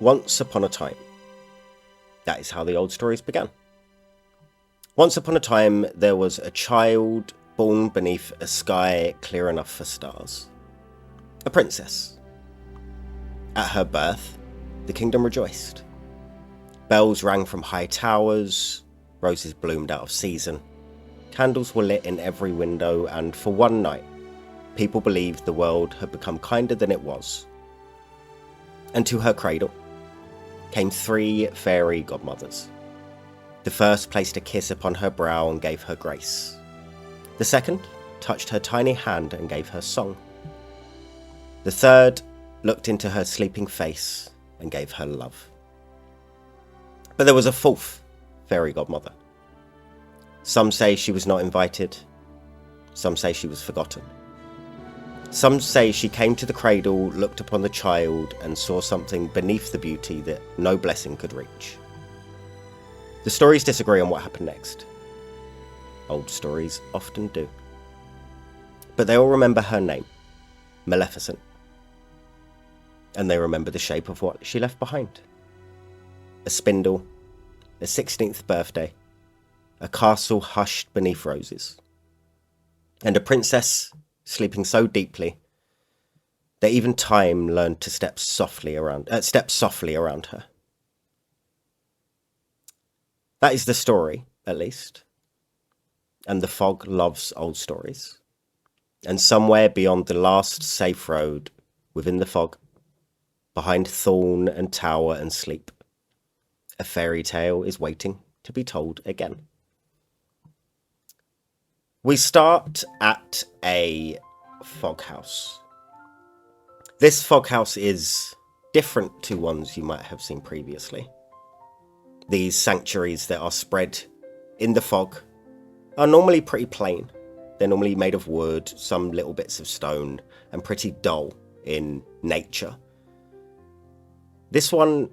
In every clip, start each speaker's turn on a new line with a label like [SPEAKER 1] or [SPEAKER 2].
[SPEAKER 1] Once upon a time. That is how the old stories began. Once upon a time, there was a child born beneath a sky clear enough for stars. A princess. At her birth, the kingdom rejoiced. Bells rang from high towers, roses bloomed out of season, candles were lit in every window, and for one night, people believed the world had become kinder than it was. And to her cradle came 3 fairy godmothers. The first placed a kiss upon her brow and gave her grace. The second touched her tiny hand and gave her song. The third looked into her sleeping face and gave her love. But there was a 4th fairy godmother. Some say she was not invited. Some say she was forgotten. Some say she came to the cradle, looked upon the child, and saw something beneath the beauty that no blessing could reach. The stories disagree on what happened next. Old stories often do. But they all remember her name, Maleficent. And they remember the shape of what she left behind. A spindle, a 16th birthday, a castle hushed beneath roses, and a princess sleeping so deeply that even time learned to step softly around her. That is the story, at least. And the fog loves old stories. And somewhere beyond the last safe road, within the fog, behind thorn and tower and sleep, a fairy tale is waiting to be told again. We start at a fog house. This fog house is different to ones you might have seen previously. These sanctuaries that are spread in the fog are normally pretty plain. They're normally made of wood, some little bits of stone, and pretty dull in nature. This one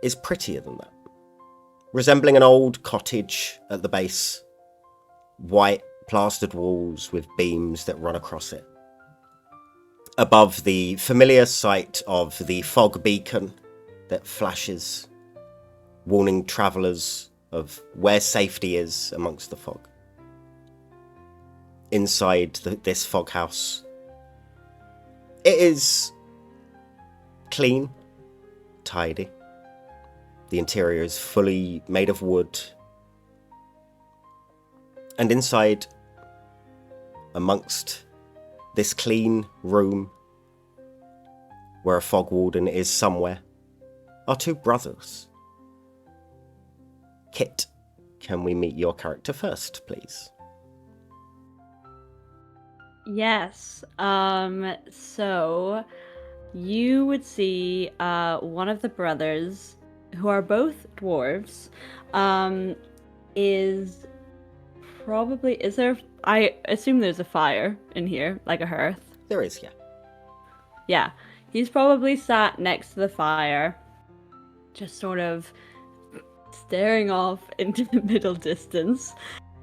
[SPEAKER 1] is prettier than that. Resembling an old cottage at the base, white plastered walls with beams that run across it. Above the familiar sight of the fog beacon that flashes, warning travellers of where safety is amongst the fog. Inside this fog house, it is clean, tidy. The interior is fully made of wood. And inside, amongst this clean room, where a fog warden is somewhere, are 2 brothers. Kit, can we meet your character first, please?
[SPEAKER 2] Yes. So you would see one of the brothers, who are both dwarves, is there, I assume there's a fire in here, like a hearth.
[SPEAKER 1] There is, yeah.
[SPEAKER 2] Yeah. He's probably sat next to the fire, just sort of staring off into the middle distance,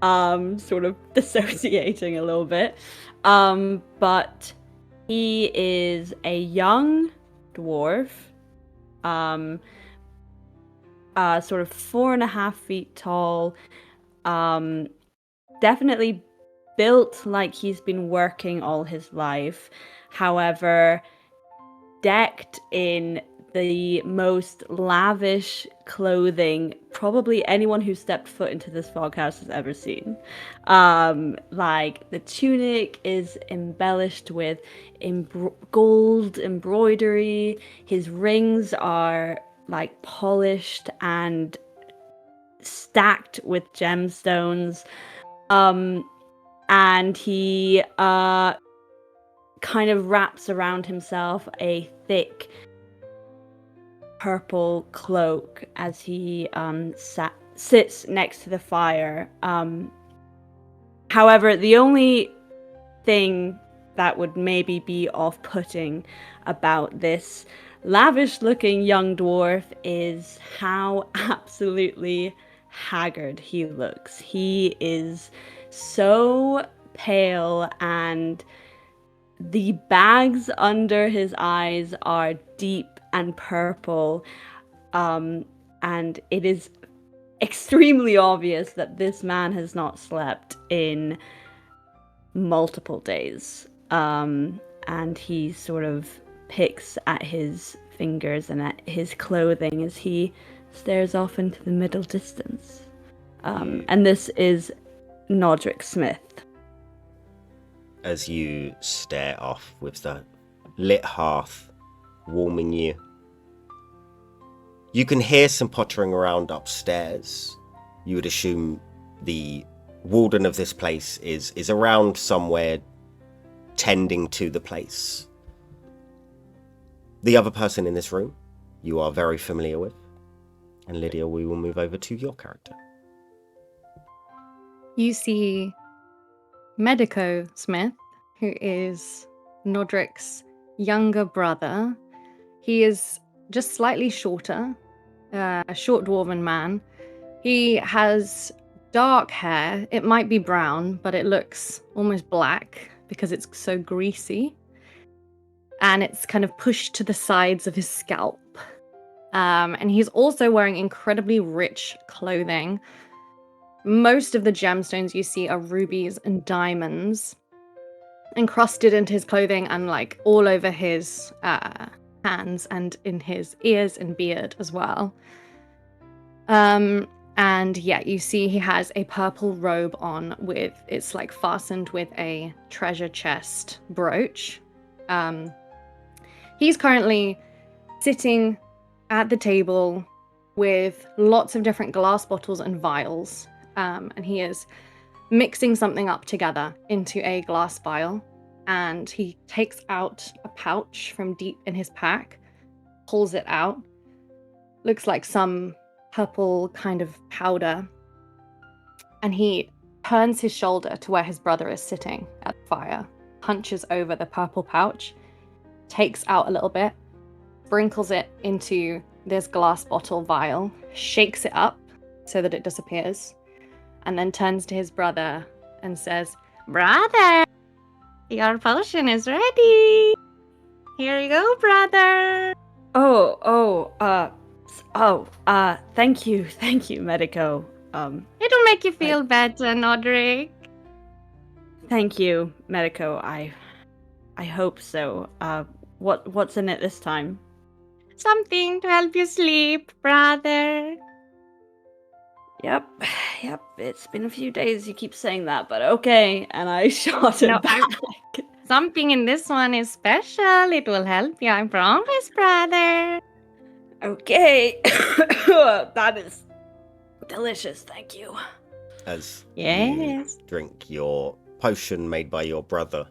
[SPEAKER 2] sort of dissociating a little bit. But he is a young dwarf, sort of 4.5 feet tall, definitely built like he's been working all his life. However, decked in the most lavish clothing probably anyone who stepped foot into this foghouse has ever seen. Like, the tunic is embellished with gold embroidery. His rings are like polished and stacked with gemstones. And he kind of wraps around himself a thick purple cloak as he sits next to the fire. However, the only thing that would maybe be off-putting about this lavish-looking young dwarf is how absolutely haggard he looks. He is so pale, and the bags under his eyes are deep and purple. And it is extremely obvious that this man has not slept in multiple days. And he sort of picks at his fingers and at his clothing as he stares off into the middle distance. And this is Nodrick Smith.
[SPEAKER 1] As you stare off with the lit hearth warming you, you can hear some pottering around upstairs. You would assume the warden of this place is around somewhere tending to the place. The other person in this room you are very familiar with. And Lydia, we will move over to your character.
[SPEAKER 3] You see Medico Smith, who is Nodrick's younger brother. He is just slightly shorter, a short dwarven man. He has dark hair. It might be brown, but it looks almost black because it's so greasy. And it's kind of pushed to the sides of his scalp. And he's also wearing incredibly rich clothing. Most of the gemstones you see are rubies and diamonds encrusted into his clothing and like all over his hands and in his ears and beard as well. And yeah, you see he has a purple robe on with, it's like fastened with a treasure chest brooch. He's currently sitting at the table with lots of different glass bottles and vials. And he is mixing something up together into a glass vial. And he takes out a pouch from deep in his pack, pulls it out. Looks like some purple kind of powder. And he turns his shoulder to where his brother is sitting at the fire, punches over the purple pouch, takes out a little bit, sprinkles it into this glass bottle vial, shakes it up so that it disappears, and then turns to his brother and says, "Brother, your potion is ready. Here you go, brother."
[SPEAKER 2] Thank you, Medico.
[SPEAKER 3] It'll make you feel better, Nodrick.
[SPEAKER 2] Thank you, Medico. I hope so. What's in it this time?
[SPEAKER 3] Something to help you sleep, brother.
[SPEAKER 2] Yep. It's been a few days. You keep saying that, but okay. And I shot it back.
[SPEAKER 3] Something in this one is special. It will help you, I promise, brother.
[SPEAKER 2] Okay. That is delicious. Thank you.
[SPEAKER 1] As
[SPEAKER 3] Yes.
[SPEAKER 1] you drink your potion made by your brother,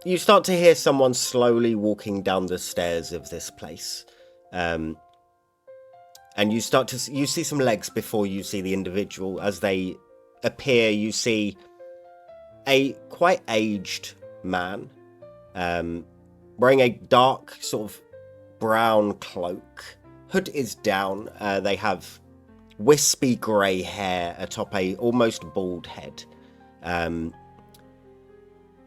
[SPEAKER 1] you start to hear someone slowly walking down the stairs of this place. And you see some legs before you see the individual. As they appear, you see a quite aged man, wearing a dark sort of brown cloak. Hood is down. They have wispy grey hair atop a almost bald head.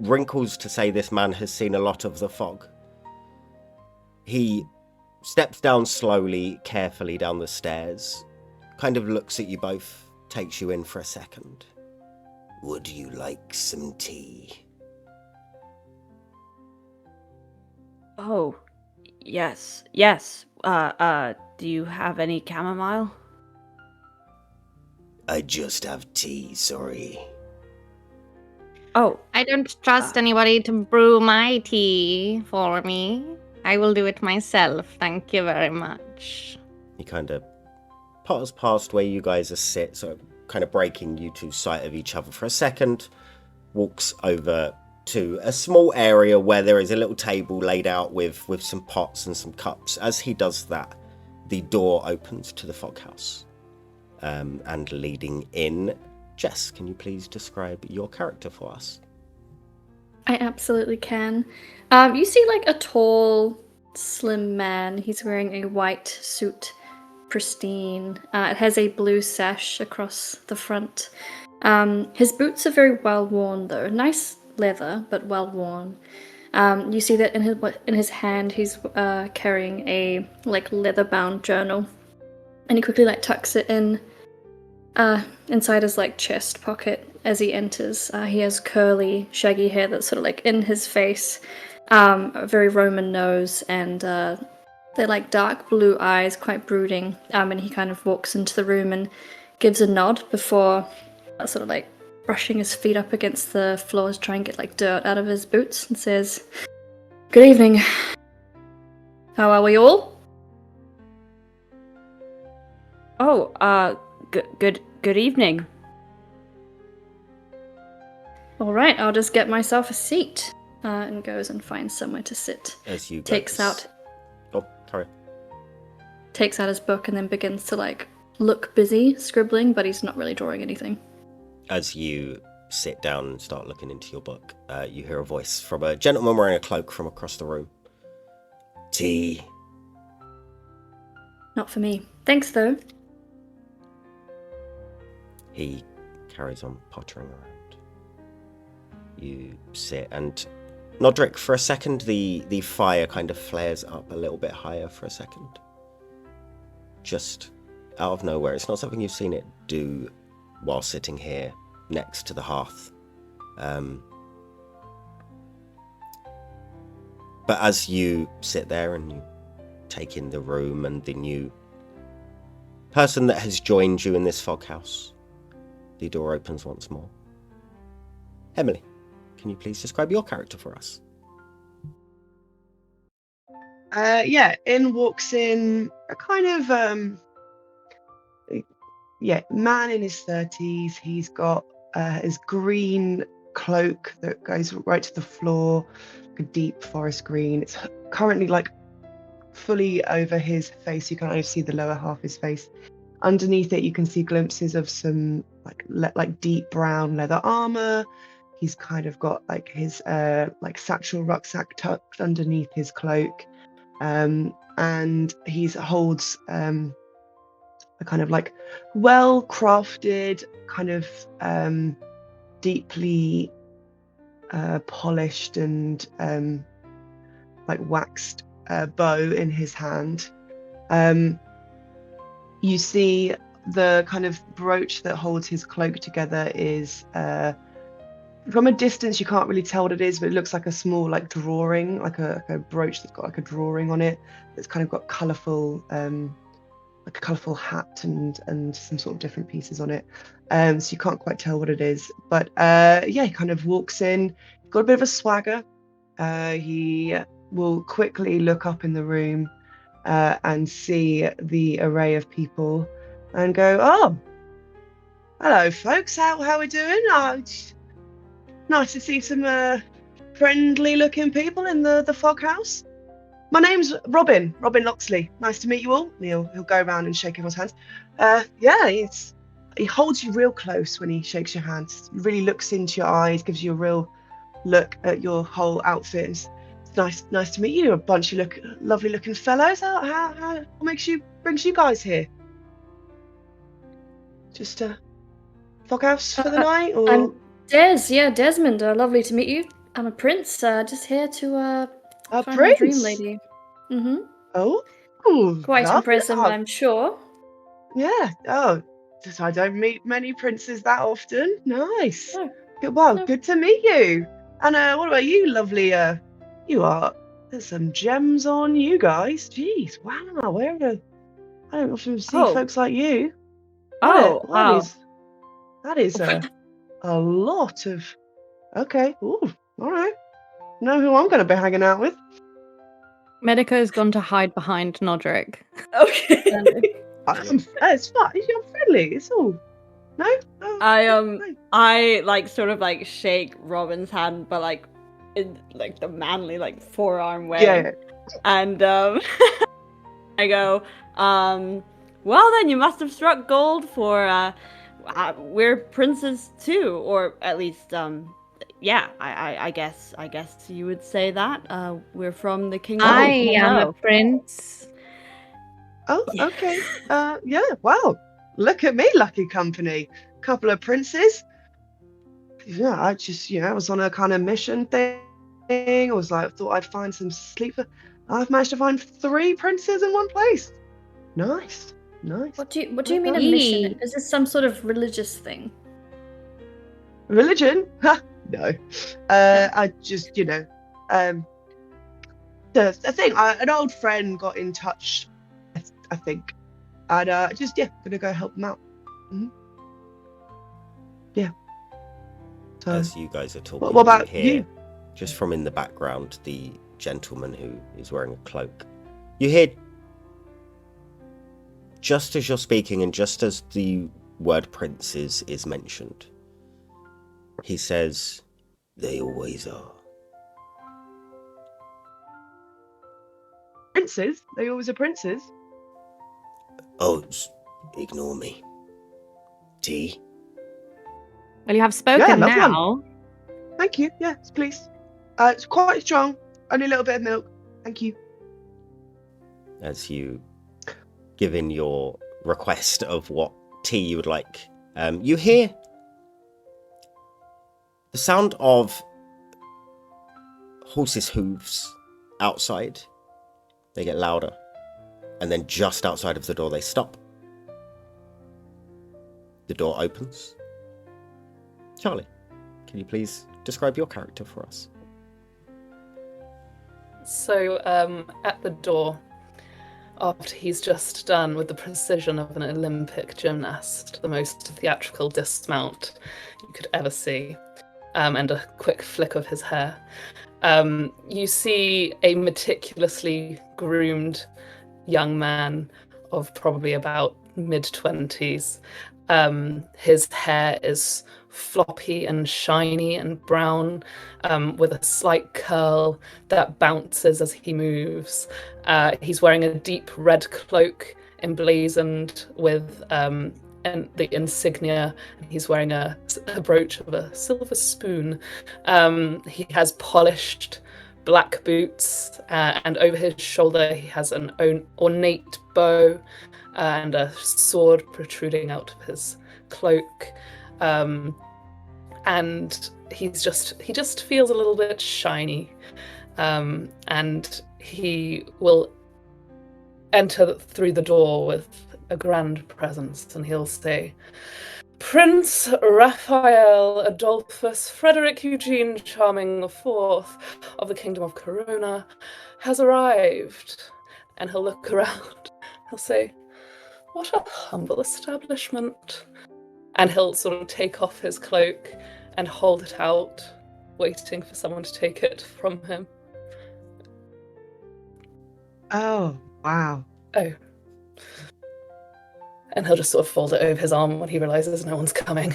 [SPEAKER 1] Wrinkles to say this man has seen a lot of the fog. He steps down slowly, carefully down the stairs, kind of looks at you both, takes you in for a second. Would you like some tea?
[SPEAKER 2] Oh, yes. Do you have any chamomile?
[SPEAKER 1] I just have tea, sorry.
[SPEAKER 2] Oh.
[SPEAKER 3] I don't trust anybody to brew my tea for me. I will do it myself, thank you very much.
[SPEAKER 1] He kind of potters past where you guys are sit, so kind of breaking you two sight of each other for a second, walks over to a small area where there is a little table laid out with some pots and some cups. As he does that, the door opens to the fog house. And leading in, Jess, can you please describe your character for us?
[SPEAKER 4] I absolutely can. You see like a tall, slim man. He's wearing a white suit, pristine. It has a blue sash across the front. His boots are very well worn though. Nice leather, but well worn. You see that in his hand he's carrying a like leather-bound journal, and he quickly like tucks it in inside his like chest pocket as he enters. He has curly, shaggy hair that's sort of like in his face, a very Roman nose, and they're like dark blue eyes, quite brooding. And he kind of walks into the room and gives a nod before sort of like brushing his feet up against the floors, trying to get like dirt out of his boots, and says, "Good evening. How are we all?"
[SPEAKER 2] Oh, good evening.
[SPEAKER 4] All right, I'll just get myself a seat. And goes and finds somewhere to sit.
[SPEAKER 1] As you
[SPEAKER 4] Takes out his book and then begins to like look busy scribbling, but he's not really drawing anything.
[SPEAKER 1] As you sit down and start looking into your book, you hear a voice from a gentleman wearing a cloak from across the room. Tea.
[SPEAKER 4] Not for me. Thanks though.
[SPEAKER 1] He carries on pottering around. You sit, and Nodric, for a second, the fire kind of flares up a little bit higher for a second. Just out of nowhere. It's not something you've seen it do while sitting here next to the hearth. But as you sit there and you take in the room and the new person that has joined you in this fog house, the door opens once more. Emily, can you please describe your character for us?
[SPEAKER 5] In walks in a kind of man in his 30s. He's got his green cloak that goes right to the floor, like a deep forest green. It's currently like fully over his face. You can only see the lower half of his face. Underneath it, you can see glimpses of some like deep brown leather armor. He's kind of got like his like satchel rucksack tucked underneath his cloak. And he holds a kind of like well-crafted, kind of deeply polished and like waxed bow in his hand. You see the kind of brooch that holds his cloak together is from a distance you can't really tell what it is, but it looks like a small like drawing, like a brooch that's got like a drawing on it. It's kind of got colourful like a colourful hat and some sort of different pieces on it. So you can't quite tell what it is. But he kind of walks in, got a bit of a swagger. He will quickly look up in the room and see the array of people and go, "Oh, hello folks, how we doing? Nice to see some friendly looking people in the fog house. My name's Robin Loxley. Nice to meet you all." He'll go around and shake everyone's hands. He holds you real close when he shakes your hands. He really looks into your eyes, gives you a real look at your whole outfit. It's nice to meet you. A bunch of lovely looking fellows. How brings you guys here? Just a fog house for the night, or?
[SPEAKER 4] I'm Desmond. Lovely to meet you. I'm a prince. Just here to
[SPEAKER 5] A
[SPEAKER 4] find
[SPEAKER 5] prince?
[SPEAKER 4] my dream lady. Mm-hmm.
[SPEAKER 5] Oh,
[SPEAKER 4] Quite
[SPEAKER 5] lovely.
[SPEAKER 4] impressive, I'm sure.
[SPEAKER 5] Yeah. Oh, I don't meet many princes that often. Nice.
[SPEAKER 4] No.
[SPEAKER 5] Good to meet you. And what about you, lovely? There's some gems on you guys. Jeez, wow. I don't often see folks like you.
[SPEAKER 2] Oh, wow.
[SPEAKER 5] That is a lot of. Okay. Ooh, all right. Know who I'm going to be hanging out with.
[SPEAKER 3] Medico's gone to hide behind Nodric.
[SPEAKER 2] Okay.
[SPEAKER 5] It's fine. I'm friendly. It's all. No.
[SPEAKER 2] I like sort of like shake Robin's hand, but like in like the manly like forearm way.
[SPEAKER 5] Yeah.
[SPEAKER 2] And I go, well then you must have struck gold for we're princes too, or at least I guess you would say that. We're from the kingdom.
[SPEAKER 3] I am a prince.
[SPEAKER 5] Oh, okay. Yeah. Wow. Look at me, lucky company. Couple of princes. Yeah, I just, was on a kind of mission thing. I was like, thought I'd find some sleep for. I've managed to find 3 princes in one place. Nice.
[SPEAKER 4] What do you mean a
[SPEAKER 2] Okay.
[SPEAKER 4] mission? Is this some sort of religious thing?
[SPEAKER 5] Religion? Ha! No. I just, the thing. An old friend got in touch, I think, and gonna go help them out. Yeah. So,
[SPEAKER 1] As you guys are talking,
[SPEAKER 5] what about
[SPEAKER 1] you hear,
[SPEAKER 5] you?
[SPEAKER 1] just from in the background, the gentleman who is wearing a cloak. You hear, just as you're speaking and just as the word princes is mentioned, he says, "They always are."
[SPEAKER 5] Princes? They always are princes.
[SPEAKER 1] Oh, ignore me. Tea?
[SPEAKER 3] Well, you have spoken
[SPEAKER 5] love one.
[SPEAKER 3] now.
[SPEAKER 5] Thank you. Yes, please. It's quite strong. Only a little bit of milk. Thank you.
[SPEAKER 1] As you give in your request of what tea you would like, you hear the sound of horses' hooves outside. They get louder, and then just outside of the door they stop. The door opens. Charlie, can you please describe your character for us?
[SPEAKER 6] So, at the door, after he's just done with the precision of an Olympic gymnast, the most theatrical dismount you could ever see, and a quick flick of his hair, you see a meticulously groomed young man of probably about mid-20s. His hair is floppy and shiny and brown, with a slight curl that bounces as he moves. He's wearing a deep red cloak emblazoned with and the insignia. He's wearing a brooch of a silver spoon. He has polished black boots, and over his shoulder he has an ornate bow and a sword protruding out of his cloak. And he just feels a little bit shiny, and he will enter through the door with a grand presence, and he'll say, "Prince Raphael Adolphus Frederick Eugene Charming IV of the Kingdom of Corona has arrived." And he'll look around. He'll say, "What a humble establishment." And he'll sort of take off his cloak and hold it out, waiting for someone to take it from him.
[SPEAKER 5] Oh, wow.
[SPEAKER 6] Oh. And he'll just sort of fold it over his arm when he realizes no one's coming.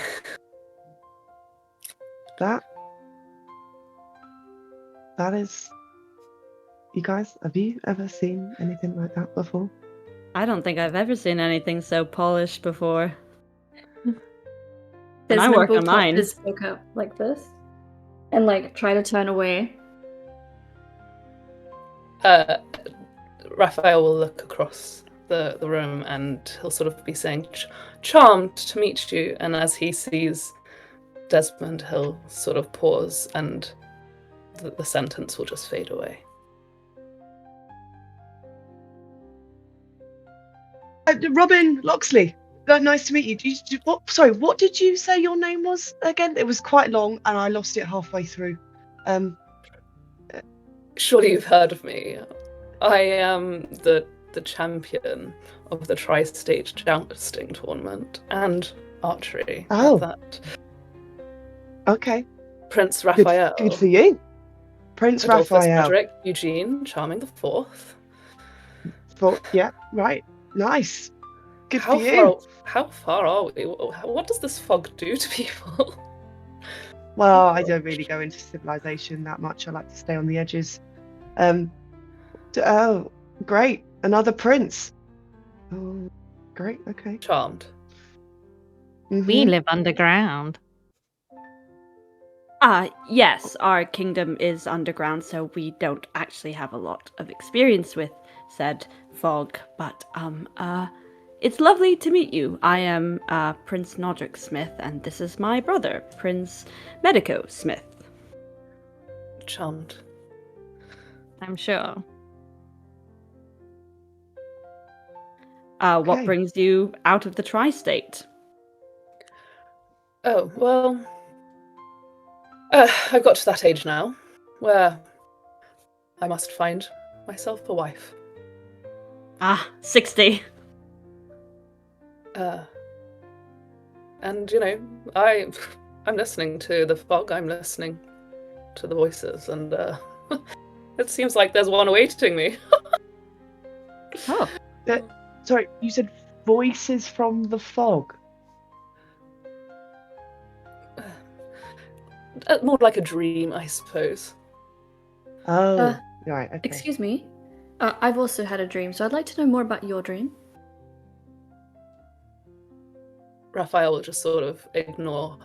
[SPEAKER 5] That is... You guys, have you ever seen anything like that before?
[SPEAKER 2] I don't think I've ever seen anything so polished before.
[SPEAKER 4] Does
[SPEAKER 2] I work on
[SPEAKER 4] Nimble
[SPEAKER 2] mine.
[SPEAKER 4] his book up like this and like try to turn away?
[SPEAKER 6] Raphael will look across the room and he'll sort of be saying, "Charmed to meet you." And as he sees Desmond, he'll sort of pause and the sentence will just fade away.
[SPEAKER 5] Robin Loxley, nice to meet you. What did you say your name was again? It was quite long and I lost it halfway through.
[SPEAKER 6] Surely you've heard of me. I am the champion of the tri-state jousting tournament and archery.
[SPEAKER 5] Oh.
[SPEAKER 6] At that.
[SPEAKER 5] Okay.
[SPEAKER 6] Prince Raphael.
[SPEAKER 5] Good for you. Prince
[SPEAKER 6] Adolphus
[SPEAKER 5] Raphael.
[SPEAKER 6] Frederick Eugene Charming IV.
[SPEAKER 5] Yeah, right. Nice. Good for you.
[SPEAKER 6] How far are we? What does this fog do to people?
[SPEAKER 5] Well, I don't really go into civilization that much. I like to stay on the edges. Oh, great. Another prince. Oh, great. Okay.
[SPEAKER 6] Charmed.
[SPEAKER 5] Mhm.
[SPEAKER 3] We live underground.
[SPEAKER 2] Yes, our kingdom is underground, so we don't actually have a lot of experience with said fog, but it's lovely to meet you. I am Prince Nodric Smith, and this is my brother, Prince Medico Smith.
[SPEAKER 6] charmed.
[SPEAKER 2] I'm sure. What
[SPEAKER 5] Okay.
[SPEAKER 2] brings you out of the tri-state?
[SPEAKER 6] Oh, well, I've got to that age now where I must find myself a wife.
[SPEAKER 2] 60.
[SPEAKER 6] And, I'm listening to the fog, I'm listening to the voices, and it seems like there's one awaiting me.
[SPEAKER 2] Oh.
[SPEAKER 5] Sorry, you said voices from the fog.
[SPEAKER 6] More like a dream, I suppose.
[SPEAKER 5] Oh, right, okay.
[SPEAKER 4] Excuse me. I've also had a dream, so I'd like to know more about your dream.
[SPEAKER 6] Raphael will just sort of ignore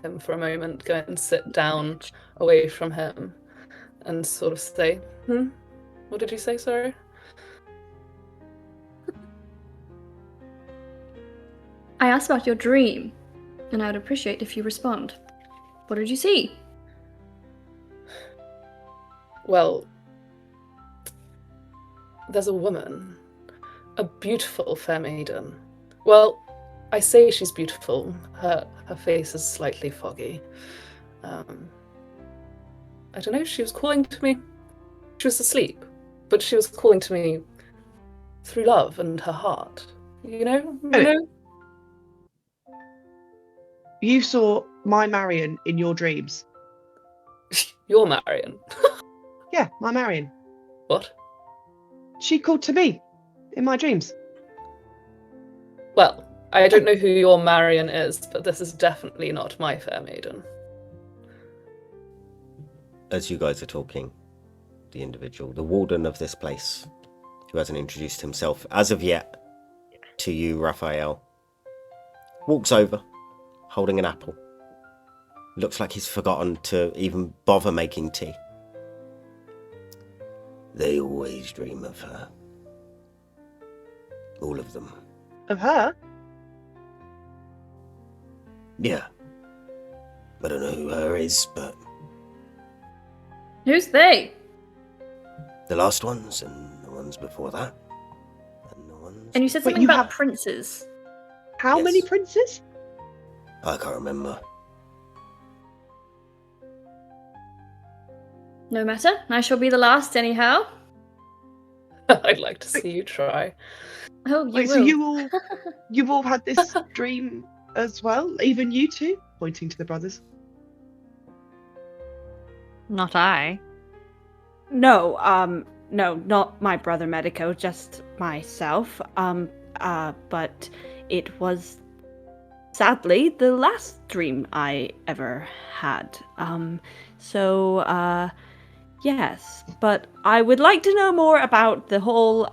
[SPEAKER 6] him for a moment, go and sit down away from him, and sort of say, What did you say, sorry?
[SPEAKER 4] I asked about your dream, and I would appreciate if you respond. What did you see?
[SPEAKER 6] Well, there's a woman, a beautiful fair maiden. Well, I say she's beautiful. Her face is slightly foggy. I don't know, she was calling to me. She was asleep, but she was calling to me through love and her heart. You know?
[SPEAKER 5] You saw my Marion in your dreams.
[SPEAKER 6] You're Marion.
[SPEAKER 5] Yeah, my Marion.
[SPEAKER 6] What?
[SPEAKER 5] She called to me in my dreams.
[SPEAKER 6] Well, I don't know who your Marion is, but this is definitely not my fair maiden.
[SPEAKER 1] As you guys are talking, the individual, the warden of this place, who hasn't introduced himself as of yet to you, Raphael, walks over, holding an apple. Looks like he's forgotten to even bother making tea. They always dream of her. All of them.
[SPEAKER 5] Of her?
[SPEAKER 1] Yeah. I don't know who her is, but
[SPEAKER 4] Who's they?
[SPEAKER 1] the last ones and the ones before that. And the ones...
[SPEAKER 4] And you said
[SPEAKER 5] Wait,
[SPEAKER 4] something
[SPEAKER 5] you
[SPEAKER 4] about
[SPEAKER 5] have-
[SPEAKER 4] princes.
[SPEAKER 5] How
[SPEAKER 1] Yes.
[SPEAKER 5] many princes?
[SPEAKER 1] I can't remember.
[SPEAKER 4] No matter. I shall be the last anyhow.
[SPEAKER 6] I'd like to see you try.
[SPEAKER 4] Oh, you
[SPEAKER 5] Wait,
[SPEAKER 4] will.
[SPEAKER 5] so you've all had this dream as well? Even you two? Pointing to the brothers.
[SPEAKER 3] Not I.
[SPEAKER 2] No, no, not my brother Medico, just myself. But it was sadly the last dream I ever had. Yes, but I would like to know more about the whole,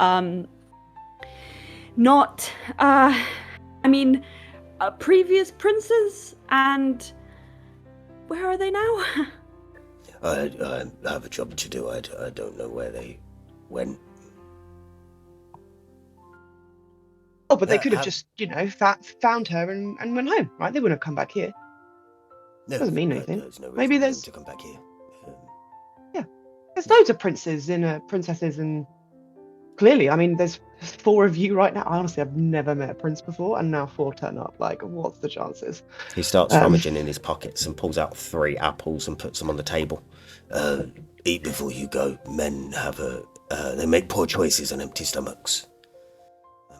[SPEAKER 2] previous princes, and where are they now?
[SPEAKER 1] I have a job to do. I don't know where they went.
[SPEAKER 5] Oh, but they could have
[SPEAKER 1] have-
[SPEAKER 5] just, found her and went home, right? They wouldn't have come back here.
[SPEAKER 1] No,
[SPEAKER 5] Doesn't mean anything.
[SPEAKER 1] There's no reason
[SPEAKER 5] Maybe
[SPEAKER 1] for them
[SPEAKER 5] there's-
[SPEAKER 1] to come back here.
[SPEAKER 5] There's loads of princesses and clearly, I mean, there's 4 of you right now. Honestly, I've never met a prince before, and now 4 turn up. Like, what's the chances?
[SPEAKER 1] He starts rummaging in his pockets and pulls out 3 apples and puts them on the table. Eat before you go. Men have they make poor choices on empty stomachs.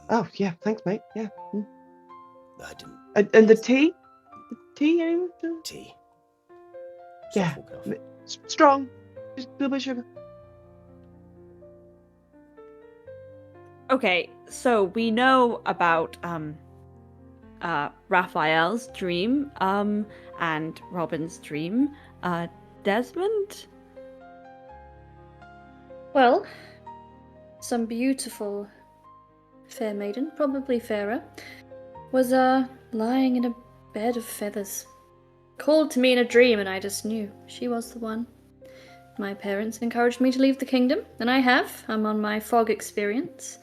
[SPEAKER 5] Oh, yeah, thanks, mate. Yeah.
[SPEAKER 1] I didn't.
[SPEAKER 5] And the tea? The tea, anyone?
[SPEAKER 1] Tea.
[SPEAKER 5] Yeah.
[SPEAKER 1] Starts walking off.
[SPEAKER 5] Strong. Just a little bit of sugar.
[SPEAKER 2] Okay, so we know about Raphael's dream and Robin's dream. Desmond?
[SPEAKER 4] Well, some beautiful fair maiden, probably fairer, was lying in a bed of feathers. Called to me in a dream, and I just knew she was the one. My parents encouraged me to leave the kingdom, and I have. I'm on my fog experience.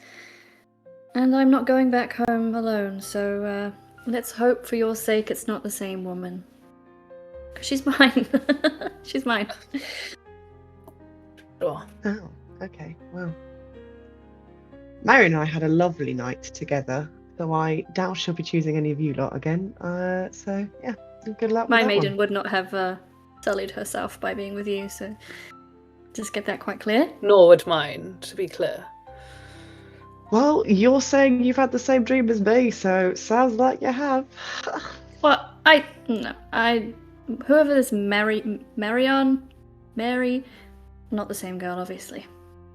[SPEAKER 4] And I'm not going back home alone, so let's hope for your sake it's not the same woman. 'Cause she's mine. She's mine.
[SPEAKER 6] Sure.
[SPEAKER 5] Oh, okay. Well, Marion and I had a lovely night together, so I doubt she'll be choosing any of you lot again. So yeah, good luck with
[SPEAKER 4] My
[SPEAKER 5] that
[SPEAKER 4] maiden
[SPEAKER 5] one.
[SPEAKER 4] would not have sullied herself by being with you, so just get that quite clear.
[SPEAKER 6] Nor would mine, to be clear.
[SPEAKER 5] Well, you're saying you've had the same dream as me, so sounds like you have.
[SPEAKER 4] Well, whoever this Mary, not the same girl, obviously.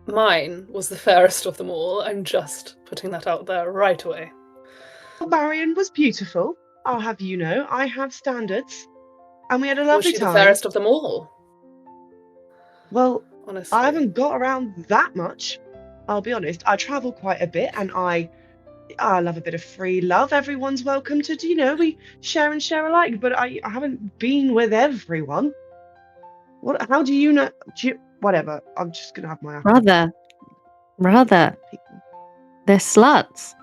[SPEAKER 6] Mine was the fairest of them all. I'm just putting that out there right away.
[SPEAKER 5] Marion was beautiful. I'll have you know. I have standards, and we had a
[SPEAKER 6] Was
[SPEAKER 5] lovely
[SPEAKER 6] she
[SPEAKER 5] time.
[SPEAKER 6] the fairest of them all?
[SPEAKER 5] Well,
[SPEAKER 6] Honestly.
[SPEAKER 5] I haven't got around that much. I'll be honest. I travel quite a bit, and I love a bit of free love. Everyone's welcome to, we share and share alike. But I haven't been with everyone. What? How do you know? Whatever. I'm just gonna have my apple.
[SPEAKER 3] Brother, they're sluts.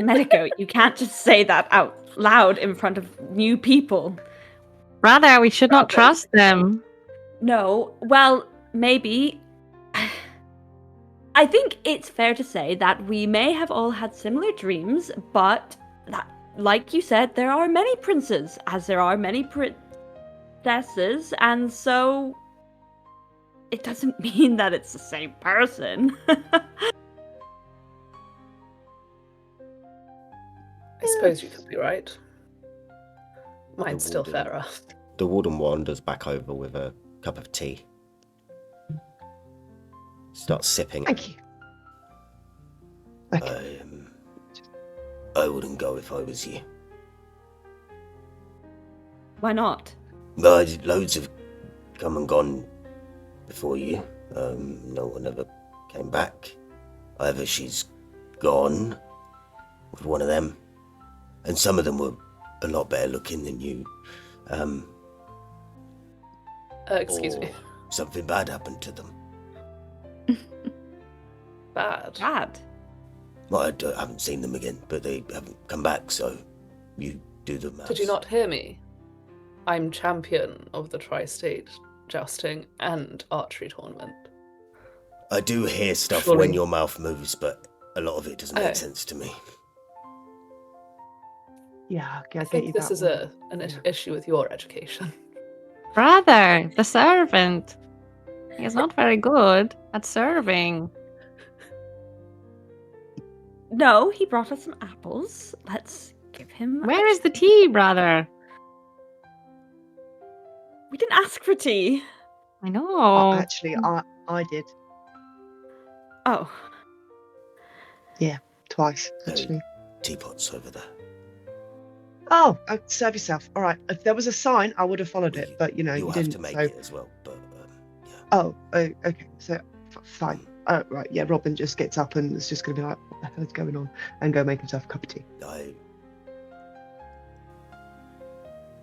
[SPEAKER 2] Medico, you can't just say that out loud in front of new people.
[SPEAKER 3] Brother, we should not
[SPEAKER 6] Brothers.
[SPEAKER 3] trust them.
[SPEAKER 2] No, well, maybe. I think it's fair to say that we may have all had similar dreams, but that, like you said, there are many princes, as there are many princesses, and so it doesn't mean that it's the same person.
[SPEAKER 6] I suppose you could be right. Mine's
[SPEAKER 1] The
[SPEAKER 6] still
[SPEAKER 1] warden-
[SPEAKER 6] fairer.
[SPEAKER 1] The warden wanders back over with a cup of tea. Starts sipping.
[SPEAKER 5] Thank you. Okay.
[SPEAKER 1] I wouldn't go if I was you.
[SPEAKER 2] Why not?
[SPEAKER 1] Loads have come and gone before you. No one ever came back. Either she's gone with one of them, and some of them were a lot better looking than you.
[SPEAKER 6] Excuse
[SPEAKER 1] or
[SPEAKER 6] me.
[SPEAKER 1] something bad happened to them.
[SPEAKER 6] Bad.
[SPEAKER 2] Bad.
[SPEAKER 1] Well, I haven't seen them again, but they haven't come back, so you do the maths.
[SPEAKER 6] Did you not hear me? I'm champion of the tri-state jousting and archery tournament.
[SPEAKER 1] I do hear stuff
[SPEAKER 6] Surely.
[SPEAKER 1] when your mouth moves, but a lot of it doesn't
[SPEAKER 6] Oh.
[SPEAKER 1] make sense to me.
[SPEAKER 5] Yeah,
[SPEAKER 6] I
[SPEAKER 5] get
[SPEAKER 6] think
[SPEAKER 5] you
[SPEAKER 6] this
[SPEAKER 5] that
[SPEAKER 6] is
[SPEAKER 5] one.
[SPEAKER 6] an issue with your education.
[SPEAKER 3] Brother, the servant. He is not very good at serving.
[SPEAKER 2] No, he brought us some apples. Let's give him.
[SPEAKER 3] Where is the tea, brother?
[SPEAKER 2] We didn't ask for tea.
[SPEAKER 3] I know.
[SPEAKER 5] Actually, I did
[SPEAKER 2] Oh.
[SPEAKER 5] twice. Actually.
[SPEAKER 1] Teapots over there.
[SPEAKER 5] Oh, serve yourself. All right. If there was a sign, I would have followed it, but you
[SPEAKER 1] You'll have
[SPEAKER 5] didn't.
[SPEAKER 1] to make
[SPEAKER 5] so...
[SPEAKER 1] it as well, but yeah.
[SPEAKER 5] Oh, okay. So fine. Right. Yeah. Robin just gets up and is just gonna be like, "What the hell is going on?" and go make himself a cup of tea.
[SPEAKER 1] I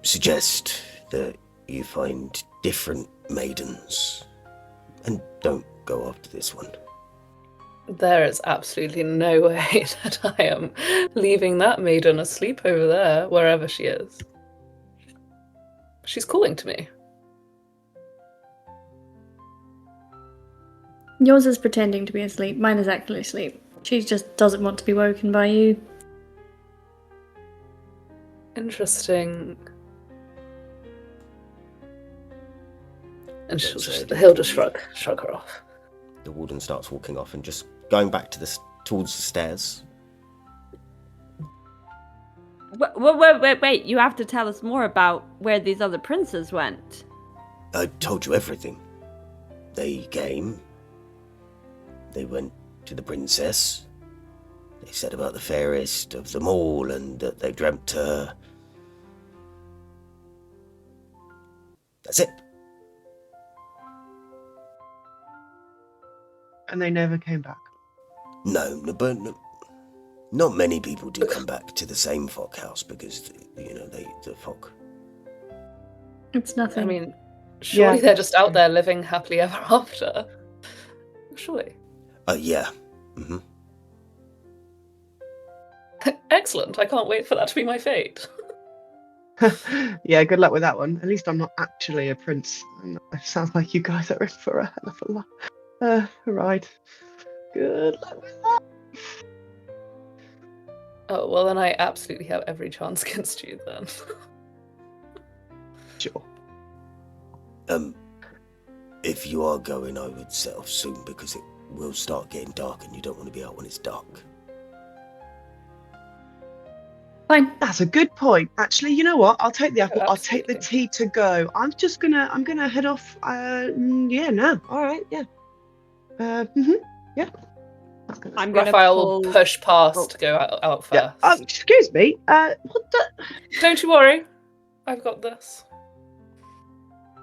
[SPEAKER 1] suggest that you find different maidens and don't go after this one.
[SPEAKER 6] There is absolutely no way that I am leaving that maiden asleep over there, wherever she is. She's calling to me.
[SPEAKER 4] Yours is pretending to be asleep. Mine is actually asleep. She just doesn't want to be woken by you.
[SPEAKER 6] Interesting. And
[SPEAKER 1] That's
[SPEAKER 6] he'll just shrug her off.
[SPEAKER 1] The warden starts walking off and just going back to towards the stairs.
[SPEAKER 2] Wait. You have to tell us more about where these other princes went.
[SPEAKER 1] I told you everything. They came. They went to the princess. They said about the fairest of them all and that they dreamt her. That's it.
[SPEAKER 5] And they never came back.
[SPEAKER 1] No, but not many people do come back to the same Fog house because, the Fog.
[SPEAKER 4] It's nothing.
[SPEAKER 6] I mean, surely
[SPEAKER 5] Yeah.
[SPEAKER 6] they're just out there living happily ever after. Surely.
[SPEAKER 1] Yeah. Mm-hmm.
[SPEAKER 6] Excellent. I can't wait for that to be my fate.
[SPEAKER 5] Yeah, good luck with that one. At least I'm not actually a prince. And it sounds like you guys are in for a hell of a lot. Right. Good luck with that.
[SPEAKER 6] Oh, well, then I absolutely have every chance against you then.
[SPEAKER 5] Sure.
[SPEAKER 1] If you are going, I would set off soon because it will start getting dark and you don't want to be out when it's dark.
[SPEAKER 4] Fine.
[SPEAKER 5] That's a good point. Actually, you know what? I'll take the apple.
[SPEAKER 6] Yeah,
[SPEAKER 5] I'll take the
[SPEAKER 6] absolutely.
[SPEAKER 5] tea to go. I'm gonna head off. Yeah, no. All right, yeah. Yeah. That's gonna...
[SPEAKER 2] I'm gonna
[SPEAKER 6] Raphael
[SPEAKER 2] pull.
[SPEAKER 6] will push past
[SPEAKER 5] Oh.
[SPEAKER 6] to go out first.
[SPEAKER 5] Yeah. Excuse me. What the?
[SPEAKER 6] Don't you worry. I've got this.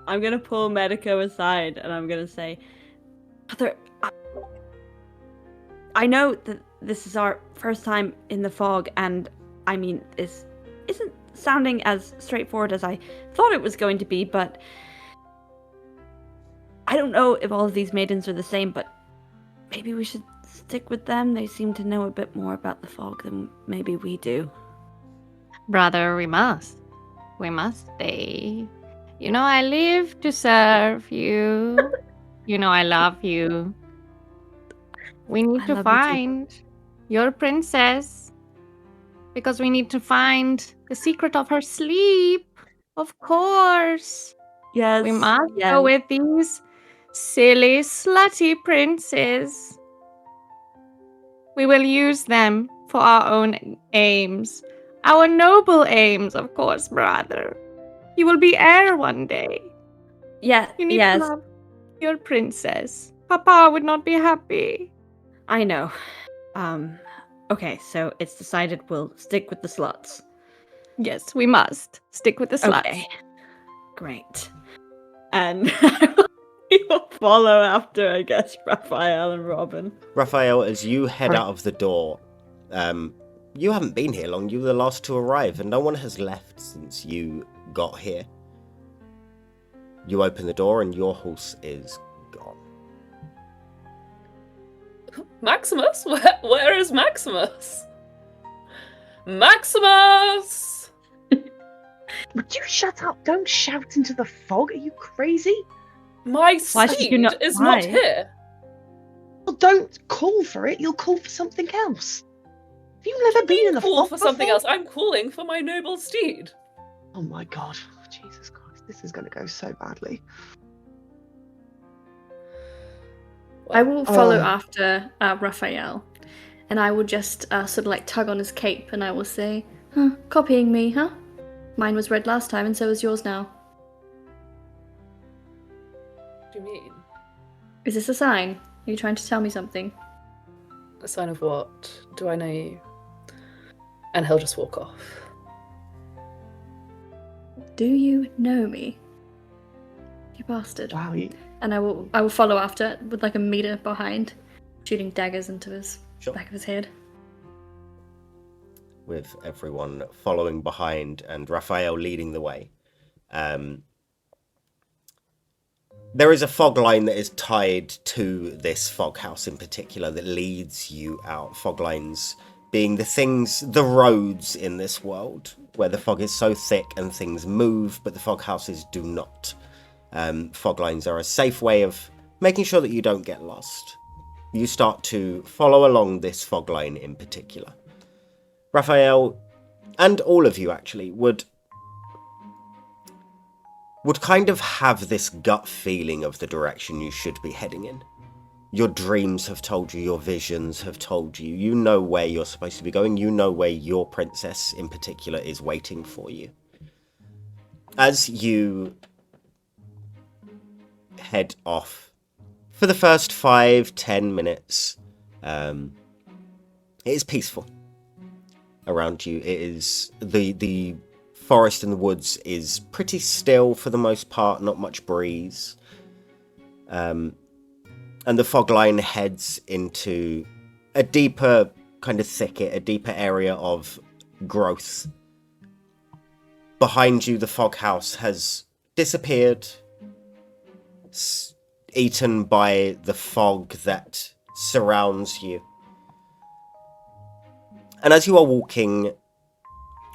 [SPEAKER 2] I'm gonna pull Medico aside and I'm gonna say, Mother, I know that this is our first time in the fog, and I mean, this isn't sounding as straightforward as I thought it was going to be, but I don't know if all of these maidens are the same, but maybe we should stick with them. They seem to know a bit more about the fog than maybe we do.
[SPEAKER 3] Brother, we must. We must stay. You know, I live to serve you. You know, I love you. We need
[SPEAKER 2] I
[SPEAKER 3] to
[SPEAKER 2] love you too.
[SPEAKER 3] find your princess. Because we need to find the secret of her sleep. Of course.
[SPEAKER 2] Yes.
[SPEAKER 3] We must
[SPEAKER 2] yes.
[SPEAKER 3] go with these silly, slutty princes. We will use them for our own aims. Our noble aims, of course, brother. You will be heir one day.
[SPEAKER 2] Yeah,
[SPEAKER 3] You need
[SPEAKER 2] yes,
[SPEAKER 3] to love your princess. Papa would not be happy.
[SPEAKER 2] I know. Okay, so it's decided we'll stick with the sluts.
[SPEAKER 3] Yes, we must stick with the sluts.
[SPEAKER 2] Okay, great. And we will follow after, I guess, Raphael and Robin.
[SPEAKER 1] Raphael, as you head
[SPEAKER 5] Right.
[SPEAKER 1] out of the door, you haven't been here long. You were the last to arrive, and no one has left since you got here. You open the door, and your horse is gone.
[SPEAKER 6] Maximus? Where is Maximus? Maximus!
[SPEAKER 5] Would you shut up? Don't shout into the fog. Are you crazy?
[SPEAKER 6] My
[SPEAKER 2] Why should you
[SPEAKER 6] steed
[SPEAKER 2] not-
[SPEAKER 6] is
[SPEAKER 2] why?
[SPEAKER 6] not here.
[SPEAKER 5] Well, don't call for it. You'll call for something else. Have you never been in the
[SPEAKER 6] Call
[SPEAKER 5] fog
[SPEAKER 6] for something
[SPEAKER 5] before?
[SPEAKER 6] else. I'm calling for my noble steed.
[SPEAKER 5] Oh my god. Jesus Christ. This is going to go so badly.
[SPEAKER 4] I will follow
[SPEAKER 5] Oh.
[SPEAKER 4] after Raphael, and I will just sort of like tug on his cape, and I will say, huh, copying me, huh? Mine was red last time, and so is yours now.
[SPEAKER 6] What do you mean?
[SPEAKER 4] Is this a sign? Are you trying to tell me something?
[SPEAKER 6] A sign of what? Do I know you? And he'll just walk off.
[SPEAKER 4] Do you know me? You bastard.
[SPEAKER 5] Wow.
[SPEAKER 4] And I will follow after with like a meter behind, shooting daggers into his back of his head.
[SPEAKER 1] With everyone following behind and Raphael leading the way. There is a fog line that is tied to this fog house in particular that leads you out. Fog lines being the roads in this world, where the fog is so thick and things move, but the fog houses do not. Fog lines are a safe way of making sure that you don't get lost. You start to follow along this fog line in particular. Raphael, and all of you actually, would kind of have this gut feeling of the direction you should be heading in. Your dreams have told you, your visions have told you, you know where you're supposed to be going, you know where your princess in particular is waiting for you. As you head off, for the first 5-10 minutes, it is peaceful around you. It is the forest and the woods is pretty still for the most part, not much breeze. And the fog line heads into a deeper kind of thicket, a deeper area of growth. Behind you, the fog house has disappeared, eaten by the fog that surrounds you. And as you are walking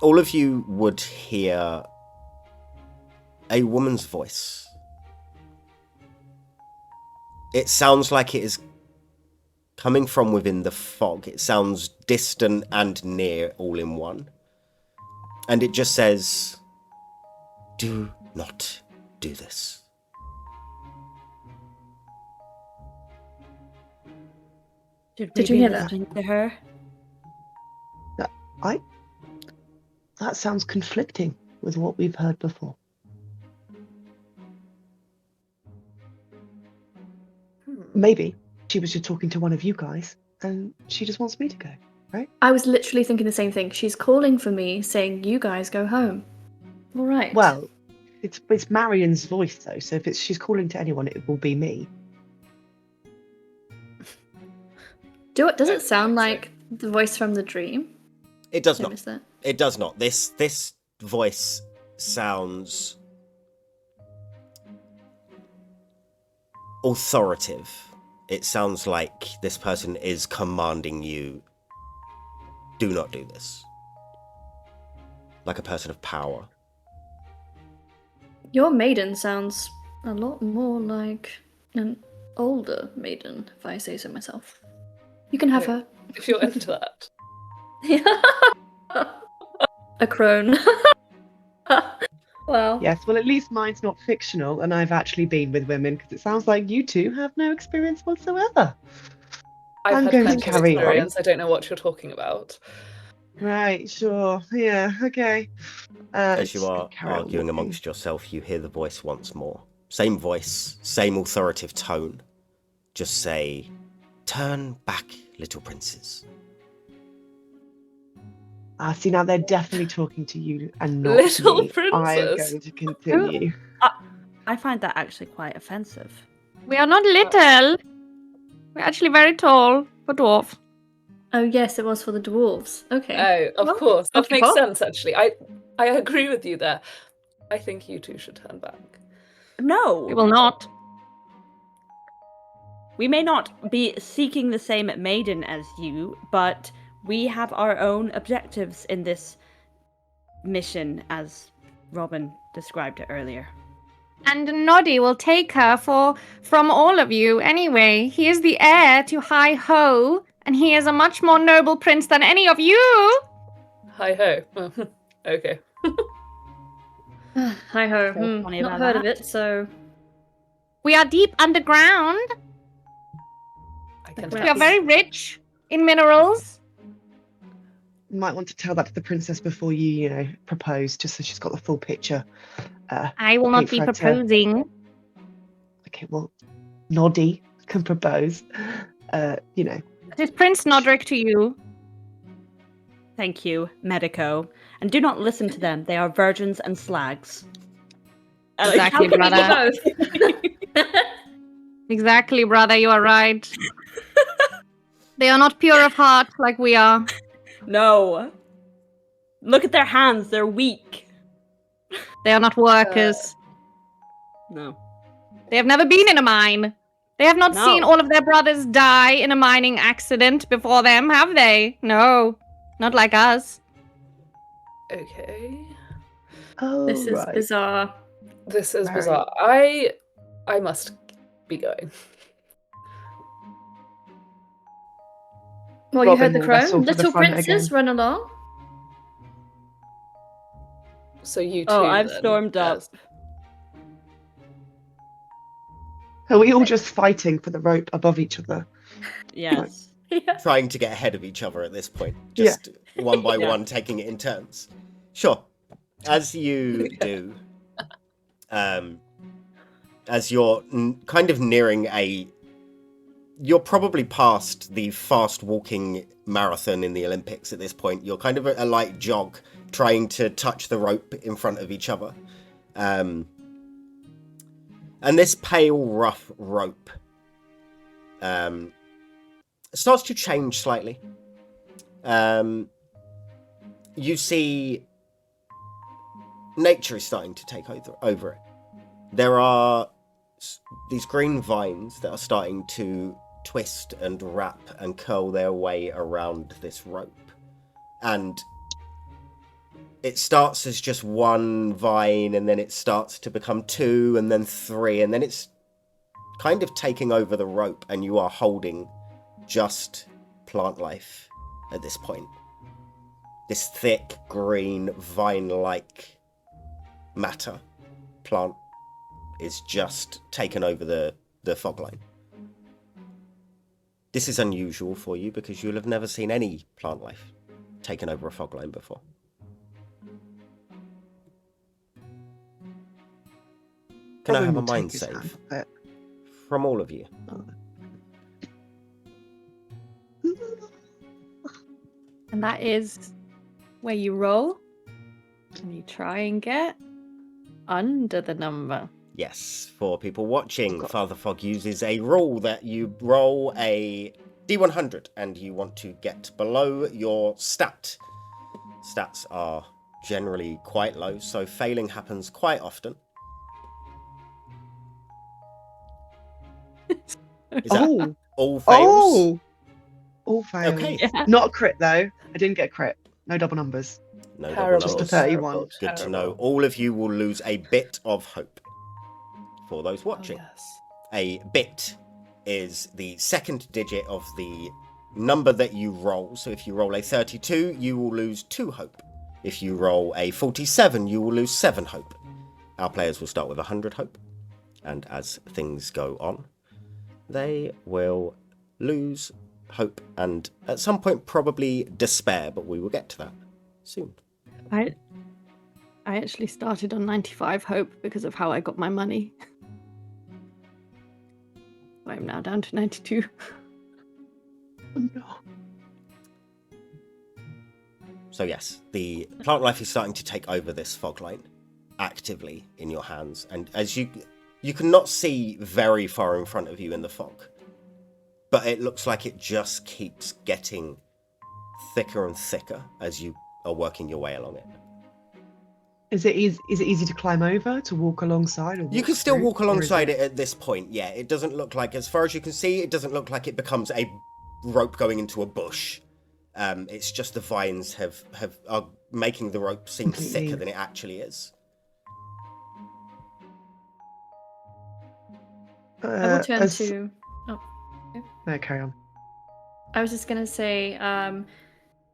[SPEAKER 1] all of you would hear a woman's voice. It sounds like it is coming from within the fog. It sounds distant and near all in one. And it just says, "Do not do this."
[SPEAKER 2] Did
[SPEAKER 4] you
[SPEAKER 2] we
[SPEAKER 4] hear
[SPEAKER 2] be
[SPEAKER 4] that?
[SPEAKER 2] listening to her?
[SPEAKER 5] That sounds conflicting with what we've heard before. Maybe she was just talking to one of you guys and she just wants me to go, right?
[SPEAKER 4] I was literally thinking the same thing. She's calling for me, saying, "You guys go home." All right.
[SPEAKER 5] Well, it's Marion's voice though, so if she's calling to anyone, it will be me.
[SPEAKER 4] Does it sound like the voice from the dream?
[SPEAKER 1] It does
[SPEAKER 4] Did I
[SPEAKER 1] not.
[SPEAKER 4] miss that?
[SPEAKER 1] It does not. This voice sounds authoritative. It sounds like this person is commanding you, do not do this. Like a person of power.
[SPEAKER 4] Your maiden sounds a lot more like an older maiden, if I say so myself. You can have her.
[SPEAKER 6] If you're into that.
[SPEAKER 4] A crone. Well,
[SPEAKER 5] Yes, well, at least mine's not fictional, and I've actually been with women because it sounds like you two have no experience whatsoever.
[SPEAKER 6] I've
[SPEAKER 5] I'm
[SPEAKER 6] had
[SPEAKER 5] going to
[SPEAKER 6] plenty of
[SPEAKER 5] carry on.
[SPEAKER 6] experience. I don't know what you're talking about.
[SPEAKER 5] Right, sure. Yeah, okay.
[SPEAKER 1] As you
[SPEAKER 5] just
[SPEAKER 1] are
[SPEAKER 5] carry on
[SPEAKER 1] arguing
[SPEAKER 5] walking.
[SPEAKER 1] amongst yourself, you hear the voice once more. Same voice, same authoritative tone. Just say, "Turn back, little princes."
[SPEAKER 5] See, now they're definitely talking to you and not
[SPEAKER 6] Little
[SPEAKER 5] me. I am
[SPEAKER 6] princess.
[SPEAKER 5] going to continue.
[SPEAKER 2] I find that actually quite offensive.
[SPEAKER 3] We are not little. We're actually very tall for dwarf.
[SPEAKER 4] oh yes, it was for the dwarves. Okay.
[SPEAKER 6] Oh, of
[SPEAKER 3] Well,
[SPEAKER 6] course. That
[SPEAKER 3] okay,
[SPEAKER 6] makes
[SPEAKER 3] well.
[SPEAKER 6] sense, actually. I agree with you there. I think you two should turn back.
[SPEAKER 2] No,
[SPEAKER 3] We will not.
[SPEAKER 2] we may not be seeking the same maiden as you, but we have our own objectives in this mission, as Robin described it earlier.
[SPEAKER 3] And Noddy will take her from all of you anyway. He is the heir to High Ho, and he is a much more noble prince than any of you.
[SPEAKER 6] Hi ho. Okay.
[SPEAKER 4] Hi ho.
[SPEAKER 2] So funny
[SPEAKER 4] Not
[SPEAKER 2] about
[SPEAKER 4] heard of
[SPEAKER 2] that.
[SPEAKER 4] it, so
[SPEAKER 3] We are deep underground.
[SPEAKER 6] I can
[SPEAKER 4] We
[SPEAKER 3] We are
[SPEAKER 6] test.
[SPEAKER 3] very rich in minerals.
[SPEAKER 5] You might want to tell that to the princess before you propose, just so she's got the full picture.
[SPEAKER 3] I will not
[SPEAKER 5] Hate
[SPEAKER 3] be
[SPEAKER 5] for her to-
[SPEAKER 3] proposing.
[SPEAKER 5] Okay, well, Noddy can propose.
[SPEAKER 3] It is Prince Nodric to you.
[SPEAKER 2] Thank you, Medico. And do not listen to them. They are virgins and slags.
[SPEAKER 3] Exactly,
[SPEAKER 4] how can we
[SPEAKER 3] brother.
[SPEAKER 4] do both?
[SPEAKER 3] Exactly, brother. You are right. They are not pure of heart like we are.
[SPEAKER 2] No. Look at their hands. They're weak.
[SPEAKER 3] They are not workers.
[SPEAKER 2] No.
[SPEAKER 3] They have never been in a mine. They have not
[SPEAKER 2] No.
[SPEAKER 3] seen all of their brothers die in a mining accident before them, have they? No. Not like us.
[SPEAKER 6] Okay.
[SPEAKER 5] Oh,
[SPEAKER 4] This is
[SPEAKER 5] right.
[SPEAKER 4] bizarre.
[SPEAKER 6] This is
[SPEAKER 5] Very.
[SPEAKER 6] bizarre. I must be going.
[SPEAKER 4] Well, you
[SPEAKER 5] Robin
[SPEAKER 4] heard the
[SPEAKER 5] will wrestle
[SPEAKER 4] crone.
[SPEAKER 5] for the
[SPEAKER 4] Little
[SPEAKER 5] front
[SPEAKER 4] princess,
[SPEAKER 5] again.
[SPEAKER 4] run along.
[SPEAKER 6] So you two.
[SPEAKER 2] Oh, I've
[SPEAKER 6] then,
[SPEAKER 2] stormed up.
[SPEAKER 6] as-
[SPEAKER 5] Are we all just fighting for the rope above each other?
[SPEAKER 2] Yes.
[SPEAKER 4] Yeah.
[SPEAKER 1] Trying to get ahead of each other at this point.
[SPEAKER 5] Yeah.
[SPEAKER 1] Just one by
[SPEAKER 2] Yeah.
[SPEAKER 1] one, taking it in turns. Sure. As you do, as you're kind of nearing you're probably past the fast walking marathon in the Olympics at this point. You're kind of a light jog, trying to touch the rope in front of each other. And this pale, rough rope starts to change slightly. You see nature is starting to take over it. There are these green vines that are starting to twist and wrap and curl their way around this rope. And it starts as just one vine, and then it starts to become 2, and then 3, and then it's kind of taking over the rope, and you are holding just plant life at this point. This thick, green, vine-like matter plant is just taken over the fog line. This is unusual for you because you'll have never seen any plant life taken over a fog line before. Can I have a mind save from all of you?
[SPEAKER 3] And that is where you roll and you try and get under the number.
[SPEAKER 1] Yes, for people watching, Fatherfog uses a rule that you roll a D100 and you want to get below your stat. Stats are generally quite low, so failing happens quite often. Is that all fails?
[SPEAKER 5] All fails.
[SPEAKER 1] Okay.
[SPEAKER 3] Yeah.
[SPEAKER 5] Not a crit though. I didn't get a crit. No double numbers.
[SPEAKER 1] No
[SPEAKER 6] Terrible,
[SPEAKER 1] double
[SPEAKER 5] Just a
[SPEAKER 1] numbers.
[SPEAKER 5] 31.
[SPEAKER 1] Good to know.
[SPEAKER 6] Terrible.
[SPEAKER 1] All of you will lose a bit of hope. For those
[SPEAKER 6] Oh,
[SPEAKER 1] watching,
[SPEAKER 6] yes.
[SPEAKER 1] a bit is the second digit of the number that you roll. So if you roll a 32, you will lose 2 hope. If you roll a 47, you will lose 7 hope. Our players will start with 100 hope. And as things go on, they will lose hope and at some point probably despair, but we will get to that soon.
[SPEAKER 3] I actually started on 95 hope because of how I got my money. I'm now down to 92.
[SPEAKER 5] Oh, no.
[SPEAKER 1] So yes, the plant life is starting to take over this fog line actively in your hands, and as you cannot see very far in front of you in the fog, but it looks like it just keeps getting thicker and thicker as you are working your way along it.
[SPEAKER 5] Is it easy to climb over, to walk alongside? Or
[SPEAKER 1] You can still
[SPEAKER 5] through,
[SPEAKER 1] walk
[SPEAKER 5] or is
[SPEAKER 1] alongside it at this point, yeah. It doesn't look like, as far as you can see, it doesn't look like it becomes a rope going into a bush. It's just the vines are making the rope seem
[SPEAKER 5] Completely.
[SPEAKER 1] thicker than it actually is.
[SPEAKER 4] I will turn to. Oh,
[SPEAKER 5] No, carry on.
[SPEAKER 4] I was just gonna say,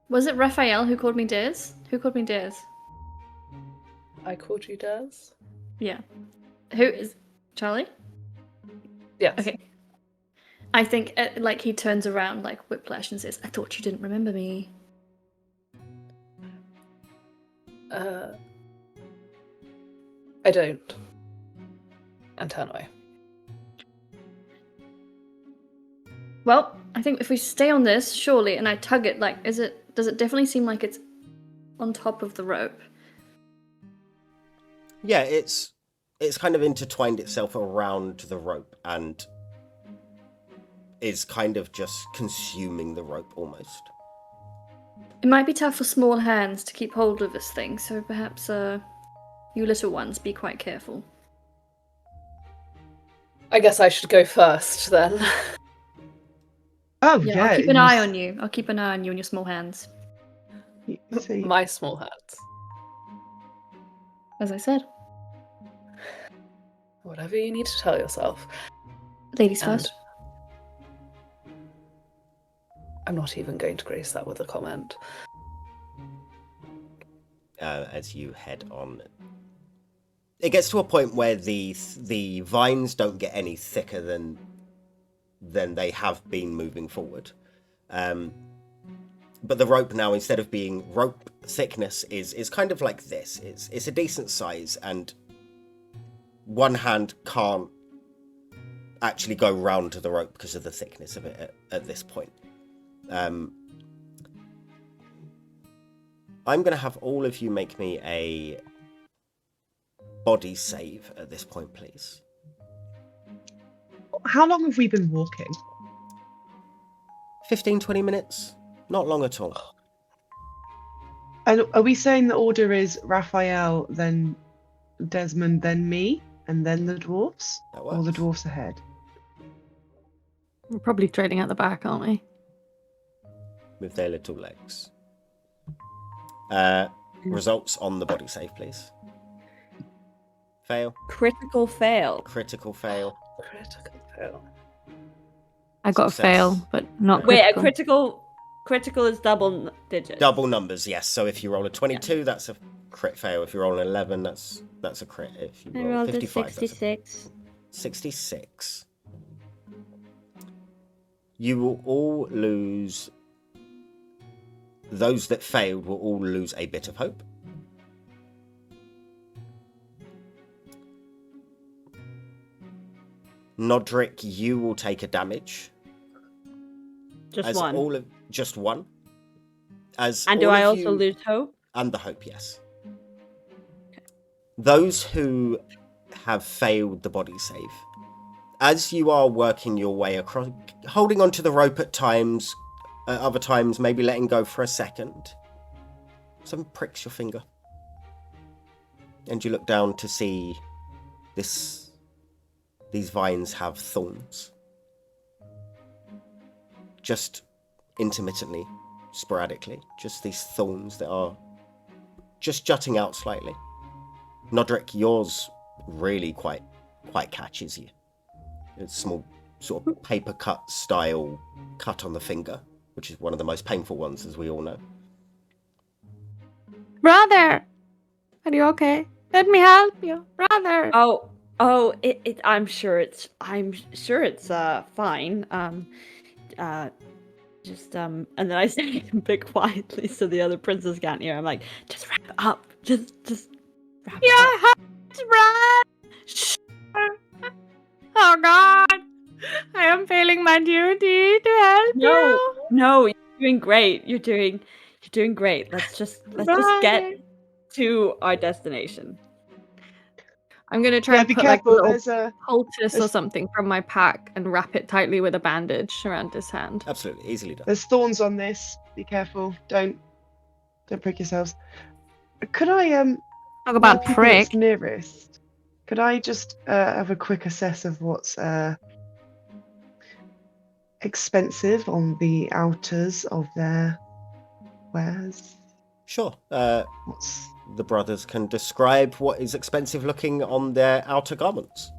[SPEAKER 4] was it Raphael who called me Diz? Who called me Diz?
[SPEAKER 6] I called you Des.
[SPEAKER 4] Yeah. Who is Charlie?
[SPEAKER 6] Yes.
[SPEAKER 4] Okay. I think like he turns around like Whiplash and says, "I thought you didn't remember me."
[SPEAKER 6] I don't. And turn away.
[SPEAKER 4] Well, I think if we stay on this, surely, and I tug it, like, does it definitely seem like it's on top of the rope?
[SPEAKER 1] Yeah, it's kind of intertwined itself around the rope and is kind of just consuming the rope almost.
[SPEAKER 4] It might be tough for small hands to keep hold of this thing, so perhaps you little ones be quite careful.
[SPEAKER 6] I guess I should go first then.
[SPEAKER 5] Oh
[SPEAKER 4] Yeah,
[SPEAKER 5] yeah.
[SPEAKER 4] I'll keep an eye on you. I'll keep an eye on you and your small hands.
[SPEAKER 5] See,
[SPEAKER 6] My small hands.
[SPEAKER 4] As I said,
[SPEAKER 6] Whatever you need to tell yourself.
[SPEAKER 4] ladies
[SPEAKER 6] And
[SPEAKER 4] first.
[SPEAKER 6] I'm not even going to grace that with a comment.
[SPEAKER 1] As you head on, it gets to a point where the vines don't get any thicker than they have been moving forward. But the rope now, instead of being rope thickness, is kind of like this. It's a decent size, and one hand can't actually go round to the rope because of the thickness of it at this point. I'm going to have all of you make me a body save at this point, please.
[SPEAKER 5] how long have we been walking?
[SPEAKER 1] 15-20 minutes. Not long at all.
[SPEAKER 5] And are we saying the order is Raphael, then Desmond, then me, and then the dwarfs?
[SPEAKER 1] That
[SPEAKER 5] Or the
[SPEAKER 1] works.
[SPEAKER 5] dwarfs ahead?
[SPEAKER 3] We're probably trailing at the back, aren't we?
[SPEAKER 1] With their little legs. results on the body save, please. Fail.
[SPEAKER 2] Critical fail.
[SPEAKER 1] Critical fail.
[SPEAKER 6] Critical fail.
[SPEAKER 3] I got
[SPEAKER 1] Success.
[SPEAKER 3] a fail, but not
[SPEAKER 2] Wait,
[SPEAKER 3] critical.
[SPEAKER 2] a critical is double digits.
[SPEAKER 1] Double numbers, yes. So if you roll a 22, that's a crit fail. If you roll an 11, that's a crit. If you
[SPEAKER 2] I
[SPEAKER 1] roll
[SPEAKER 2] rolled a
[SPEAKER 1] 55,
[SPEAKER 2] 66.
[SPEAKER 1] 66. You will all lose. Those that failed will all lose a bit of hope. Nodric, you will take a damage.
[SPEAKER 2] Just one.
[SPEAKER 1] Just one. As
[SPEAKER 2] And do I also lose hope?
[SPEAKER 1] And the hope, yes. Okay. Those who have failed the body save, as you are working your way across, holding onto the rope at times, other times maybe letting go for a second, something pricks your finger. And you look down to see these vines have thorns. Just intermittently, sporadically, just these thorns that are just jutting out slightly. Nodric, yours really quite catches you. It's small, sort of paper cut style cut on the finger, which is one of the most painful ones, as we all know.
[SPEAKER 3] Brother, are you okay? Let me help you, brother.
[SPEAKER 2] I'm sure it's fine. And then I say it a bit quietly so the other princes can't hear. I'm like, just wrap it up. Just wrap it up.
[SPEAKER 3] Shh. Oh God, I am failing my duty to help you.
[SPEAKER 2] No, you're doing great. You're doing great. Let's just get to our destination.
[SPEAKER 3] I'm gonna try and
[SPEAKER 5] be
[SPEAKER 3] put
[SPEAKER 5] careful.
[SPEAKER 3] like a little poultice or something from my pack and wrap it tightly with a bandage around his hand.
[SPEAKER 1] Absolutely, easily done.
[SPEAKER 5] There's thorns on this. Be careful. Don't prick yourselves. Could I
[SPEAKER 3] Talk about
[SPEAKER 5] the people
[SPEAKER 3] prick.
[SPEAKER 5] that's nearest? Could I just have a quick assess of what's expensive on the outers of their wares?
[SPEAKER 1] Sure.
[SPEAKER 5] What's
[SPEAKER 1] The brothers can describe what is expensive looking on their outer garments.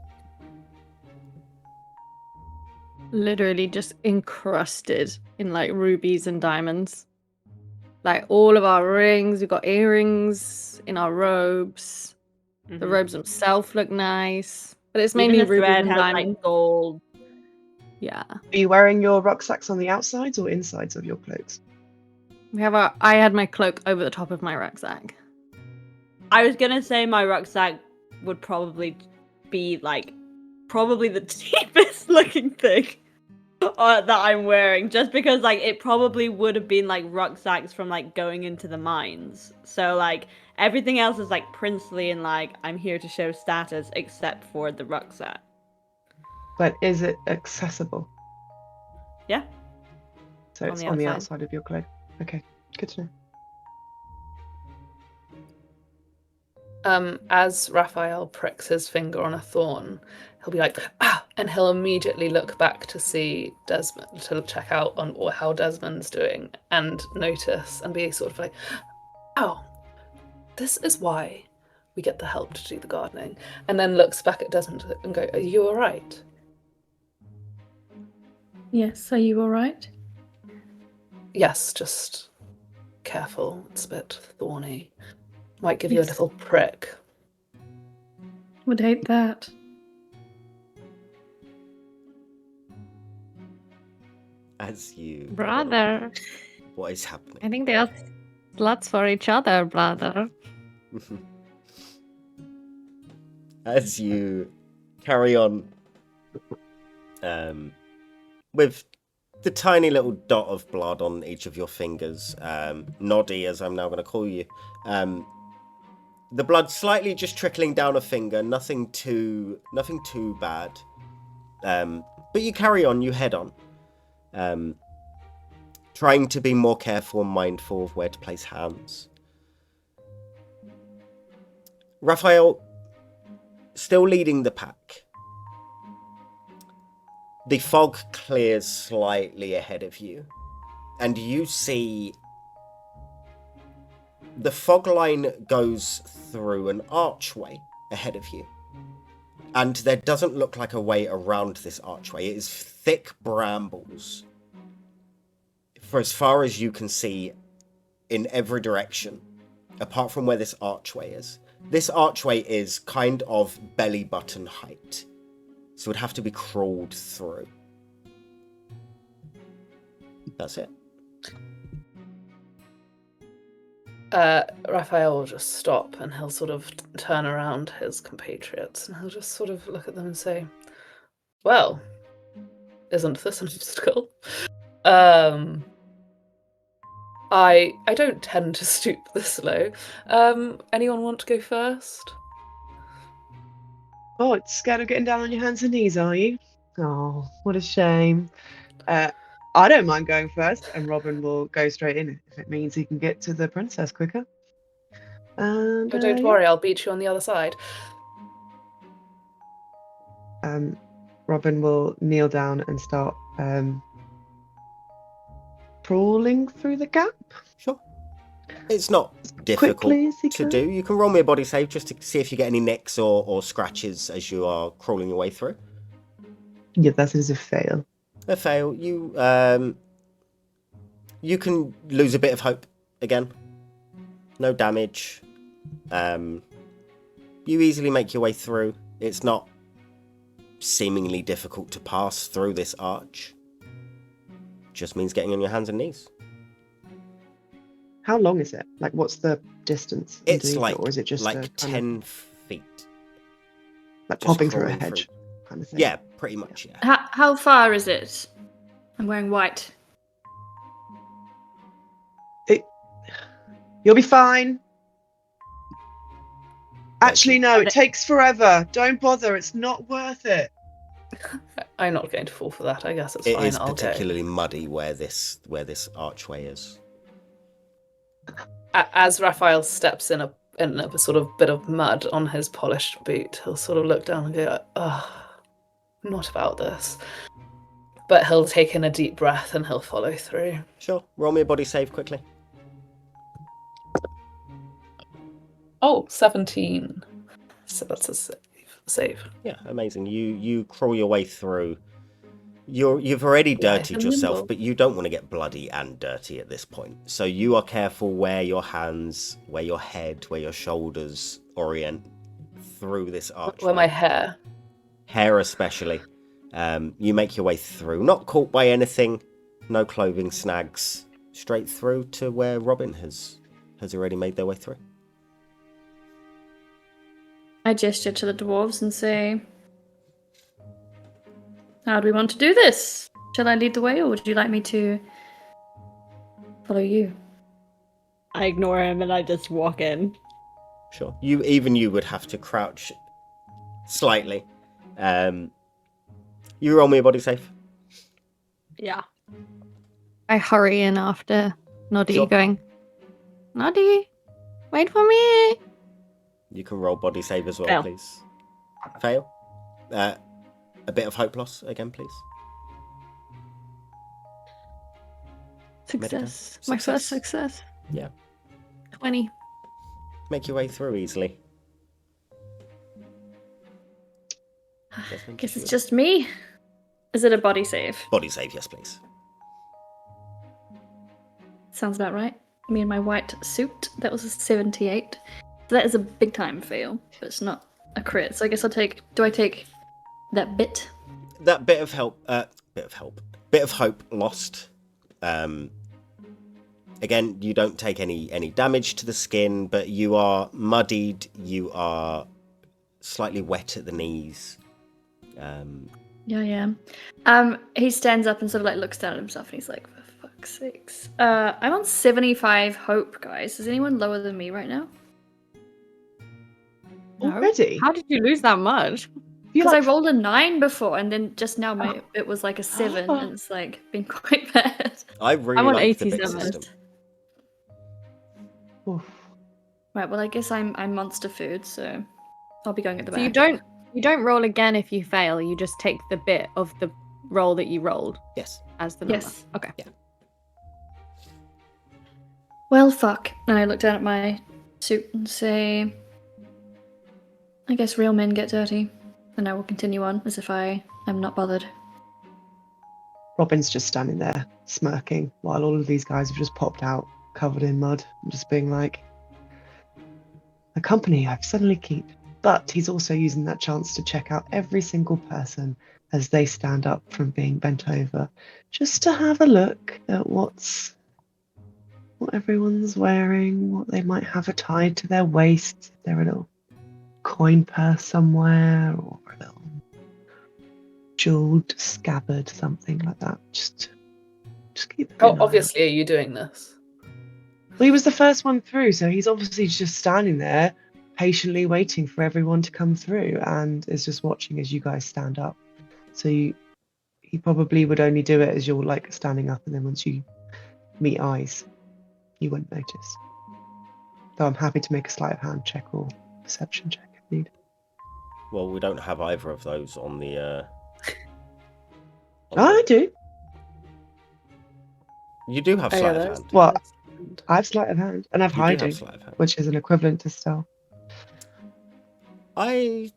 [SPEAKER 3] Literally just encrusted in like rubies and diamonds. Like all of our rings, we've got earrings in our robes.
[SPEAKER 2] Mm-hmm.
[SPEAKER 3] The robes themselves look nice, but it's
[SPEAKER 2] Even
[SPEAKER 3] mainly
[SPEAKER 2] the
[SPEAKER 3] rubies
[SPEAKER 2] thread
[SPEAKER 3] and
[SPEAKER 2] has
[SPEAKER 3] diamonds.
[SPEAKER 2] like gold.
[SPEAKER 3] Yeah.
[SPEAKER 5] Are you wearing your rucksacks on the outsides or insides of your cloaks?
[SPEAKER 3] I had my cloak over the top of my rucksack.
[SPEAKER 2] I was gonna say my rucksack would probably be like the cheapest looking thing that I'm wearing, just because like it probably would have been like rucksacks from like going into the mines. So like everything else is like princely and like I'm here to show status, except for the rucksack.
[SPEAKER 5] But is it accessible?
[SPEAKER 2] Yeah.
[SPEAKER 5] So it's on the outside of your cloak. Okay, good to know.
[SPEAKER 6] As Raphael pricks his finger on a thorn, he'll be like, ah, and he'll immediately look back to see Desmond, to check out on how Desmond's doing, and notice and be sort of like, oh, this is why we get the help to do the gardening. And then looks back at Desmond and go, are you all right?
[SPEAKER 4] Yes, are you all right?
[SPEAKER 6] Yes, just careful. It's a bit thorny. Might give you a
[SPEAKER 4] Yes.
[SPEAKER 6] little prick.
[SPEAKER 4] Would hate that.
[SPEAKER 1] As you...
[SPEAKER 3] Brother.
[SPEAKER 1] What is happening?
[SPEAKER 3] I think they are sluts for each other, brother.
[SPEAKER 1] As you carry on with the tiny little dot of blood on each of your fingers, Noddy, as I'm now going to call you, the blood slightly just trickling down a finger, nothing too bad. But you carry on, you head on, trying to be more careful and mindful of where to place hands. Raphael, still leading the pack. The fog clears slightly ahead of you, and you see The fog line goes through an archway ahead of you. And there doesn't look like a way around this archway. It is thick brambles. For as far as you can see, in every direction, apart from where this archway is. This archway is kind of belly button height. So it would have to be crawled through. That's it.
[SPEAKER 6] Raphael will just stop and he'll sort of turn around his compatriots and he'll just sort of look at them and say, well, isn't this an obstacle? I don't tend to stoop this low. Anyone want to go first?
[SPEAKER 5] Oh, it's scared of getting down on your hands and knees, are you? Oh, what a shame. I don't mind going first, and Robin will go straight in if it means he can get to the princess quicker. And
[SPEAKER 6] But don't worry, I'll beat you on the other side.
[SPEAKER 5] Robin will kneel down and start crawling through the gap.
[SPEAKER 1] Sure. It's not difficult
[SPEAKER 5] Quickly as he
[SPEAKER 1] to
[SPEAKER 5] can.
[SPEAKER 1] do. You can roll me a body save just to see if you get any nicks or scratches as you are crawling your way through.
[SPEAKER 5] Yeah, that is a fail.
[SPEAKER 1] A fail. You can lose a bit of hope again. No damage. You easily make your way through. It's not seemingly difficult to pass through this arch. Just means getting on your hands and knees.
[SPEAKER 5] How long is it? Like, what's the distance?
[SPEAKER 1] It's
[SPEAKER 5] underneath
[SPEAKER 1] like
[SPEAKER 5] it, or is it just
[SPEAKER 1] like
[SPEAKER 5] a kind of-
[SPEAKER 1] 10 feet.
[SPEAKER 5] like
[SPEAKER 1] just
[SPEAKER 5] popping through a
[SPEAKER 1] crawling
[SPEAKER 5] hedge kind of thing?
[SPEAKER 1] Yeah, pretty much, yeah.
[SPEAKER 4] How far is it? I'm wearing white.
[SPEAKER 5] You'll be fine. Actually, no, it takes forever. Don't bother. It's not worth it.
[SPEAKER 6] I'm not going to fall for that. I guess it's
[SPEAKER 1] It
[SPEAKER 6] fine.
[SPEAKER 1] is
[SPEAKER 6] I'll
[SPEAKER 1] particularly muddy where this archway is.
[SPEAKER 6] go. As Raphael steps in a sort of bit of mud on his polished boot, he'll sort of look down and go, "Oh, not about this." But he'll take in a deep breath and he'll follow through.
[SPEAKER 1] Sure. Roll me a body save quickly.
[SPEAKER 6] Oh, 17. So that's a save.
[SPEAKER 1] Yeah, amazing. You crawl your way through. You've already dirtied
[SPEAKER 6] I'm
[SPEAKER 1] yourself,
[SPEAKER 6] nimble.
[SPEAKER 1] but you don't want to get bloody and dirty at this point. So you are careful where your hands, where your head, where your shoulders orient through this archway.
[SPEAKER 6] Where my hair.
[SPEAKER 1] Hair especially. You make your way through, not caught by anything, no clothing snags, straight through to where Robin has already made their way through.
[SPEAKER 4] I gesture to the dwarves and say, how do we want to do this? Shall I lead the way, or would you like me to follow you?
[SPEAKER 2] I ignore him and I just walk in.
[SPEAKER 1] Sure. You would have to crouch slightly. You roll me a body save.
[SPEAKER 2] Yeah.
[SPEAKER 3] I hurry in after Noddy,
[SPEAKER 1] Sure.
[SPEAKER 3] going, Noddy, wait for me.
[SPEAKER 1] You can roll body save as well,
[SPEAKER 2] Fail.
[SPEAKER 1] please. Fail. A bit of hope loss again, please.
[SPEAKER 3] Success.
[SPEAKER 1] Medita.
[SPEAKER 3] My first
[SPEAKER 1] Success.
[SPEAKER 3] success.
[SPEAKER 1] Yeah.
[SPEAKER 3] 20.
[SPEAKER 1] Make your way through easily.
[SPEAKER 4] Guess it's just me. Is it a body save?
[SPEAKER 1] Body save, yes, please.
[SPEAKER 4] Sounds about right. Me in my white suit. That was a 78. So that is a big time fail, but it's not a crit. So I guess I'll take. Do I take that bit?
[SPEAKER 1] That bit of hope lost. Again, you don't take any damage to the skin, but you are muddied. You are slightly wet at the knees.
[SPEAKER 4] Yeah, I am. He stands up and sort of like looks down at himself, and he's like, "For fuck's sakes!" I'm on 75 hope, guys. Is anyone lower than me right now?
[SPEAKER 3] No.
[SPEAKER 5] Already?
[SPEAKER 3] How did you lose that much?
[SPEAKER 4] Because I rolled a 9 before, and then just now it was like a 7, and it's like been quite bad.
[SPEAKER 1] I really
[SPEAKER 3] I'm on
[SPEAKER 1] like the big
[SPEAKER 3] 87.
[SPEAKER 1] system.
[SPEAKER 5] Oof.
[SPEAKER 4] Right. Well, I guess I'm monster food, so I'll be going at the
[SPEAKER 3] So
[SPEAKER 4] back.
[SPEAKER 3] you don't roll again if you fail. You just take the bit of the roll that you rolled
[SPEAKER 1] Yes.
[SPEAKER 3] as the number.
[SPEAKER 4] Yes.
[SPEAKER 3] Okay.
[SPEAKER 4] Well, fuck. And I look down at my suit and say, I guess real men get dirty. And I will continue on as if I am not bothered.
[SPEAKER 5] Robin's just standing there, smirking, while all of these guys have just popped out, covered in mud, and just being like, a company I've suddenly keep. But he's also using that chance to check out every single person as they stand up from being bent over, just to have a look at what everyone's wearing, what they might have tied to their waist, if they're a little coin purse somewhere, or a little jeweled scabbard, something like that. Just keep it.
[SPEAKER 6] How obviously are you doing this?
[SPEAKER 5] Well, he was the first one through, so he's obviously just standing there, patiently waiting for everyone to come through, and is just watching as you guys stand up. So he probably would only do it as you're like standing up, and then once you meet eyes, you wouldn't notice. Though I'm happy to make a sleight of hand check or perception check if need.
[SPEAKER 1] Well, we don't have either of those on the.
[SPEAKER 5] I do.
[SPEAKER 1] You do have
[SPEAKER 6] Oh, yeah,
[SPEAKER 1] sleight of
[SPEAKER 6] there's-
[SPEAKER 1] hand.
[SPEAKER 5] What? I have sleight of hand, and I have
[SPEAKER 1] You do
[SPEAKER 5] hiding,
[SPEAKER 1] have sleight of hand.
[SPEAKER 5] which is an equivalent to stealth.
[SPEAKER 1] I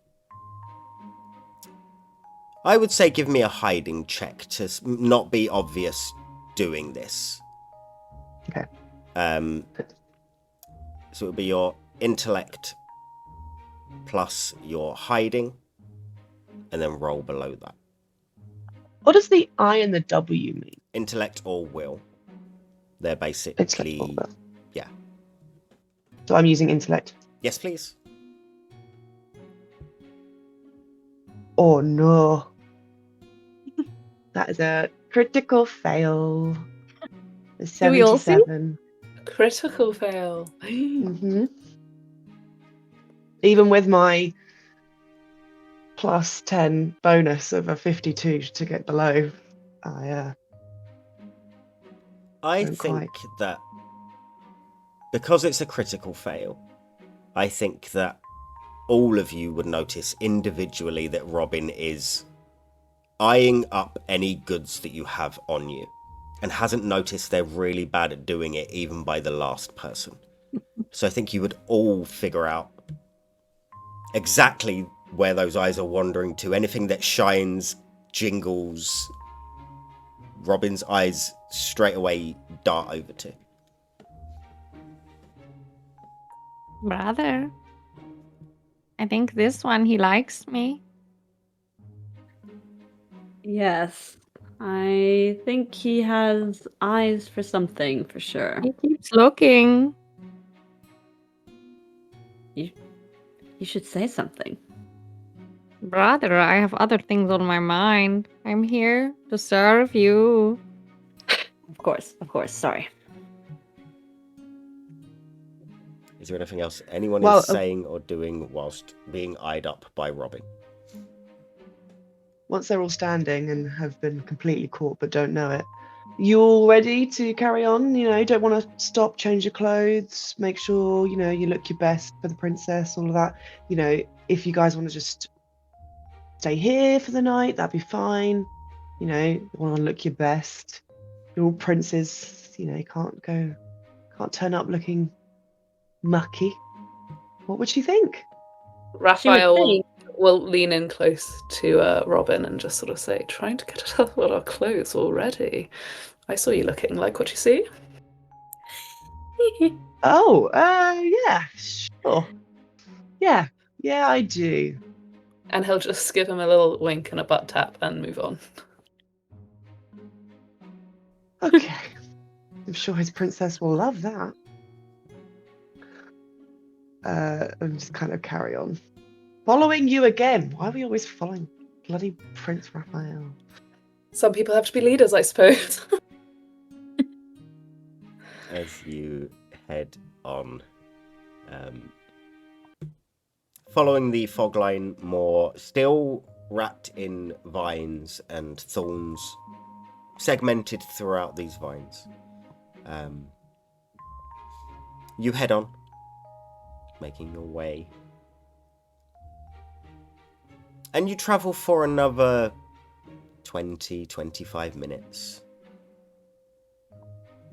[SPEAKER 1] would say give me a hiding check to not be obvious doing this.
[SPEAKER 5] Okay.
[SPEAKER 1] So it would be your intellect plus your hiding, and then roll below that.
[SPEAKER 5] What does the I and the W mean?
[SPEAKER 1] Intellect or will. They're
[SPEAKER 5] Intellect
[SPEAKER 1] basically...
[SPEAKER 5] or will.
[SPEAKER 1] Yeah.
[SPEAKER 5] So I'm using intellect.
[SPEAKER 1] Yes, please.
[SPEAKER 5] Oh no. That is a critical fail. A
[SPEAKER 3] Do we all see?
[SPEAKER 5] 77.
[SPEAKER 6] Critical fail.
[SPEAKER 5] Mm-hmm. Even with my plus 10 bonus of a 52 to get below,
[SPEAKER 1] I
[SPEAKER 5] Don't
[SPEAKER 1] think
[SPEAKER 5] quite.
[SPEAKER 1] that because it's a critical fail, I think that all of you would notice individually that Robin is eyeing up any goods that you have on you and hasn't noticed they're really bad at doing it even by the last person. So I think you would all figure out exactly where those eyes are wandering to. Anything that shines, jingles, Robin's eyes straight away dart over to.
[SPEAKER 3] Brother, I think this one, he likes me.
[SPEAKER 2] Yes. I think he has eyes for something for sure.
[SPEAKER 3] He keeps looking.
[SPEAKER 2] You should say something.
[SPEAKER 3] Brother, I have other things on my mind. I'm here to serve you.
[SPEAKER 2] Of course, sorry.
[SPEAKER 1] Is there anything else anyone
[SPEAKER 5] Well,
[SPEAKER 1] is saying or doing whilst being eyed up by Robin?
[SPEAKER 5] once they're all standing and have been completely caught but don't know it, you all ready to carry on? You know, don't want to stop, change your clothes, make sure, you know, you look your best for the princess, all of that. You know, if you guys want to just stay here for the night, that'd be fine. You know, you want to look your best. You're all princes, you know, you can't turn up looking mucky. What would she think?
[SPEAKER 6] Raphael will lean in close to Robin and just sort of say, trying to get us out our clothes already. I saw you looking like what you see.
[SPEAKER 5] Oh, yeah, sure. Yeah, I do.
[SPEAKER 6] And he'll just give him a little wink and a butt tap and move on.
[SPEAKER 5] Okay. I'm sure his princess will love that. And just kind of carry on. Following you again. Why are we always following bloody Prince Raphael?
[SPEAKER 6] Some people have to be leaders, I suppose.
[SPEAKER 1] As you head on, following the fog line more, still wrapped in vines and thorns, segmented throughout these vines. You head on, making your way. And you travel for another 20-25 minutes.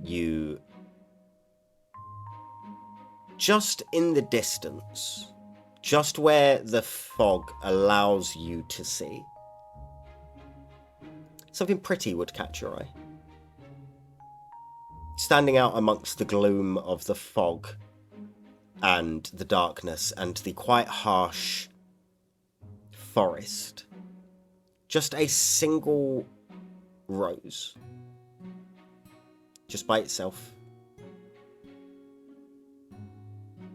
[SPEAKER 1] You just in the distance, just where the fog allows you to see, something pretty would catch your eye. Standing out amongst the gloom of the fog and the darkness and the quite harsh forest, just a single rose, just by itself,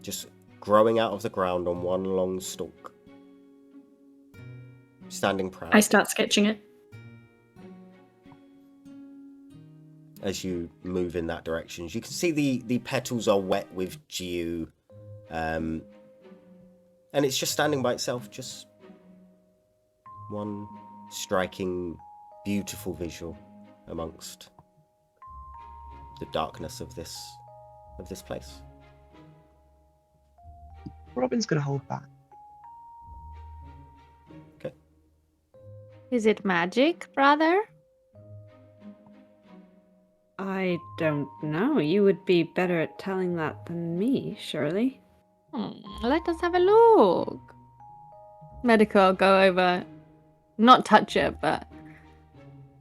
[SPEAKER 1] just growing out of the ground on one long stalk, standing proud.
[SPEAKER 4] I start sketching it.
[SPEAKER 1] As you move in that direction, you can see the petals are wet with dew, and it's just standing by itself, just one striking, beautiful visual amongst the darkness of this place.
[SPEAKER 5] Robin's gonna hold back.
[SPEAKER 1] Okay.
[SPEAKER 3] Is it magic, brother?
[SPEAKER 2] I don't know. You would be better at telling that than me, surely.
[SPEAKER 3] Let us have a look. Medical will go over, not touch it, but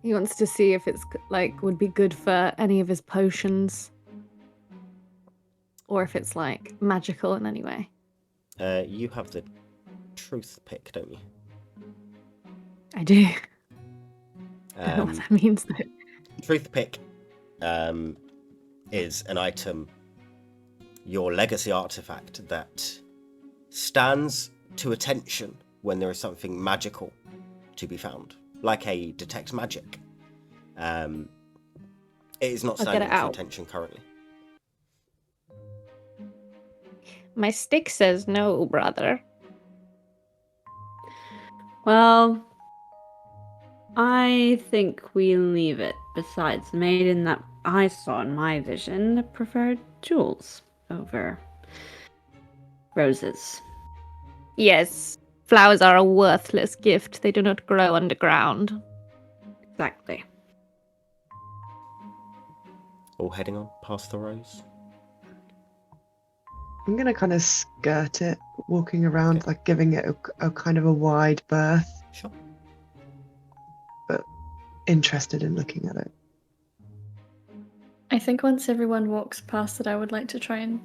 [SPEAKER 3] he wants to see if it's like would be good for any of his potions, or if it's like magical in any way.
[SPEAKER 1] You have the truth pick, don't you?
[SPEAKER 3] I do. I don't know what that means though.
[SPEAKER 1] Truth pick is an item, your legacy artifact, that stands to attention when there is something magical to be found, like a detect magic. It is not standing to attention currently.
[SPEAKER 3] My stick says no, brother.
[SPEAKER 2] Well, I think we leave it. Besides, the maiden that I saw in my vision preferred jewels over roses.
[SPEAKER 3] Yes, flowers are a worthless gift. They do not grow underground.
[SPEAKER 2] Exactly.
[SPEAKER 1] All heading on past the rose.
[SPEAKER 5] I'm gonna kind of skirt it, walking around,
[SPEAKER 1] Okay.
[SPEAKER 5] like giving it a kind of a wide berth,
[SPEAKER 1] Sure.
[SPEAKER 5] but interested in looking at it.
[SPEAKER 4] I think once everyone walks past it, I would like to try and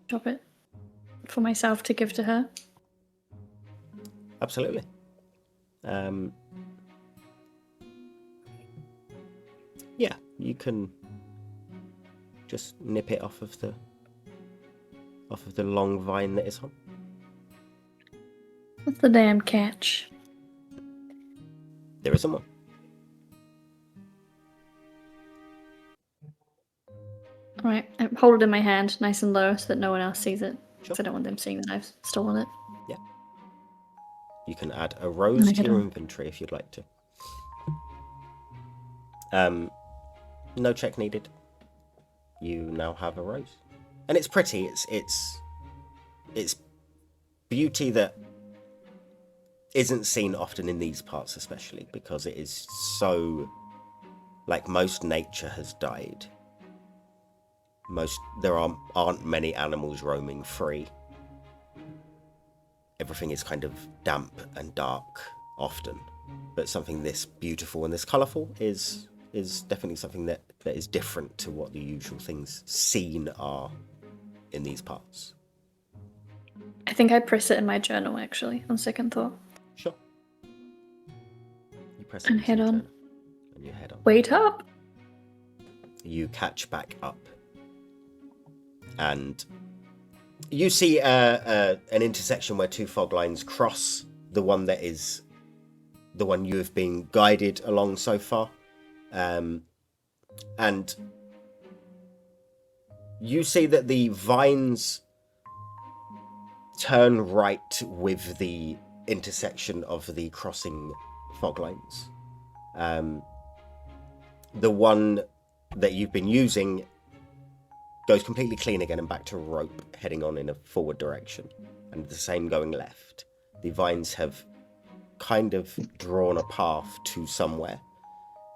[SPEAKER 4] chop it for myself to give to her.
[SPEAKER 1] Absolutely. Yeah, you can just nip it off of the long vine that is on.
[SPEAKER 4] What's the damn catch?
[SPEAKER 1] There isn't one.
[SPEAKER 4] Alright, I hold it in my hand, nice and low, so that no one else sees it.
[SPEAKER 1] Sure.
[SPEAKER 4] Because I don't want them seeing that I've stolen it.
[SPEAKER 1] You can add a rose to your inventory if you'd like to. No check needed. You now have a rose, and it's pretty. It's beauty that isn't seen often in these parts, especially because it is so, like, most nature has died. There aren't many animals roaming free. Everything is kind of damp and dark often, but something this beautiful and this colourful is definitely something that is different to what the usual things seen are in these parts.
[SPEAKER 4] I think I press it in my journal, actually, on second thought.
[SPEAKER 1] Sure. You press it
[SPEAKER 4] And
[SPEAKER 1] into
[SPEAKER 4] head
[SPEAKER 1] your
[SPEAKER 4] on.
[SPEAKER 1] journal, and you head on.
[SPEAKER 4] Wait up!
[SPEAKER 1] You catch back up, and you see an intersection where two fog lines cross, the one that is the one you have been guided along so far, and you see that the vines turn right with the intersection of the crossing fog lines. The one that you've been using goes completely clean again and back to rope, heading on in a forward direction, and the same going left. The vines have kind of drawn a path to somewhere,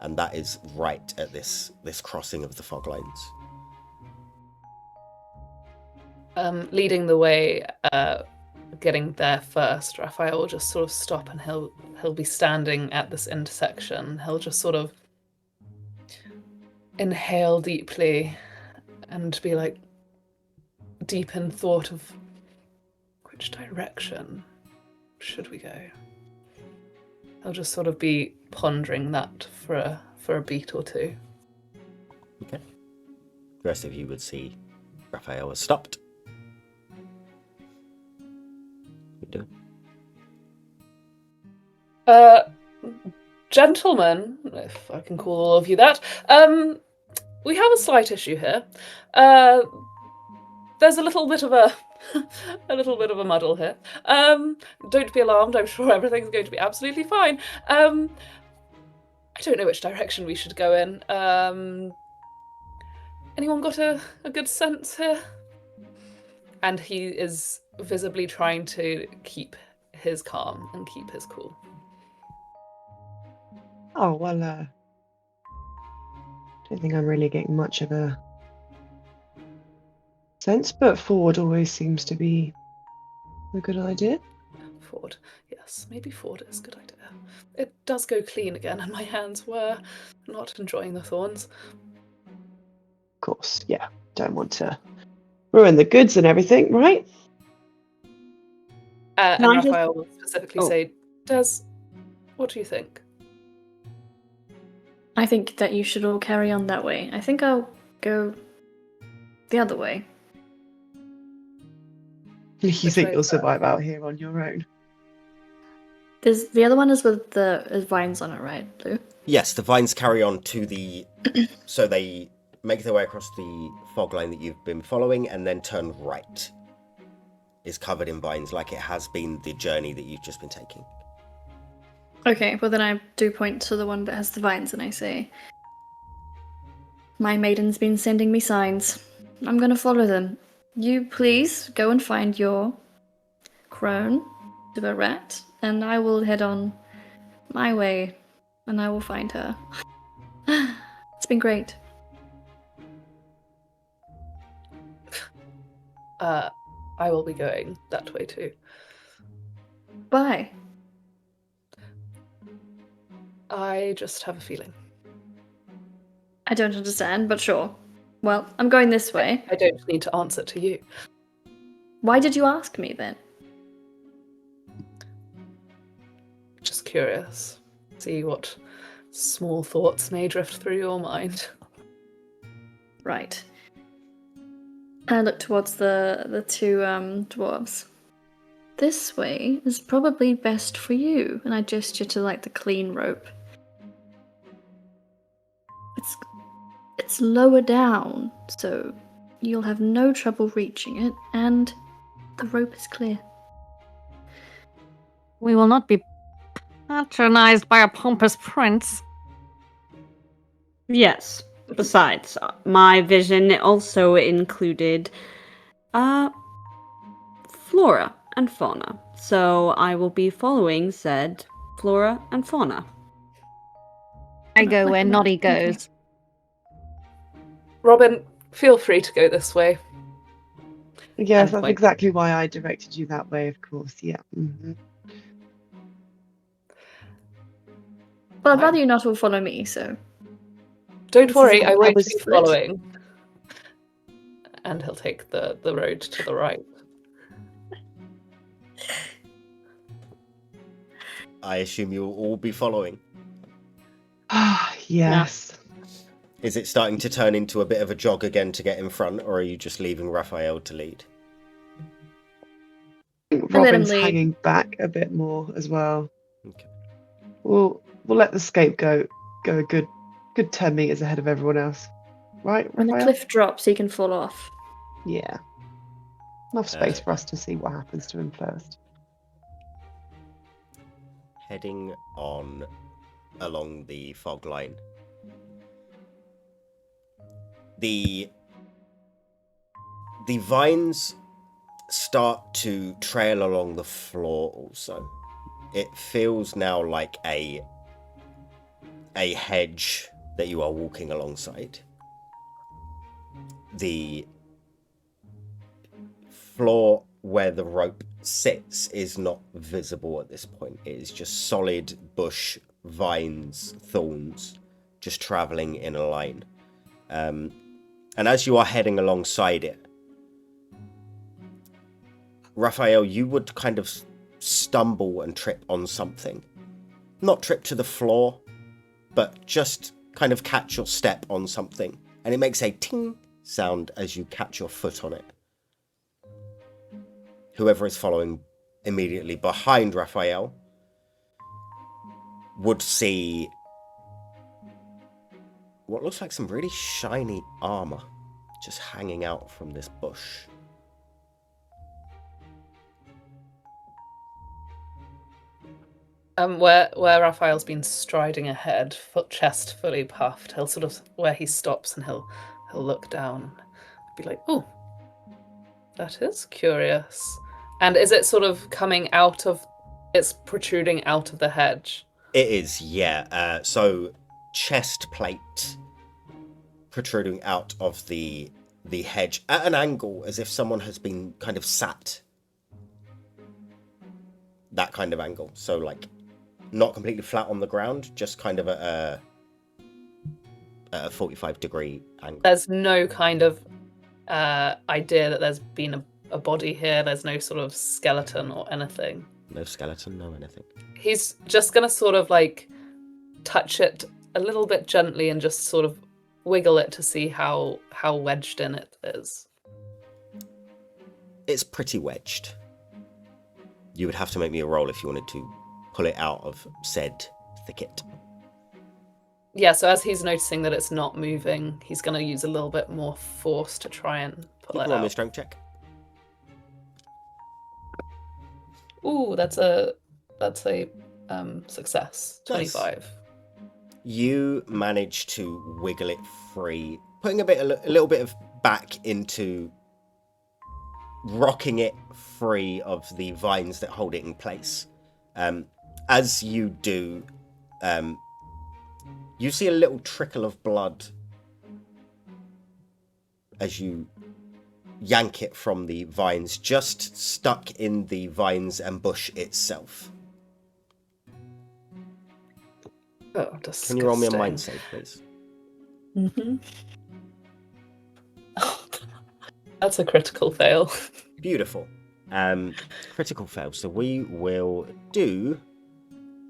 [SPEAKER 1] and that is right at this crossing of the fog lines.
[SPEAKER 6] Leading the way, getting there first, Raphael will just sort of stop, and he'll be standing at this intersection. He'll just sort of inhale deeply and be like deep in thought of which direction should we go. He'll just sort of be pondering that for a beat or two.
[SPEAKER 1] Okay. The rest of you would see Raphael has stopped. What are you doing?
[SPEAKER 6] Gentlemen, if I can call all of you that, we have a slight issue here. There's a little bit of a muddle here. Don't be alarmed. I'm sure everything's going to be absolutely fine. I don't know which direction we should go in. Anyone got a good sense here? And he is visibly trying to keep his calm and keep his cool.
[SPEAKER 5] Oh, well, don't think I'm really getting much of a sense, but forward always seems to be a good idea.
[SPEAKER 6] Forward. Yes, maybe forward is a good idea. It does go clean again, and my hands were not enjoying the thorns.
[SPEAKER 5] Of course, yeah. Don't want to ruin the goods and everything, right?
[SPEAKER 6] And
[SPEAKER 2] I just-
[SPEAKER 6] Raphael will specifically say, Des, what do you think?
[SPEAKER 4] I think that you should all carry on that way. I think I'll go the other way.
[SPEAKER 5] You
[SPEAKER 6] Which
[SPEAKER 5] think
[SPEAKER 6] way
[SPEAKER 5] you'll
[SPEAKER 6] is that?
[SPEAKER 5] survive out here on your own?
[SPEAKER 4] There's the other one is with the vines on it, right, Blue?
[SPEAKER 1] Yes, the vines carry on to the... so they make their way across the fog line that you've been following and then turn right. Is covered in vines like it has been the journey that you've just been taking.
[SPEAKER 4] Okay, well then I do point to the one that has the vines and I say, my maiden's been sending me signs. I'm gonna follow them. You please go and find your crone to a rat, and I will head on my way, and I will find her. It's been great.
[SPEAKER 6] I will be going that way too.
[SPEAKER 4] Bye.
[SPEAKER 6] I just have a feeling.
[SPEAKER 4] I don't understand, but sure. Well, I'm going this way.
[SPEAKER 6] I don't need to answer to you.
[SPEAKER 4] Why did you ask me then?
[SPEAKER 6] Just curious. See what small thoughts may drift through your mind.
[SPEAKER 4] Right. I look towards the two dwarves. This way is probably best for you, and I gesture to like the clean rope. It's lower down, so you'll have no trouble reaching it, and the rope is clear.
[SPEAKER 7] We will not be patronized by a pompous prince.
[SPEAKER 2] Yes. Besides, my vision also included flora and fauna. So I will be following said flora and fauna.
[SPEAKER 7] I go where
[SPEAKER 4] Recommend.
[SPEAKER 7] Noddy
[SPEAKER 4] Thank you.
[SPEAKER 7] goes.
[SPEAKER 6] Robin, feel free to go this way.
[SPEAKER 5] Yes,
[SPEAKER 2] And
[SPEAKER 5] that's
[SPEAKER 2] point.
[SPEAKER 5] exactly why I directed you that way, of course. Yeah. Mhm.
[SPEAKER 4] Well, I'd rather you not all follow me, so.
[SPEAKER 6] Don't
[SPEAKER 4] This
[SPEAKER 6] worry,
[SPEAKER 4] is
[SPEAKER 6] I
[SPEAKER 4] how
[SPEAKER 6] won't
[SPEAKER 4] powers
[SPEAKER 6] be
[SPEAKER 4] split.
[SPEAKER 6] following. And he'll take the road to the right.
[SPEAKER 1] I assume you'll all be following.
[SPEAKER 5] Ah, yes.
[SPEAKER 1] Is it starting to turn into a bit of a jog again to get in front, or are you just leaving Raphael to lead?
[SPEAKER 5] I think
[SPEAKER 4] I let him
[SPEAKER 5] Robin's
[SPEAKER 4] lead.
[SPEAKER 5] hanging back a bit more as well.
[SPEAKER 1] Okay.
[SPEAKER 5] We'll let the scapegoat go a good 10 meters ahead of everyone else. Right,
[SPEAKER 4] When the
[SPEAKER 5] Raphael?
[SPEAKER 4] cliff drops, he can fall off.
[SPEAKER 5] Yeah. Enough space for us to see what happens to him first.
[SPEAKER 1] Heading on along the fog line. The vines start to trail along the floor also. It feels now like a hedge that you are walking alongside. The floor where the rope sits is not visible at this point. It is just solid bush, vines, thorns, just traveling in a line. And as you are heading alongside it, Raphael, you would kind of stumble and trip on something. Not trip to the floor, but just kind of catch your step on something. And it makes a ting sound as you catch your foot on it. Whoever is following immediately behind Raphael would see what looks like some really shiny armor just hanging out from this bush.
[SPEAKER 6] Where Raphael's been striding ahead, chest fully puffed, he'll sort of, where he stops and he'll look down and be like, oh, that is curious. And is it sort of coming out of, it's protruding out of the hedge?
[SPEAKER 1] It is, yeah. So chest plate protruding out of the hedge at an angle, as if someone has been kind of sat. That kind of angle. So like not completely flat on the ground, just kind of at a 45-degree angle.
[SPEAKER 6] There's no kind of idea that there's been a body here. There's no sort of skeleton or anything.
[SPEAKER 1] No skeleton, no anything.
[SPEAKER 6] He's just going to sort of like touch it a little bit gently and just sort of wiggle it to see how wedged in it is.
[SPEAKER 1] It's pretty wedged. You would have to make me a roll if you wanted to pull it out of said thicket.
[SPEAKER 6] Yeah, so as he's noticing that it's not moving, he's going to use a little bit more force to try and pull it
[SPEAKER 1] Roll me a
[SPEAKER 6] out.
[SPEAKER 1] strength check.
[SPEAKER 6] Ooh, that's a success.
[SPEAKER 1] Nice.
[SPEAKER 6] 25.
[SPEAKER 1] You manage to wiggle it free, putting a little bit of back into rocking it free of the vines that hold it in place. As you do, you see a little trickle of blood as you yank it from the vines, just stuck in the vines and bush itself.
[SPEAKER 6] Oh, disgusting.
[SPEAKER 1] Can you roll me a mind save, please?
[SPEAKER 6] Mm-hmm. That's a critical fail.
[SPEAKER 1] Beautiful. Critical fail. So we will do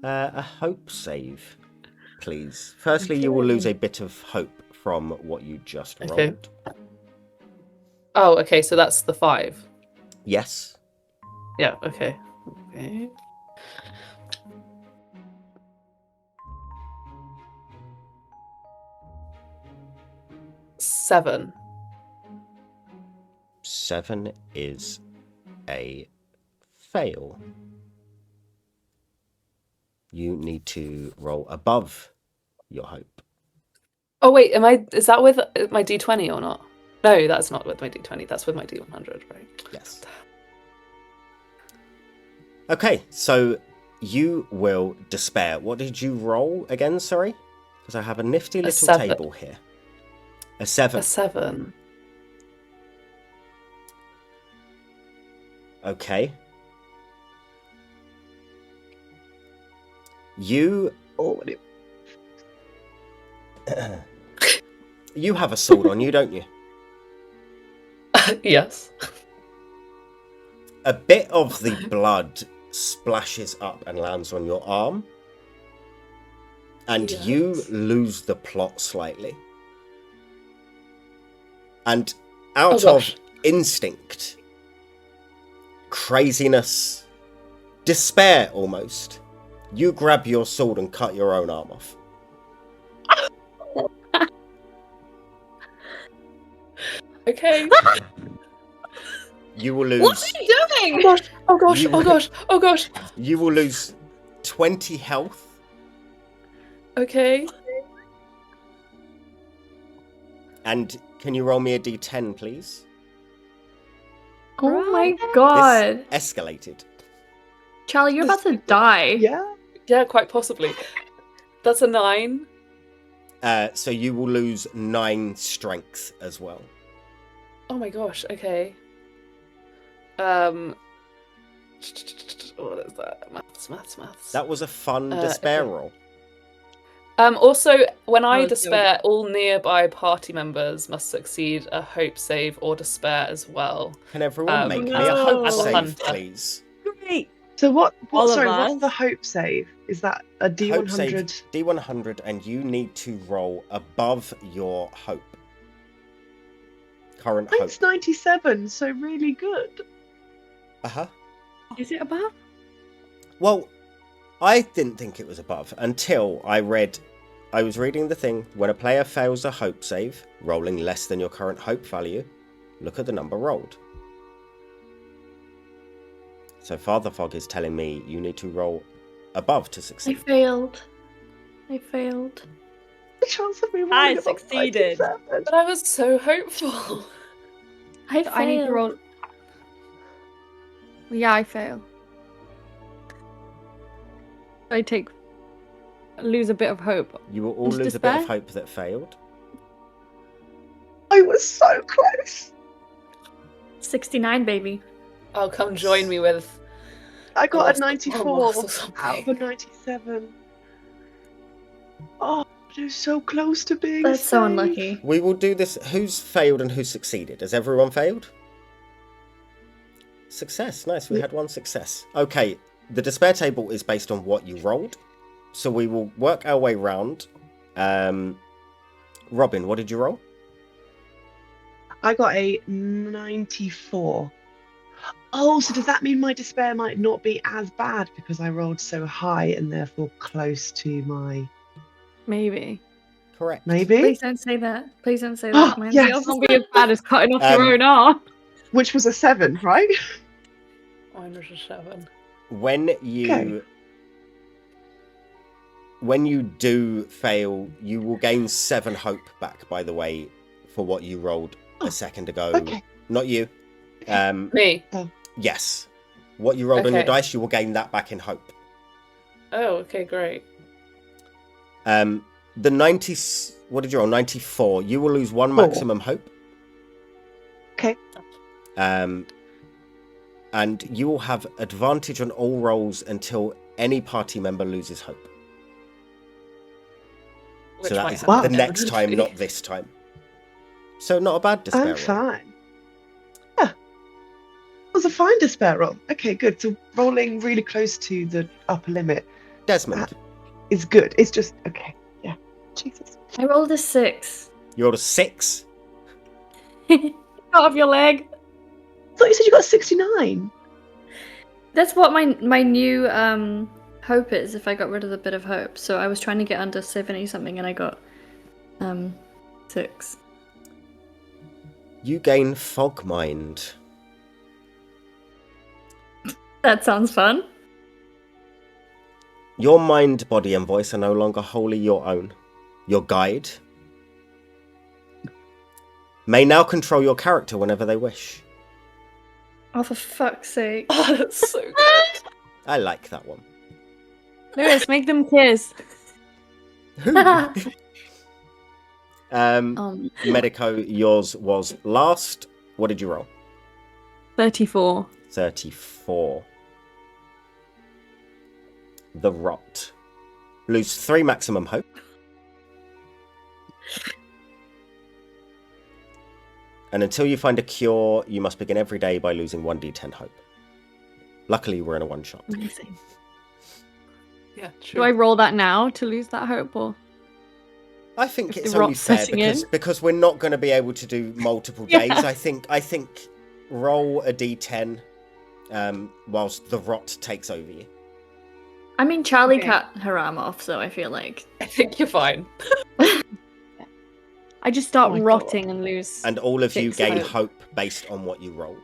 [SPEAKER 1] a hope save, please. Firstly, you will lose a bit of hope from what you just rolled.
[SPEAKER 6] Okay. Oh, okay, so that's the 5.
[SPEAKER 1] Yes.
[SPEAKER 6] Yeah, okay. Okay. Seven.
[SPEAKER 1] 7 is a fail. You need to roll above your hope.
[SPEAKER 6] Oh wait, is that with my D20 or not? No, that's not with my D20, that's with my D100, right?
[SPEAKER 1] Yes. Okay, so you will despair. What did you roll again, sorry? Because I have a nifty little
[SPEAKER 6] 7.
[SPEAKER 1] table here. A 7.
[SPEAKER 6] A 7.
[SPEAKER 1] Okay. You...
[SPEAKER 5] Oh,
[SPEAKER 1] you have a sword on you, don't you?
[SPEAKER 6] Yes.
[SPEAKER 1] A bit of the blood splashes up and lands on your arm. And you
[SPEAKER 6] Yes.
[SPEAKER 1] lose the plot slightly. And out
[SPEAKER 6] Oh,
[SPEAKER 1] of
[SPEAKER 6] gosh.
[SPEAKER 1] instinct, craziness, despair almost, you grab your sword and cut your own arm off.
[SPEAKER 6] Okay.
[SPEAKER 1] You will lose...
[SPEAKER 3] What are you doing?
[SPEAKER 6] Oh gosh, oh gosh,
[SPEAKER 1] You-
[SPEAKER 6] oh gosh, oh gosh.
[SPEAKER 1] You will lose 20 health.
[SPEAKER 6] Okay.
[SPEAKER 1] And can you roll me a d10, please?
[SPEAKER 4] Oh my
[SPEAKER 1] This
[SPEAKER 4] god.
[SPEAKER 1] escalated.
[SPEAKER 4] Charlie, you're about to die.
[SPEAKER 5] Yeah.
[SPEAKER 6] Yeah, quite possibly. That's a 9.
[SPEAKER 1] So you will lose 9 strength as well.
[SPEAKER 6] Oh my gosh, okay. What is that? Maths.
[SPEAKER 1] That was a fun despair
[SPEAKER 6] okay.
[SPEAKER 1] roll.
[SPEAKER 6] Also, when I
[SPEAKER 2] was
[SPEAKER 6] despair, all nearby party members must succeed a hope save or despair as well.
[SPEAKER 1] Can everyone make me a
[SPEAKER 2] no.
[SPEAKER 1] hope
[SPEAKER 6] As a
[SPEAKER 1] save,
[SPEAKER 6] hunter.
[SPEAKER 1] please?
[SPEAKER 2] Great.
[SPEAKER 5] So what
[SPEAKER 2] All of
[SPEAKER 5] sorry, what's
[SPEAKER 2] us?
[SPEAKER 5] the hope save? Is that a
[SPEAKER 1] Hope save
[SPEAKER 5] D100?
[SPEAKER 1] D100, and you need to roll above your hope. Current hope.
[SPEAKER 5] Mine's 97, so really good.
[SPEAKER 1] Uh-huh.
[SPEAKER 3] Is it above?
[SPEAKER 1] Well, I didn't think it was above until I was reading the thing. When a player fails a hope save, rolling less than your current hope value, look at the number rolled. So Fatherfog is telling me you need to roll above to
[SPEAKER 4] I
[SPEAKER 1] succeed.
[SPEAKER 4] failed.
[SPEAKER 5] The chance of me rolling
[SPEAKER 2] I
[SPEAKER 5] above
[SPEAKER 2] succeeded.
[SPEAKER 5] 97.
[SPEAKER 6] But I was so hopeful.
[SPEAKER 4] I
[SPEAKER 3] I need to roll. Yeah, I fail. I lose a bit of hope.
[SPEAKER 1] You will all
[SPEAKER 3] Into
[SPEAKER 1] lose a bit of
[SPEAKER 3] despair?
[SPEAKER 1] hope that failed.
[SPEAKER 5] I was so close.
[SPEAKER 4] 69, baby.
[SPEAKER 6] Oh, come join me with.
[SPEAKER 5] I got
[SPEAKER 6] lost
[SPEAKER 5] a
[SPEAKER 6] the
[SPEAKER 5] 94
[SPEAKER 6] promise or something.
[SPEAKER 5] out of a 97. Oh, you're so close to being
[SPEAKER 4] That's so
[SPEAKER 5] safe.
[SPEAKER 4] unlucky.
[SPEAKER 1] We will do this. Who's failed and who's succeeded? Has everyone failed? Success. Nice. We had one success. Okay. The despair table is based on what you rolled. So we will work our way round. Robin, what did you roll?
[SPEAKER 5] I got a 94. Oh, so does that mean my despair might not be as bad because I rolled so high and therefore close to my...
[SPEAKER 3] Maybe.
[SPEAKER 1] Correct.
[SPEAKER 5] Maybe?
[SPEAKER 4] Please don't say that. Please don't say
[SPEAKER 5] Oh,
[SPEAKER 4] that. Mine's
[SPEAKER 5] yes.
[SPEAKER 3] Yours won't be as bad as cutting off your own arm.
[SPEAKER 5] Which was a 7, right?
[SPEAKER 6] Mine was a 7.
[SPEAKER 1] When you do fail, you will gain 7 hope back, by the way, for what you rolled a second ago.
[SPEAKER 5] Okay.
[SPEAKER 1] Not you.
[SPEAKER 6] Me.
[SPEAKER 1] Yes. What you rolled on your
[SPEAKER 6] Okay.
[SPEAKER 1] dice, you will gain that back in hope.
[SPEAKER 6] Oh, okay, great.
[SPEAKER 1] The 90... What did you roll? 94. You will lose 1 maximum hope.
[SPEAKER 5] Okay.
[SPEAKER 1] And you will have advantage on all rolls until any party member loses hope. So that
[SPEAKER 6] might
[SPEAKER 1] is
[SPEAKER 6] happen
[SPEAKER 1] the next time,
[SPEAKER 6] eventually.
[SPEAKER 1] not this time. So not a bad despair
[SPEAKER 5] I'm
[SPEAKER 1] roll.
[SPEAKER 5] fine. Yeah. It was a fine despair roll. Okay, good. So rolling really close to the upper limit
[SPEAKER 1] Desmond,
[SPEAKER 5] is good. It's just, okay. Yeah. Jesus.
[SPEAKER 4] I rolled a 6.
[SPEAKER 1] you rolled a 6.
[SPEAKER 3] Cut off your leg.
[SPEAKER 5] I thought you said you got a 69.
[SPEAKER 4] That's what my new hope is if I got rid of the bit of hope. So I was trying to get under 70 something and I got 6.
[SPEAKER 1] You gain fog mind.
[SPEAKER 4] That sounds fun.
[SPEAKER 1] Your mind, body, and voice are no longer wholly your own. Your guide may now control your character whenever they wish.
[SPEAKER 4] Oh, for fuck's sake.
[SPEAKER 6] Oh, that's so good.
[SPEAKER 1] I like that one.
[SPEAKER 3] Lewis, make them kiss.
[SPEAKER 1] Who? Medico, yours was last. What did you roll?
[SPEAKER 3] 34.
[SPEAKER 1] 34. The rot. Lose 3 maximum hope. And until you find a cure, you must begin every day by losing 1d10 hope. Luckily, we're in a one-shot.
[SPEAKER 3] Amazing.
[SPEAKER 6] Yeah,
[SPEAKER 3] Do
[SPEAKER 6] true.
[SPEAKER 3] I roll that now to lose that hope, or
[SPEAKER 1] I think
[SPEAKER 3] If
[SPEAKER 1] it's
[SPEAKER 3] the
[SPEAKER 1] only
[SPEAKER 3] rot's
[SPEAKER 1] fair
[SPEAKER 3] setting in?
[SPEAKER 1] because we're not going to be able to do multiple
[SPEAKER 3] Yeah.
[SPEAKER 1] days. I think roll a d10 whilst the rot takes over you.
[SPEAKER 4] I mean, Charlie
[SPEAKER 3] Okay.
[SPEAKER 4] cut her arm off, so I feel like.
[SPEAKER 6] I think you're fine.
[SPEAKER 3] I just start
[SPEAKER 5] Oh my God.
[SPEAKER 3] rotting and lose?
[SPEAKER 1] And all of you
[SPEAKER 3] 6
[SPEAKER 1] gain
[SPEAKER 3] hope.
[SPEAKER 1] hope based on what you rolled.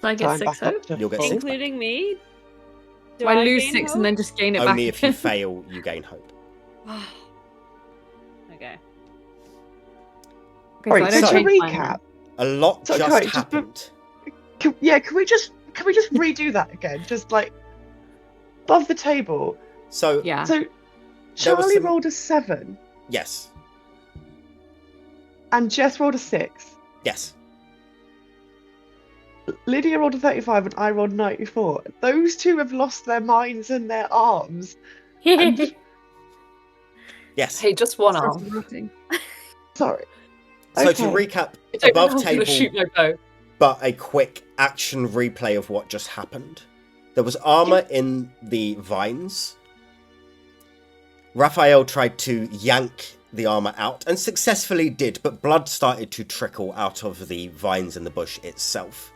[SPEAKER 4] So I get
[SPEAKER 5] Time
[SPEAKER 4] 6
[SPEAKER 5] back up
[SPEAKER 4] hope.
[SPEAKER 5] to
[SPEAKER 1] You'll get
[SPEAKER 5] full.
[SPEAKER 1] 6 back.
[SPEAKER 2] Including me?
[SPEAKER 3] Do I lose
[SPEAKER 2] gain
[SPEAKER 3] 6
[SPEAKER 2] hope?
[SPEAKER 3] and then just gain it back?
[SPEAKER 1] Only if you
[SPEAKER 3] again?
[SPEAKER 1] fail, you gain hope.
[SPEAKER 2] Okay.
[SPEAKER 3] Okay,
[SPEAKER 5] Alright,
[SPEAKER 3] I
[SPEAKER 5] so
[SPEAKER 3] don't
[SPEAKER 5] to
[SPEAKER 3] change mine
[SPEAKER 5] recap,
[SPEAKER 1] A lot
[SPEAKER 5] So,
[SPEAKER 1] just
[SPEAKER 5] sorry, just
[SPEAKER 1] happened.
[SPEAKER 5] can we just redo that again? Just like above the table.
[SPEAKER 1] So,
[SPEAKER 3] then. Yeah.
[SPEAKER 5] So Charlie
[SPEAKER 1] some-
[SPEAKER 5] rolled a 7
[SPEAKER 1] yes.
[SPEAKER 5] and Jess rolled a 6.
[SPEAKER 1] Yes.
[SPEAKER 5] Lydia rolled a 35 and I rolled 94. Those two have lost their minds and their arms. And
[SPEAKER 1] Yes.
[SPEAKER 6] Hey, just one
[SPEAKER 3] Starts
[SPEAKER 6] arm.
[SPEAKER 3] rotting.
[SPEAKER 5] sorry.
[SPEAKER 1] So
[SPEAKER 5] Okay.
[SPEAKER 1] to recap,
[SPEAKER 6] I don't know
[SPEAKER 1] above
[SPEAKER 6] how I'm gonna shoot
[SPEAKER 1] table,
[SPEAKER 6] my bow.
[SPEAKER 1] but a quick action replay of what just happened. There was armor in the vines. Raphael tried to yank the armor out and successfully did, but blood started to trickle out of the vines in the bush itself.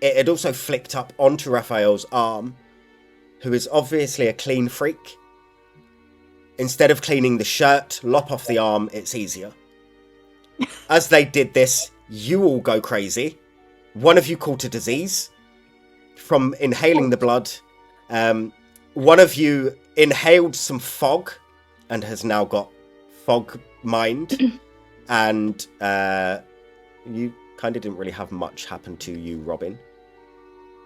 [SPEAKER 1] It had also flicked up onto Raphael's arm, who is obviously a clean freak. Instead of cleaning the shirt, lop off the arm, it's easier. As they did this, you all go crazy. One of you caught a disease from inhaling the blood. One of you inhaled some fog and has now got fog mind. And you kind of didn't really have much happen to you, Robin.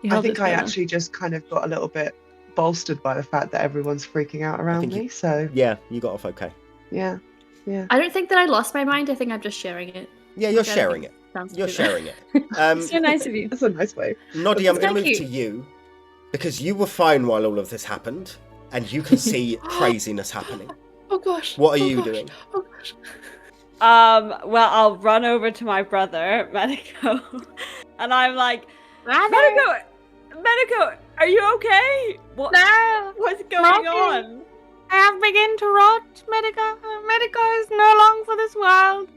[SPEAKER 3] You
[SPEAKER 5] I
[SPEAKER 3] held it
[SPEAKER 5] think I
[SPEAKER 3] together.
[SPEAKER 5] actually just kind of got a little bit bolstered by the fact that everyone's freaking out around
[SPEAKER 1] think you-
[SPEAKER 5] me. So
[SPEAKER 1] Yeah, you got off okay.
[SPEAKER 5] yeah.
[SPEAKER 4] I don't think that I lost my mind. I think I'm just sharing it.
[SPEAKER 1] Yeah, you're
[SPEAKER 4] Like, I don't
[SPEAKER 1] sharing
[SPEAKER 4] think
[SPEAKER 1] it.
[SPEAKER 4] sounds
[SPEAKER 1] You're
[SPEAKER 4] too bad.
[SPEAKER 1] sharing it.
[SPEAKER 3] So nice of you.
[SPEAKER 5] That's a nice way.
[SPEAKER 1] Noddy, I'm going to
[SPEAKER 3] Thank
[SPEAKER 1] move
[SPEAKER 3] you.
[SPEAKER 1] to you because you were fine while all of this happened and you can see craziness happening.
[SPEAKER 6] Oh gosh.
[SPEAKER 1] What are
[SPEAKER 6] oh
[SPEAKER 1] you
[SPEAKER 6] gosh,
[SPEAKER 1] doing?
[SPEAKER 6] Oh gosh.
[SPEAKER 2] Well, I'll run over to my brother, Medico, and I'm like, Medico, are you okay? What?
[SPEAKER 7] No,
[SPEAKER 2] What's going
[SPEAKER 7] Rocky.
[SPEAKER 2] on?
[SPEAKER 7] I have begun to rot. Medico is no longer for this world.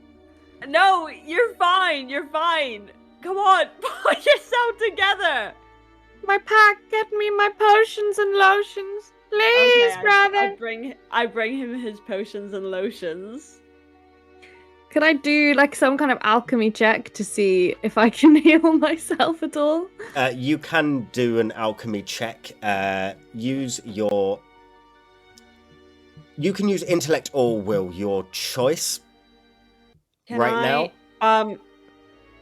[SPEAKER 2] No, you're fine. You're fine. Come on, put yourself together.
[SPEAKER 7] My pack, get me my potions and lotions. Please,
[SPEAKER 2] Okay,
[SPEAKER 7] brother.
[SPEAKER 2] I bring him his potions and lotions.
[SPEAKER 3] Could I do like some kind of alchemy check to see if I can heal myself at all?
[SPEAKER 1] You can do an alchemy check. Use your... You can use intellect or will, your choice.
[SPEAKER 2] Can
[SPEAKER 1] Right
[SPEAKER 2] I,
[SPEAKER 1] now?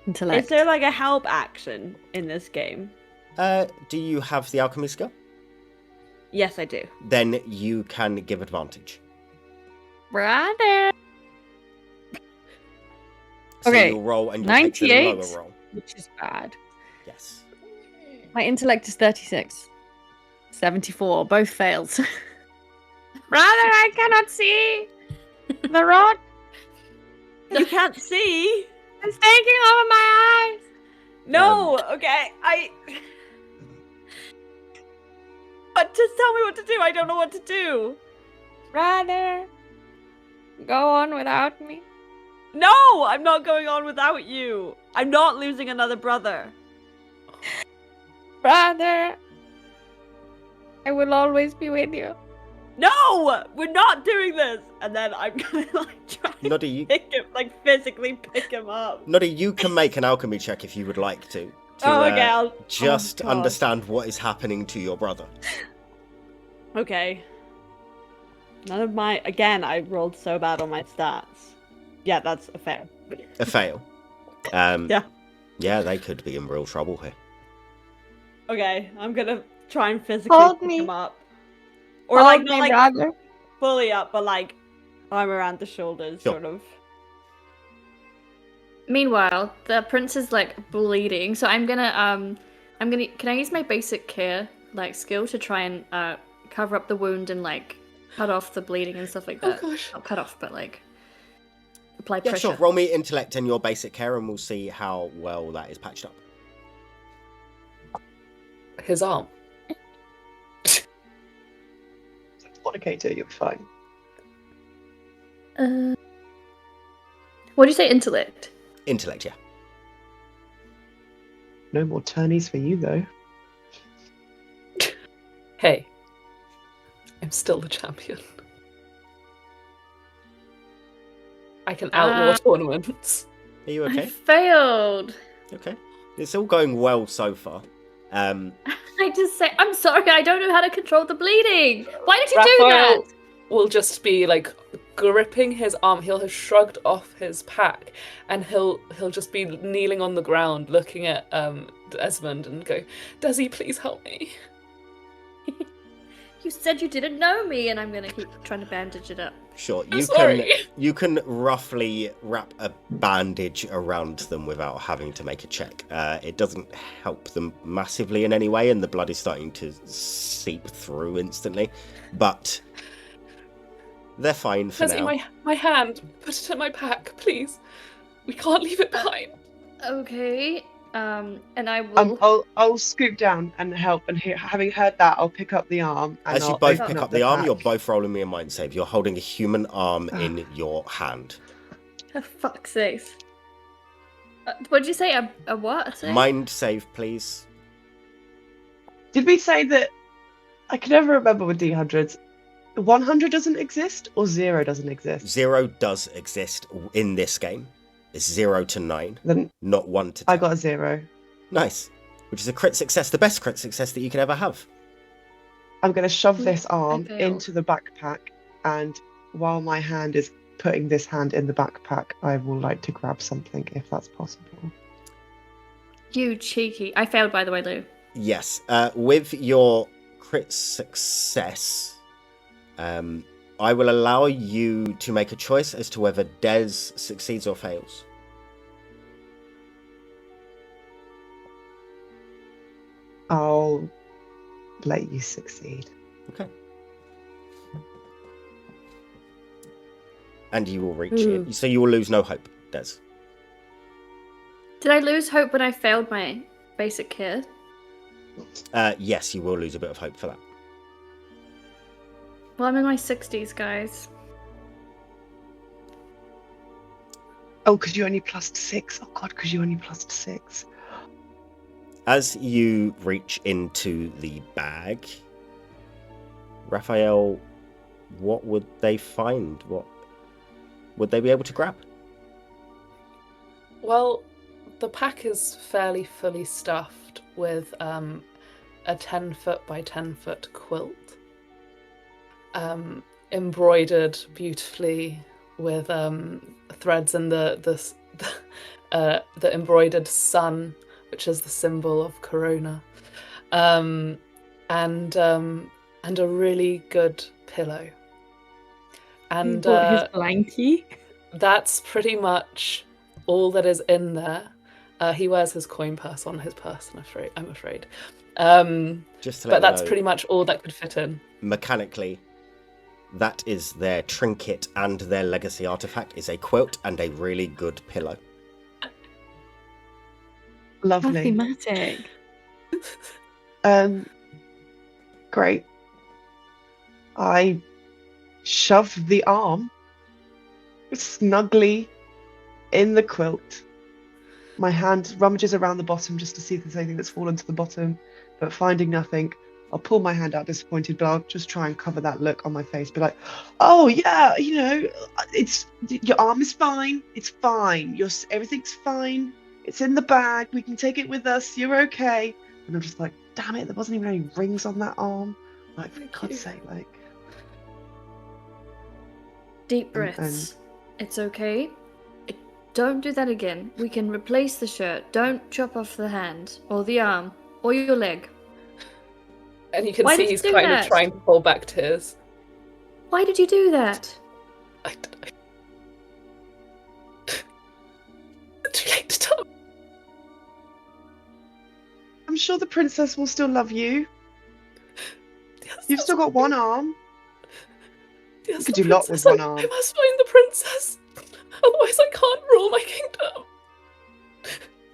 [SPEAKER 3] Intellect.
[SPEAKER 2] Is there like a help action in this game?
[SPEAKER 1] Do you have the alchemy skill?
[SPEAKER 2] Yes, I do.
[SPEAKER 1] Then you can give advantage.
[SPEAKER 3] Brother.
[SPEAKER 1] So
[SPEAKER 3] Okay,
[SPEAKER 1] you'll roll and you'll take the
[SPEAKER 3] 98.
[SPEAKER 1] lower roll.
[SPEAKER 3] Which is bad.
[SPEAKER 1] Yes.
[SPEAKER 3] My intellect is 36. 74. Both fails.
[SPEAKER 7] Brother, I cannot see. The rot
[SPEAKER 2] You can't see.
[SPEAKER 7] is taking over my eyes.
[SPEAKER 2] No. Okay. But just tell me what to do. I don't know what to do.
[SPEAKER 7] Brother, go on without me.
[SPEAKER 2] No, I'm not going on without you. I'm not losing another brother.
[SPEAKER 7] Brother, I will always be with you.
[SPEAKER 2] No, we're not doing this. And then I'm gonna like try to
[SPEAKER 1] Noddy, you...
[SPEAKER 2] pick him, like physically pick him up.
[SPEAKER 1] Noddy, you can make an alchemy check if you would like to.
[SPEAKER 2] Oh, okay. I'll
[SPEAKER 1] Just
[SPEAKER 2] God.
[SPEAKER 1] understand what is happening to your brother.
[SPEAKER 2] Okay. None of my. Again, I rolled so bad on my stats. Yeah, that's a fail.
[SPEAKER 1] A fail. Yeah,
[SPEAKER 2] Yeah.
[SPEAKER 1] they could be in real trouble here.
[SPEAKER 2] Okay, I'm gonna try and physically
[SPEAKER 7] Hold
[SPEAKER 2] pick
[SPEAKER 7] me.
[SPEAKER 2] him up. Or
[SPEAKER 7] Hold
[SPEAKER 2] like
[SPEAKER 7] me,
[SPEAKER 2] not like
[SPEAKER 7] brother.
[SPEAKER 2] fully up, but like arm around the shoulders,
[SPEAKER 1] Sure.
[SPEAKER 2] sort of.
[SPEAKER 4] Meanwhile, the prince is like bleeding, so I'm gonna can I use my basic care like skill to try and cover up the wound and like cut off the bleeding and stuff like
[SPEAKER 6] Oh
[SPEAKER 4] that.
[SPEAKER 6] gosh.
[SPEAKER 4] Not cut off, but like apply
[SPEAKER 1] Yeah,
[SPEAKER 4] pressure.
[SPEAKER 1] sure. Roll me intellect and your basic care, and we'll see how well that is patched up.
[SPEAKER 6] His arm.
[SPEAKER 5] Fornicator, you're fine.
[SPEAKER 4] What do you say, intellect?
[SPEAKER 1] Intellect, yeah.
[SPEAKER 5] No more turnies for you though.
[SPEAKER 6] Hey. I'm still the champion. I can outlaw tournaments.
[SPEAKER 1] Are you
[SPEAKER 4] I
[SPEAKER 1] okay?
[SPEAKER 4] failed.
[SPEAKER 1] Okay. It's all going well so far.
[SPEAKER 4] I just say I'm sorry. I don't know how to control the bleeding. Why did you do
[SPEAKER 6] Raphael
[SPEAKER 4] that?
[SPEAKER 6] will just be like gripping his arm. He'll have shrugged off his pack, and he'll just be kneeling on the ground, looking at Desmond, and go, "Does he please help me?"
[SPEAKER 4] You said you didn't know me, and I'm gonna keep trying to bandage it up.
[SPEAKER 1] Sure,
[SPEAKER 6] I'm sorry.
[SPEAKER 1] you can roughly wrap a bandage around them without having to make a check. It doesn't help them massively in any way, and the blood is starting to seep through instantly. But they're fine for now.
[SPEAKER 6] My hand. Put it in my pack, please. We can't leave it behind.
[SPEAKER 4] Okay. And I will.
[SPEAKER 5] I'll scoop down and help. And having heard that, I'll pick up the arm. And
[SPEAKER 1] As you
[SPEAKER 5] I'll
[SPEAKER 1] both
[SPEAKER 5] open
[SPEAKER 1] pick up the arm,
[SPEAKER 5] pack.
[SPEAKER 1] you're both rolling me a mind save. You're holding a human arm in your hand.
[SPEAKER 4] For fuck's sake. What did you say? A what? A save?
[SPEAKER 1] Mind save, please.
[SPEAKER 5] Did we say that? I can never remember with D100s. 100 doesn't exist or 0 doesn't exist?
[SPEAKER 1] 0 does exist in this game. It's 0 to 9,
[SPEAKER 5] Then
[SPEAKER 1] not 1 to 10.
[SPEAKER 5] I got a 0.
[SPEAKER 1] Nice. Which is a crit success, the best crit success that you could ever have.
[SPEAKER 5] I'm going to shove this arm
[SPEAKER 4] failed.
[SPEAKER 5] into the backpack, and while my hand is putting this hand in the backpack, I will like to grab something if that's possible.
[SPEAKER 4] You cheeky. I failed, by the way, Lou.
[SPEAKER 1] Yes. With your crit success, I will allow you to make a choice as to whether Des succeeds or fails.
[SPEAKER 5] I'll let you succeed.
[SPEAKER 1] Okay. And you will reach it. So you will lose no hope, Des.
[SPEAKER 4] Did I lose hope when I failed my basic kit?
[SPEAKER 1] Yes, you will lose a bit of hope for that.
[SPEAKER 4] Well, I'm in my 60s, guys.
[SPEAKER 5] Oh, because you only plus 6. Oh God, because you only plus 6.
[SPEAKER 1] As you reach into the bag, Raphael, what would they find? What would they be able to grab?
[SPEAKER 6] Well, the pack is fairly fully stuffed with a 10-foot by 10-foot quilt, embroidered beautifully with threads in the embroidered sun, which is the symbol of Corona, and a really good pillow. And
[SPEAKER 2] He bought his blankie.
[SPEAKER 6] that's pretty much all that is in there. He wears his coin purse on his purse, I'm afraid.
[SPEAKER 1] Just to let
[SPEAKER 6] But that's
[SPEAKER 1] you know,
[SPEAKER 6] pretty much all that could fit in.
[SPEAKER 1] mechanically, that is their trinket and their legacy artifact is a quilt and a really good pillow.
[SPEAKER 2] How
[SPEAKER 5] Lovely.
[SPEAKER 2] thematic.
[SPEAKER 5] Great. I shove the arm snugly in the quilt. My hand rummages around the bottom just to see if there's anything that's fallen to the bottom, but finding nothing, I'll pull my hand out disappointed, but I'll just try and cover that look on my face. Be like, oh yeah, it's your arm is fine. It's fine. Everything's fine. It's in the bag. We can take it with us. You're okay. And I'm just like, damn it, there wasn't even any rings on that arm. Like, for God's sake, like.
[SPEAKER 4] Deep breaths. It's okay. Don't do that again. We can replace the shirt. Don't chop off the hand, or the arm, or your leg.
[SPEAKER 6] And you can
[SPEAKER 4] Why
[SPEAKER 6] see
[SPEAKER 4] did you
[SPEAKER 6] he's
[SPEAKER 4] do
[SPEAKER 6] kind
[SPEAKER 4] that?
[SPEAKER 6] of trying to pull back tears.
[SPEAKER 4] Why did you do that?
[SPEAKER 6] Too late to tell.
[SPEAKER 5] I'm sure the princess will still love you.
[SPEAKER 6] Yes,
[SPEAKER 5] You've still got one arm.
[SPEAKER 6] yes,
[SPEAKER 5] You could
[SPEAKER 6] the
[SPEAKER 5] do a lot with
[SPEAKER 6] princess.
[SPEAKER 5] one arm.
[SPEAKER 6] I must find the princess. Otherwise I can't rule my kingdom.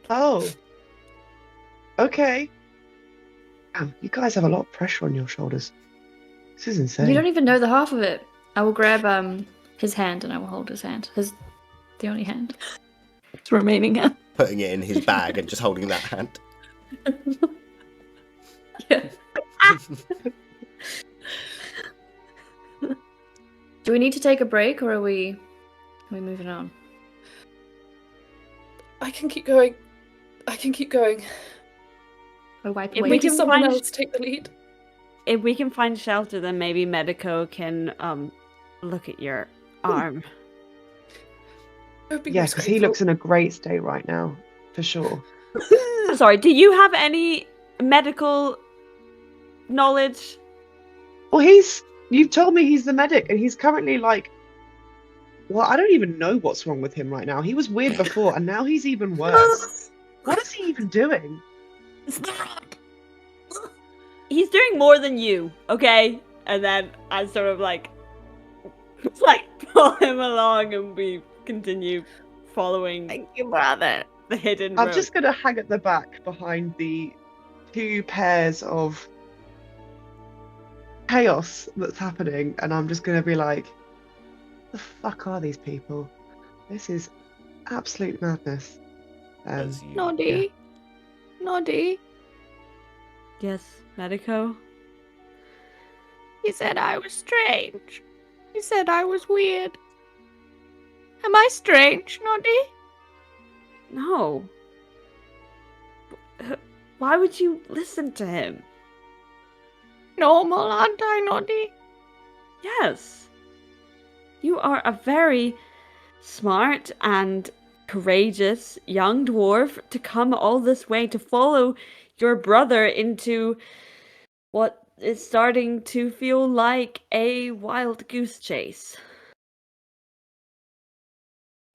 [SPEAKER 5] Oh. Okay. Damn, you guys have a lot of pressure on your shoulders. This is insane.
[SPEAKER 4] You don't even know the half of it. I will grab his hand and I will hold his hand. The only hand.
[SPEAKER 2] It's remaining hand.
[SPEAKER 1] Putting it in his bag and just holding that hand.
[SPEAKER 4] Yeah. Do we need to take a break, or are we moving on?
[SPEAKER 6] I can keep going.
[SPEAKER 4] I wipe
[SPEAKER 2] If
[SPEAKER 4] away.
[SPEAKER 2] we
[SPEAKER 6] Maybe
[SPEAKER 2] can
[SPEAKER 6] someone
[SPEAKER 2] find-
[SPEAKER 6] else take the lead.
[SPEAKER 2] If we can find shelter, then maybe Medico can look at your arm.
[SPEAKER 6] It would be
[SPEAKER 5] Yeah,
[SPEAKER 6] most
[SPEAKER 5] because he
[SPEAKER 6] grateful.
[SPEAKER 5] looks in a great state right now, for sure.
[SPEAKER 2] Sorry, do you have any medical knowledge?
[SPEAKER 5] Well, you've told me he's the medic, and he's currently like, well, I don't even know what's wrong with him right now. He was weird before, and now he's even worse. What is he even doing?
[SPEAKER 2] He's doing more than you, okay? And then I sort of like pull him along, and we continue following.
[SPEAKER 7] Thank you, brother.
[SPEAKER 2] The hidden
[SPEAKER 5] I'm
[SPEAKER 2] road.
[SPEAKER 5] just gonna hang at the back behind the 2 pairs of chaos that's happening, and I'm just gonna be like, the fuck are these people? This is absolute madness.
[SPEAKER 1] As you-
[SPEAKER 7] Noddy. Noddy.
[SPEAKER 2] Yes, Medico.
[SPEAKER 7] He said I was strange. He said I was weird. Am I strange, Noddy?
[SPEAKER 2] No. Why would you listen to him?
[SPEAKER 7] Normal, aren't I, Noddy?
[SPEAKER 2] Yes. You are a very smart and courageous young dwarf to come all this way to follow your brother into what is starting to feel like a wild goose chase.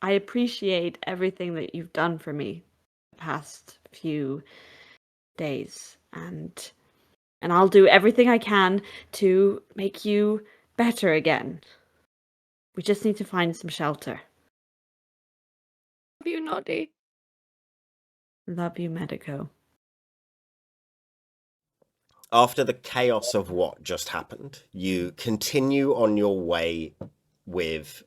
[SPEAKER 2] I appreciate everything that you've done for me the past few days, and I'll do everything I can to make you better again. We just need to find some shelter.
[SPEAKER 7] Love you, Noddy.
[SPEAKER 2] Love you, Medico.
[SPEAKER 1] After the chaos of what just happened, you continue on your way with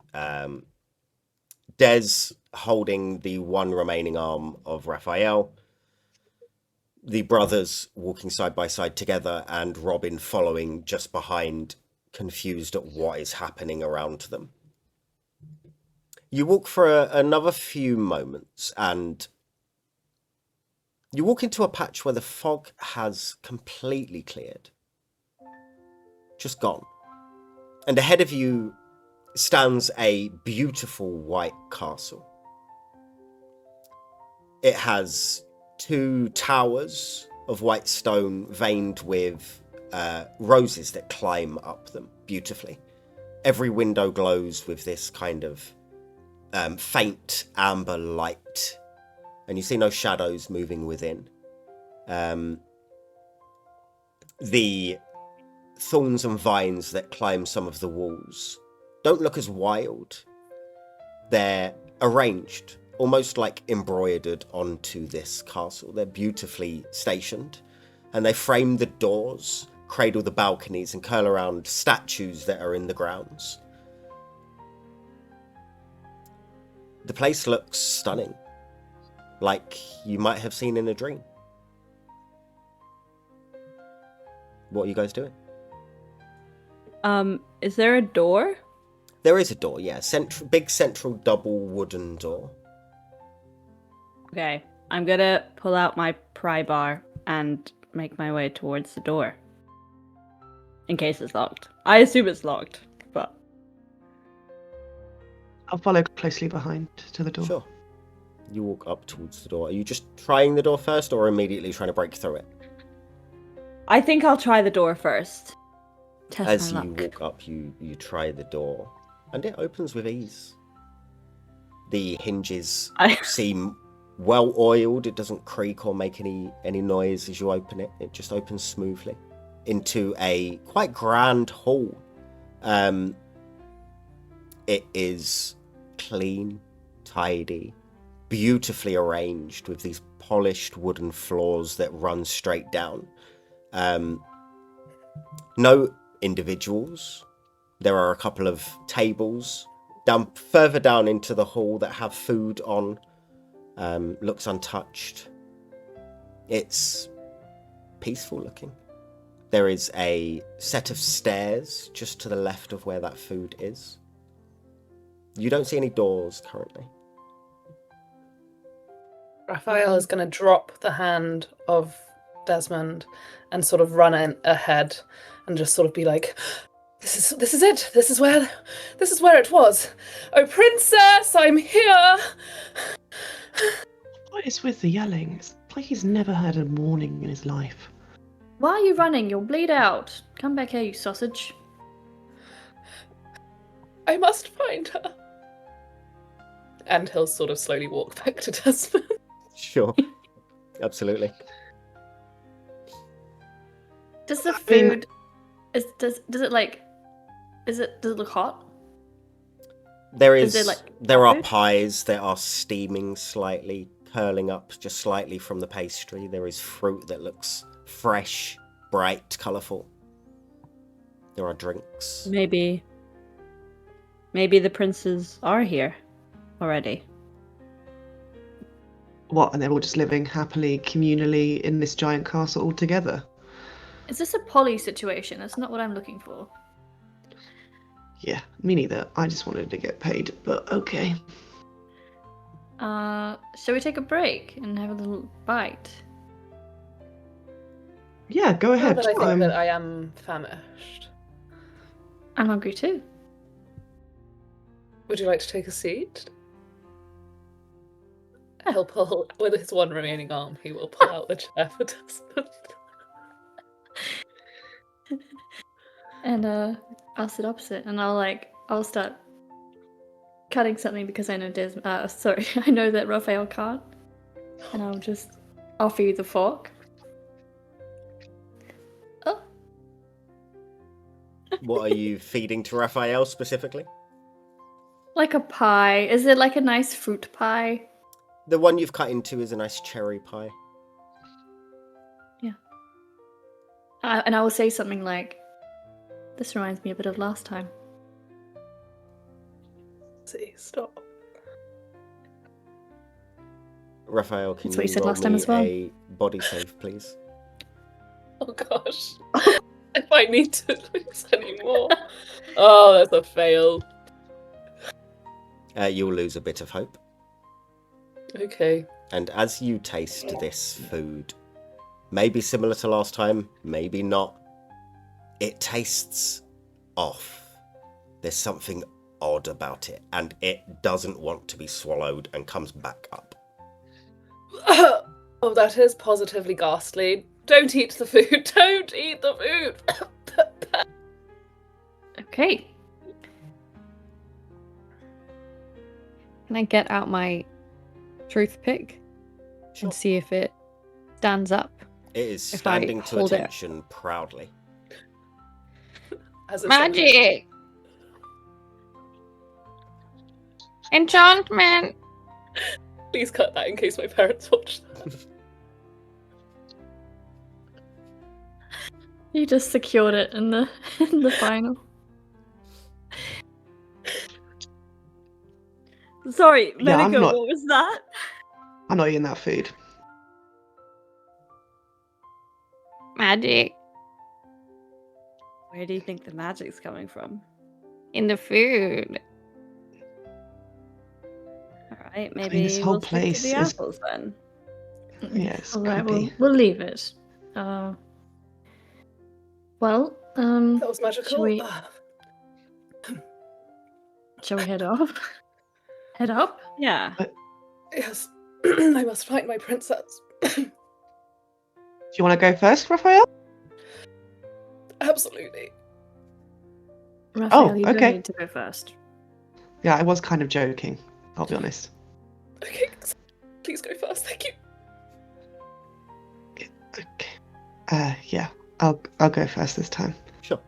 [SPEAKER 1] Des holding the one remaining arm of Raphael, the brothers walking side by side together, and Robin following just behind, confused at what is happening around them. You walk for another few moments, and you walk into a patch where the fog has completely cleared. Just gone. And ahead of you stands a beautiful white castle. It has 2 towers of white stone veined with roses that climb up them beautifully. Every window glows with this kind of faint amber light, and you see no shadows moving within. The thorns and vines that climb some of the walls don't look as wild. They're arranged, almost like embroidered onto this castle. They're beautifully stationed, and they frame the doors, cradle the balconies, and curl around statues that are in the grounds. The place looks stunning, like you might have seen in a dream. What are you guys doing?
[SPEAKER 2] Is there a door?
[SPEAKER 1] There is a door, yeah. Big central double wooden door.
[SPEAKER 2] Okay, I'm gonna pull out my pry bar and make my way towards the door. In case it's locked. I assume it's locked, but...
[SPEAKER 5] I'll follow closely behind to the door.
[SPEAKER 1] Sure. You walk up towards the door. Are you just trying the door first, or immediately trying to break through it?
[SPEAKER 2] I think I'll try the door first. Test
[SPEAKER 1] As
[SPEAKER 2] my
[SPEAKER 1] you
[SPEAKER 2] luck.
[SPEAKER 1] walk up, you try the door, and it opens with ease. The hinges seem well oiled. It doesn't creak or make any noise as you open it. It just opens smoothly into a quite grand hall. It is clean, tidy, beautifully arranged with these polished wooden floors that run straight down. No individuals. There are a couple of tables further down into the hall that have food on. Looks untouched. It's peaceful looking. There is a set of stairs just to the left of where that food is. You don't see any doors currently.
[SPEAKER 6] Raphael is going to drop the hand of Desmond and sort of run ahead and just sort of be like, This is it. This is where it was. Oh, princess, I'm here.
[SPEAKER 5] What is with the yelling? It's like he's never had a warning in his life.
[SPEAKER 4] Why are you running? You'll bleed out. Come back here, you sausage.
[SPEAKER 6] I must find her. And he'll sort of slowly walk back to Desmond.
[SPEAKER 1] Sure. Absolutely.
[SPEAKER 4] Does the
[SPEAKER 5] I mean-
[SPEAKER 4] food does it look hot?
[SPEAKER 1] There
[SPEAKER 4] Is
[SPEAKER 1] is
[SPEAKER 4] there, like,
[SPEAKER 1] there are
[SPEAKER 4] food?
[SPEAKER 1] pies that are steaming slightly, curling up just slightly from the pastry. There is fruit that looks fresh, bright, colourful. There are drinks.
[SPEAKER 2] Maybe the princes are here already.
[SPEAKER 5] What? And they're all just living happily, communally in this giant castle all together?
[SPEAKER 4] Is this a poly situation? That's not what I'm looking for.
[SPEAKER 5] Yeah, me neither. I just wanted to get paid, but okay.
[SPEAKER 4] Shall we take a break and have a little bite?
[SPEAKER 5] Yeah, go
[SPEAKER 6] Now
[SPEAKER 5] ahead.
[SPEAKER 6] that I think that I am famished.
[SPEAKER 4] I'm hungry too.
[SPEAKER 6] Would you like to take a seat? He'll pull, with his one remaining arm, he will pull out the chair for Desmond.
[SPEAKER 4] And I'll sit opposite, and I'll start cutting something because I know I know that Raphael can't, and I'll just offer you the fork. Oh,
[SPEAKER 1] What are you feeding to Raphael specifically?
[SPEAKER 4] like a pie. Is it like a nice fruit pie?
[SPEAKER 1] The one you've cut into is a nice cherry pie.
[SPEAKER 4] Yeah. And I will say something like, "This reminds me a bit of last time."
[SPEAKER 6] See, stop.
[SPEAKER 1] Raphael, can
[SPEAKER 4] That's what you
[SPEAKER 1] you
[SPEAKER 4] said
[SPEAKER 1] roll
[SPEAKER 4] last time
[SPEAKER 1] me
[SPEAKER 4] as well.
[SPEAKER 1] a body save, please?
[SPEAKER 6] Oh gosh. If I need to lose any more. Oh, that's a fail.
[SPEAKER 1] You'll lose a bit of hope.
[SPEAKER 6] Okay.
[SPEAKER 1] And as you taste this food, maybe similar to last time, maybe not, it tastes off. There's something odd about it, and it doesn't want to be swallowed and comes back up.
[SPEAKER 6] Oh, that is positively ghastly. Don't eat the food. Don't eat the food.
[SPEAKER 3] Okay. Can I get out my toothpick
[SPEAKER 1] Sure.
[SPEAKER 3] and see if it stands up?
[SPEAKER 1] It is
[SPEAKER 3] If I
[SPEAKER 1] standing to
[SPEAKER 3] hold it.
[SPEAKER 1] attention proudly.
[SPEAKER 6] As it
[SPEAKER 7] Magic! Enchantment!
[SPEAKER 6] Please cut that in case my parents watch that.
[SPEAKER 4] You just secured it in the final.
[SPEAKER 2] Sorry,
[SPEAKER 5] Yeah, I'm
[SPEAKER 2] Medico,
[SPEAKER 5] not-
[SPEAKER 2] what was that?
[SPEAKER 5] I'm not eating that food.
[SPEAKER 7] Magic
[SPEAKER 2] Where do you think the magic's coming from?
[SPEAKER 7] in the food.
[SPEAKER 2] Alright, maybe
[SPEAKER 5] this whole
[SPEAKER 2] we'll stick to
[SPEAKER 5] place
[SPEAKER 2] the
[SPEAKER 5] is-
[SPEAKER 2] apples then.
[SPEAKER 5] Yeah, it's
[SPEAKER 4] All right,
[SPEAKER 5] creepy.
[SPEAKER 4] we'll leave it. Well,
[SPEAKER 6] That was magical.
[SPEAKER 4] Shall we-
[SPEAKER 6] Ah,
[SPEAKER 4] shall we head off? Head up?
[SPEAKER 2] Yeah.
[SPEAKER 6] yes. I must find my princess.
[SPEAKER 5] Do you want to go first, Raphael?
[SPEAKER 6] Absolutely.
[SPEAKER 4] Raphael, you
[SPEAKER 5] okay.
[SPEAKER 4] don't need to go first.
[SPEAKER 5] Yeah, I was kind of joking, I'll be honest.
[SPEAKER 6] Okay, please go first. Thank you.
[SPEAKER 5] Okay. Yeah, I'll go first this time.
[SPEAKER 1] Sure.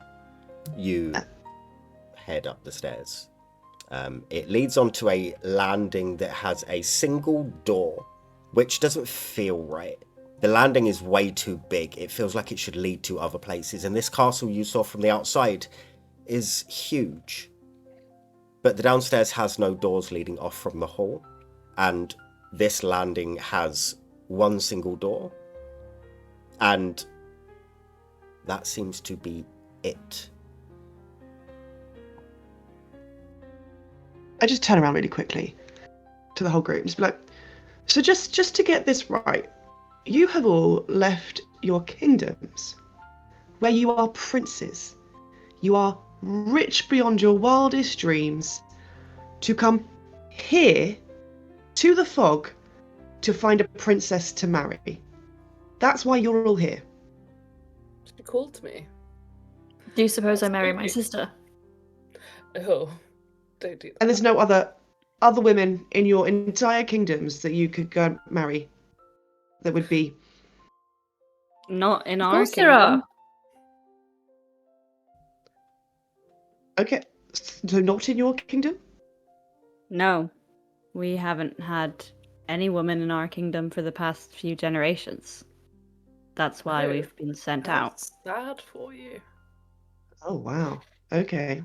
[SPEAKER 1] You head up the stairs. It leads onto a landing that has a single door, which doesn't feel right. The landing is way too big. It feels like it should lead to other places. And this castle you saw from the outside is huge. But the downstairs has no doors leading off from the hall. And this landing has one single door. And that seems to be it.
[SPEAKER 5] I just turn around really quickly to the whole group and just be like, so just to get this right, you have all left your kingdoms where you are princes. You are rich beyond your wildest dreams to come here to the fog to find a princess to marry. That's why you're all here.
[SPEAKER 6] You called me.
[SPEAKER 4] Do you suppose I
[SPEAKER 6] That's
[SPEAKER 4] marry my
[SPEAKER 6] creepy.
[SPEAKER 4] sister?
[SPEAKER 6] Oh, don't do that.
[SPEAKER 5] And there's no other women in your entire kingdoms that you could go and marry that would be...
[SPEAKER 2] Not in
[SPEAKER 4] Of
[SPEAKER 2] our
[SPEAKER 4] course there are.
[SPEAKER 2] kingdom.
[SPEAKER 5] Okay, so not in your kingdom?
[SPEAKER 2] No, we haven't had any woman in our kingdom for the past few generations. That's why
[SPEAKER 6] Oh,
[SPEAKER 2] we've been sent
[SPEAKER 6] How
[SPEAKER 2] out.
[SPEAKER 6] sad for you.
[SPEAKER 5] Oh, wow. Okay.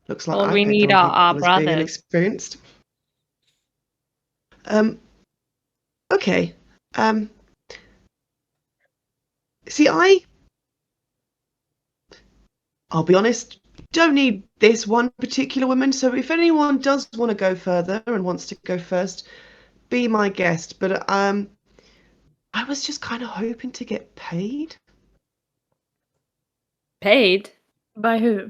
[SPEAKER 5] Looks like
[SPEAKER 3] All
[SPEAKER 5] I
[SPEAKER 3] we
[SPEAKER 5] went
[SPEAKER 3] need
[SPEAKER 5] down
[SPEAKER 3] are
[SPEAKER 5] here
[SPEAKER 3] our
[SPEAKER 5] as being
[SPEAKER 3] brothers.
[SPEAKER 5] inexperienced. Okay. See, I'll be honest, don't need this one particular woman, so if anyone does want to go further and wants to go first, be my guest. But I was just kind of hoping to get paid.
[SPEAKER 2] Paid?
[SPEAKER 4] By who?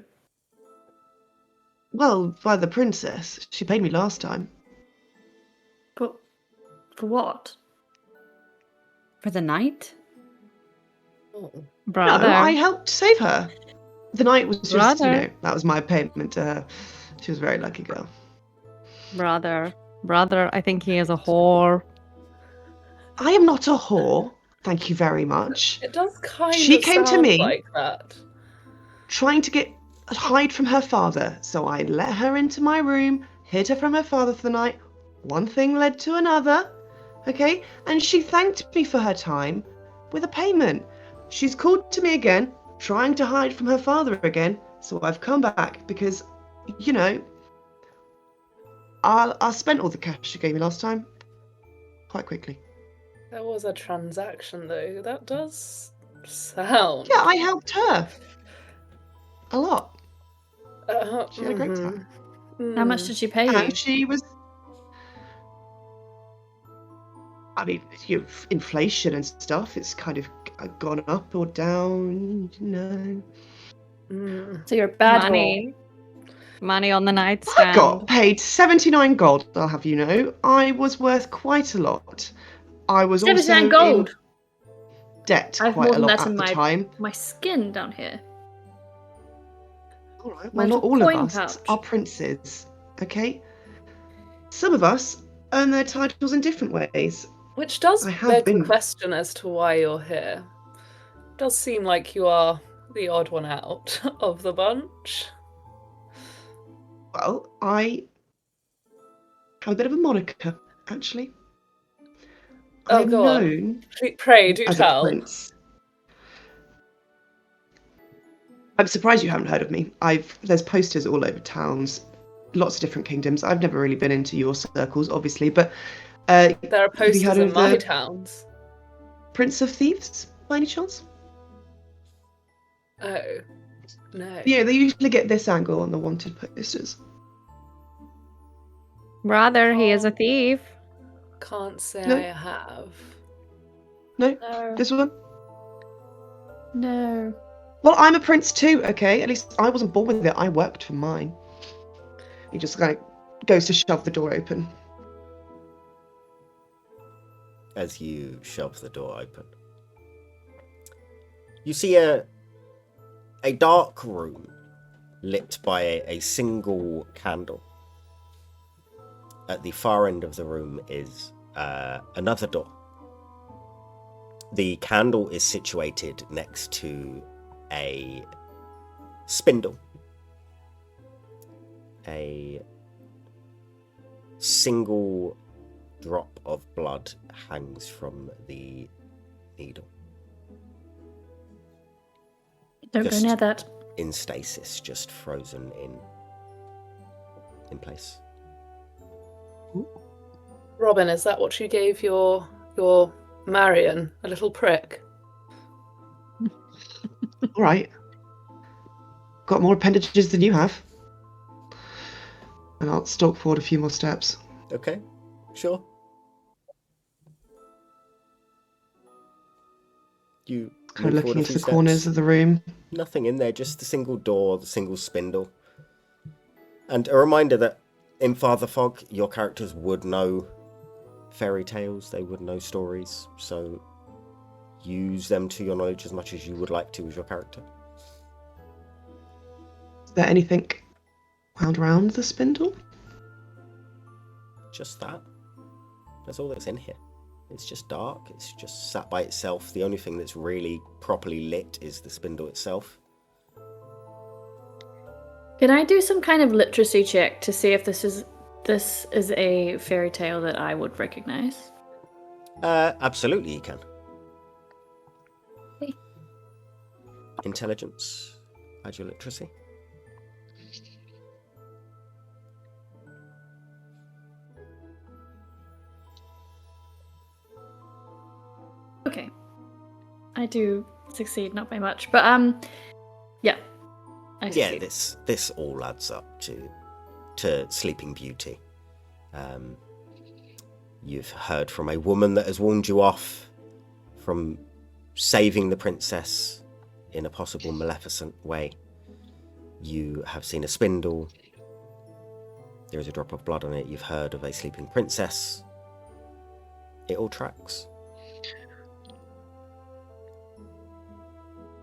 [SPEAKER 5] Well, by the princess. She paid me last time.
[SPEAKER 4] But for what?
[SPEAKER 2] For the night?
[SPEAKER 6] Oh.
[SPEAKER 3] Brother.
[SPEAKER 5] No, I helped save her. The night was just,
[SPEAKER 3] Brother.
[SPEAKER 5] that was my payment to her. She was a very lucky girl.
[SPEAKER 3] Brother, I think he is a whore.
[SPEAKER 5] I am not a whore, thank you very much.
[SPEAKER 6] It does kind
[SPEAKER 5] She
[SPEAKER 6] of
[SPEAKER 5] came to
[SPEAKER 6] sound
[SPEAKER 5] me.
[SPEAKER 6] like that.
[SPEAKER 5] Trying to hide from her father, so I let her into my room, hid her from her father for the night. One thing led to another, okay? And she thanked me for her time with a payment. She's called to me again, trying to hide from her father again, so I've come back because, I spent all the cash she gave me last time quite quickly.
[SPEAKER 6] There was a transaction, though. That does sound...
[SPEAKER 5] Yeah, I helped her a lot. She had a great
[SPEAKER 6] mhm.
[SPEAKER 5] time.
[SPEAKER 4] How much did she pay you?
[SPEAKER 5] And she was... I mean, inflation and stuff, it's kind of gone up or down,
[SPEAKER 6] Mm.
[SPEAKER 4] So you're a bad
[SPEAKER 3] Money. Money on the
[SPEAKER 5] I
[SPEAKER 3] nightstand.
[SPEAKER 5] got paid 79 gold, I'll have you know. I was worth quite a lot. I was
[SPEAKER 4] 79
[SPEAKER 5] also
[SPEAKER 4] gold.
[SPEAKER 5] in debt
[SPEAKER 4] I have
[SPEAKER 5] quite
[SPEAKER 4] more
[SPEAKER 5] a
[SPEAKER 4] than
[SPEAKER 5] lot
[SPEAKER 4] that in
[SPEAKER 5] at the time.
[SPEAKER 4] my skin down here.
[SPEAKER 5] All right,
[SPEAKER 4] My
[SPEAKER 5] well, not
[SPEAKER 4] little
[SPEAKER 5] all of
[SPEAKER 4] coin
[SPEAKER 5] us
[SPEAKER 4] pouch.
[SPEAKER 5] are princes, okay? Some of us earn their titles in different ways.
[SPEAKER 6] Which does
[SPEAKER 5] I have
[SPEAKER 6] beg the
[SPEAKER 5] been-
[SPEAKER 6] question as to why you're here. Does seem like you are the odd one out of the bunch.
[SPEAKER 5] Well, I have a bit of a moniker, actually.
[SPEAKER 6] Oh,
[SPEAKER 5] I'm
[SPEAKER 6] go on.
[SPEAKER 5] known
[SPEAKER 6] Pray, do
[SPEAKER 5] as
[SPEAKER 6] tell.
[SPEAKER 5] a prince. I'm surprised you haven't heard of me. There's posters all over towns, lots of different kingdoms. I've never really been into your circles, obviously, but
[SPEAKER 6] There are
[SPEAKER 5] have you
[SPEAKER 6] posters
[SPEAKER 5] heard
[SPEAKER 6] in
[SPEAKER 5] of
[SPEAKER 6] my
[SPEAKER 5] the
[SPEAKER 6] towns.
[SPEAKER 5] Prince of Thieves, by any chance?
[SPEAKER 6] Oh, no.
[SPEAKER 5] Yeah, they usually get this angle on the wanted posters.
[SPEAKER 3] Brother, he is a thief.
[SPEAKER 6] Can't say
[SPEAKER 5] No.
[SPEAKER 6] I have.
[SPEAKER 5] No?
[SPEAKER 4] No.
[SPEAKER 5] This one?
[SPEAKER 4] No.
[SPEAKER 5] Well, I'm a prince too, okay? At least I wasn't born with it. I worked for mine. He just kind of goes to shove the door open.
[SPEAKER 1] As you shove the door open, you see a dark room lit by a single candle. At the far end of the room is another door. The candle is situated next to a spindle. A single drop of blood hangs from the needle.
[SPEAKER 4] Don't
[SPEAKER 1] Just-
[SPEAKER 4] go near that.
[SPEAKER 1] In stasis, just frozen in place.
[SPEAKER 6] Robin, is that what you gave your Marion? A little prick?
[SPEAKER 5] All right. Got more appendages than you have. And I'll stalk forward a few more steps.
[SPEAKER 1] Okay, sure. You
[SPEAKER 5] Kind of
[SPEAKER 1] move forward
[SPEAKER 5] looking
[SPEAKER 1] a
[SPEAKER 5] into
[SPEAKER 1] few
[SPEAKER 5] the corners
[SPEAKER 1] steps.
[SPEAKER 5] of the room.
[SPEAKER 1] Nothing in there, just the single door, the single spindle. And a reminder that in Fatherfog, your characters would know fairy tales, they would know stories, so use them to your knowledge as much as you would like to with your character.
[SPEAKER 5] Is there anything wound around the spindle?
[SPEAKER 1] Just that. That's all that's in here. It's just dark. It's just sat by itself. The only thing that's really properly lit is the spindle itself.
[SPEAKER 4] Can I do some kind of literacy check to see if this is a fairy tale that I would recognize?
[SPEAKER 1] Absolutely you can.
[SPEAKER 4] Okay.
[SPEAKER 1] Intelligence. Add your literacy.
[SPEAKER 4] Okay. I do succeed, not by much, but yeah. I succeed.
[SPEAKER 1] Yeah, this all adds up to Sleeping Beauty. You've heard from a woman that has warned you off from saving the princess in a possible maleficent way. You have seen a spindle. There is a drop of blood on it. You've heard of a sleeping princess. It all tracks.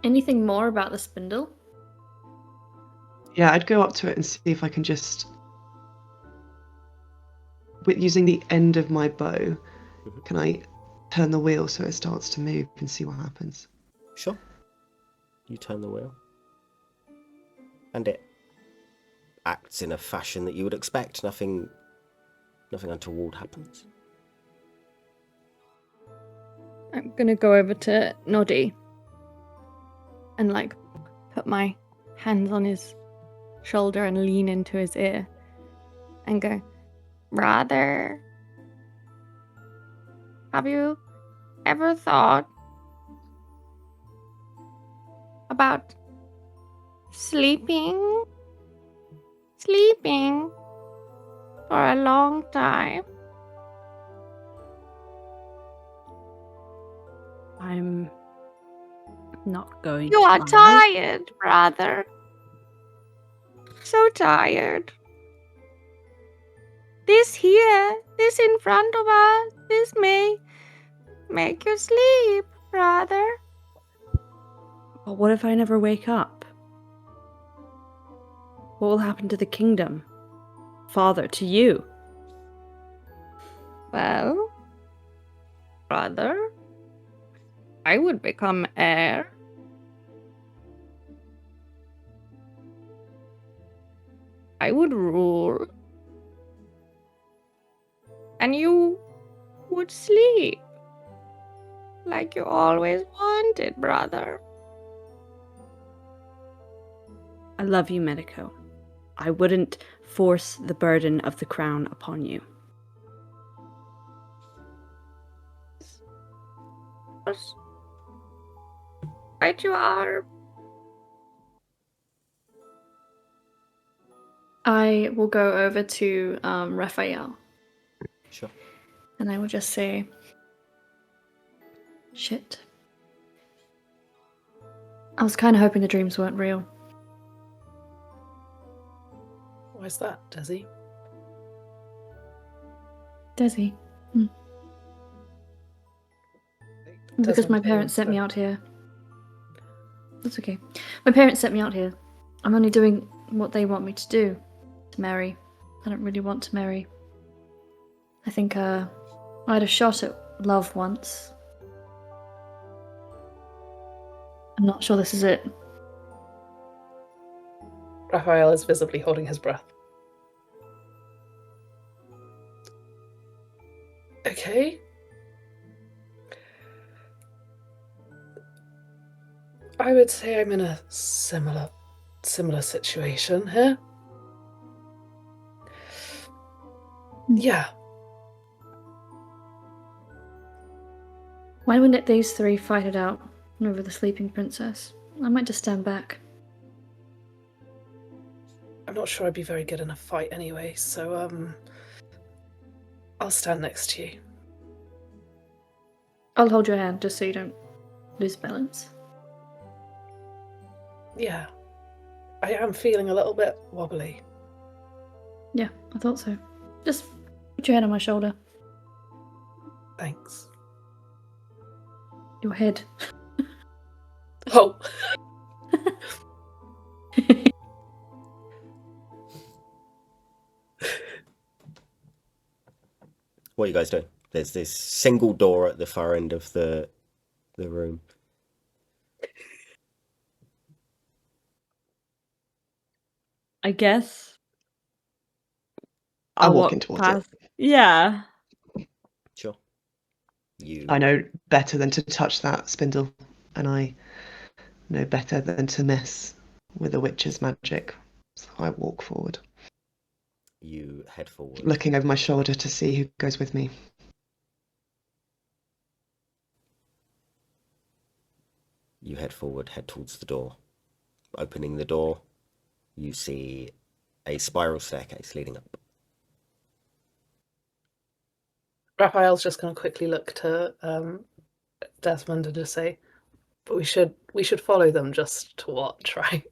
[SPEAKER 4] Anything more about the spindle?
[SPEAKER 5] Yeah, I'd go up to it and see if I can just, with using the end of my bow, can I turn the wheel so it starts to move and see what happens?
[SPEAKER 1] Sure. You turn the wheel. And it acts in a fashion that you would expect. Nothing untoward happens.
[SPEAKER 3] I'm gonna go over to Noddy and like put my hands on his shoulder and lean into his ear and go,
[SPEAKER 7] Brother, have you ever thought about sleeping for a long time?
[SPEAKER 2] I'm not going
[SPEAKER 7] You
[SPEAKER 2] to
[SPEAKER 7] are
[SPEAKER 2] lie.
[SPEAKER 7] tired, brother. So tired. This here, this in front of us, this may make you sleep, brother.
[SPEAKER 2] But what if I never wake up? What will happen to the kingdom? Father, to you?
[SPEAKER 3] well, brother, I would become heir. I would rule. And you would sleep. Like you always wanted, brother.
[SPEAKER 2] I love you, Medico. I wouldn't force the burden of the crown upon you.
[SPEAKER 7] Right you are.
[SPEAKER 4] I will go over to Raphael
[SPEAKER 1] Sure.
[SPEAKER 4] and I will just say, shit. I was kind of hoping the dreams weren't real.
[SPEAKER 6] Why's that, Desi?
[SPEAKER 4] Desi. Because
[SPEAKER 6] Doesn't
[SPEAKER 4] my
[SPEAKER 6] tell
[SPEAKER 4] parents
[SPEAKER 6] you
[SPEAKER 4] sent me
[SPEAKER 6] so.
[SPEAKER 4] out here. That's okay. My parents sent me out here. I'm only doing what they want me to do. To marry. I don't really want to marry. I think I had a shot at love once. I'm not sure this is it.
[SPEAKER 6] Raphael is visibly holding his breath. Okay. I would say I'm in a similar situation here. Yeah.
[SPEAKER 4] Why wouldn't these three fight it out over the sleeping princess? I might just stand back.
[SPEAKER 6] I'm not sure I'd be very good in a fight anyway, so I'll stand next to you.
[SPEAKER 4] I'll hold your hand just so you don't lose balance.
[SPEAKER 6] Yeah. I am feeling a little bit wobbly.
[SPEAKER 4] Yeah, I thought so. Just put your hand on my shoulder.
[SPEAKER 6] Thanks.
[SPEAKER 4] Your head.
[SPEAKER 6] Oh.
[SPEAKER 1] What are you guys doing? There's this single door at the far end of the room.
[SPEAKER 2] I guess
[SPEAKER 5] I'm
[SPEAKER 2] I'll
[SPEAKER 5] walking
[SPEAKER 2] walk
[SPEAKER 5] towards
[SPEAKER 2] past.
[SPEAKER 5] it.
[SPEAKER 2] Yeah.
[SPEAKER 1] Sure. You.
[SPEAKER 5] I know better than to touch that spindle, and I know better than to mess with a witch's magic. So I walk forward,
[SPEAKER 1] You head forward.
[SPEAKER 5] looking over my shoulder to see who goes with me.
[SPEAKER 1] You head forward, head towards the door. Opening the door, you see a spiral staircase leading up.
[SPEAKER 6] Raphael's just going to quickly look to Desmond and just say, "But we should follow them just to watch, right?"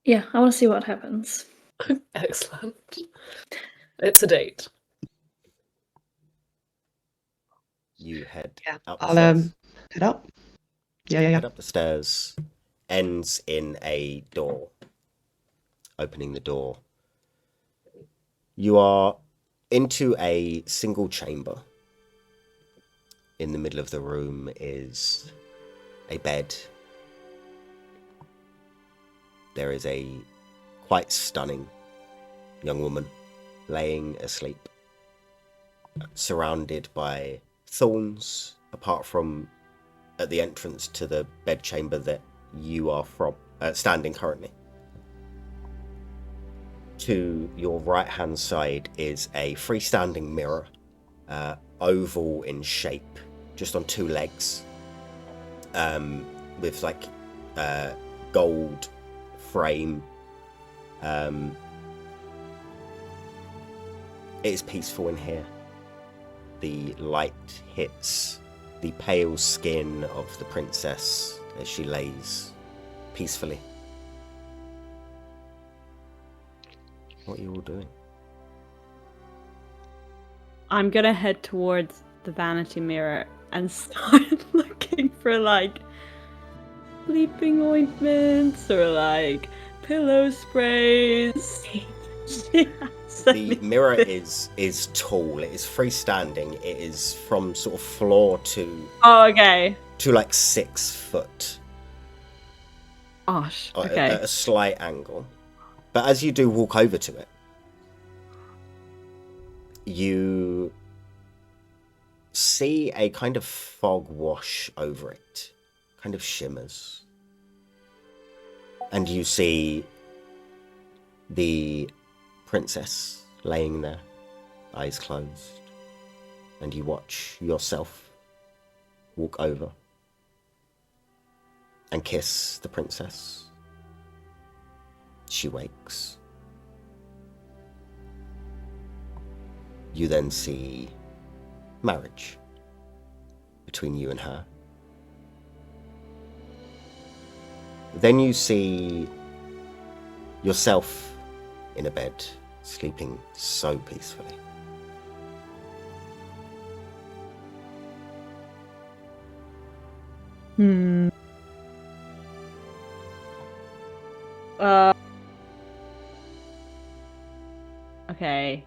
[SPEAKER 4] Yeah, I want to see what happens.
[SPEAKER 6] Excellent. It's a date.
[SPEAKER 1] You head up the
[SPEAKER 5] I'll
[SPEAKER 1] stairs.
[SPEAKER 5] head up. Yeah.
[SPEAKER 1] Head up the stairs. Ends in a door. Opening the door. You are into a single chamber. In the middle of the room is a bed. There is a quite stunning young woman laying asleep, surrounded by thorns, apart from at the entrance to the bedchamber that you are standing currently. To your right-hand side is a freestanding mirror, oval in shape, just on two legs, with like gold frame. It is peaceful in here. The light hits the pale skin of the princess as she lays peacefully. What are you all doing?
[SPEAKER 2] I'm gonna head towards the vanity mirror and start looking for like sleeping ointments or like pillow sprays.
[SPEAKER 1] The mirror is tall. It is freestanding. It is from sort of floor to
[SPEAKER 2] okay.
[SPEAKER 1] To like 6 foot.
[SPEAKER 2] Gosh. Okay.
[SPEAKER 1] At a slight angle. But as you do walk over to it, you see a kind of fog wash over it. Kind of shimmers. And you see the princess laying there, eyes closed. And you watch yourself walk over and kiss the princess. She wakes. You then see marriage between you and her. Then you see yourself in a bed, sleeping so peacefully.
[SPEAKER 2] Okay.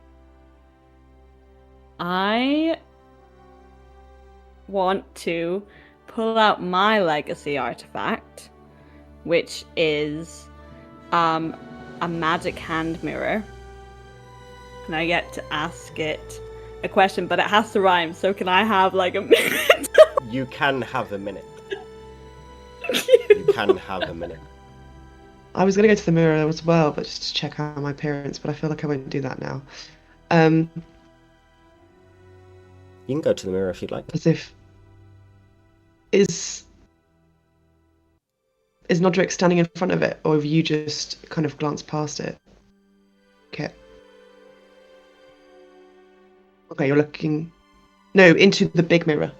[SPEAKER 2] I want to pull out my legacy artifact, which is a magic hand mirror. And I get to ask it a question, but it has to rhyme, so can I have like a minute?
[SPEAKER 1] You can have a minute. You can have a minute.
[SPEAKER 5] I was going to go to the mirror as well, but just to check out my appearance, but I feel like I won't do that now.
[SPEAKER 1] You can go to the mirror if you'd like.
[SPEAKER 5] As if... Is Nodric standing in front of it, or have you just kind of glanced past it? Okay. Okay, you're looking... No, into the big mirror.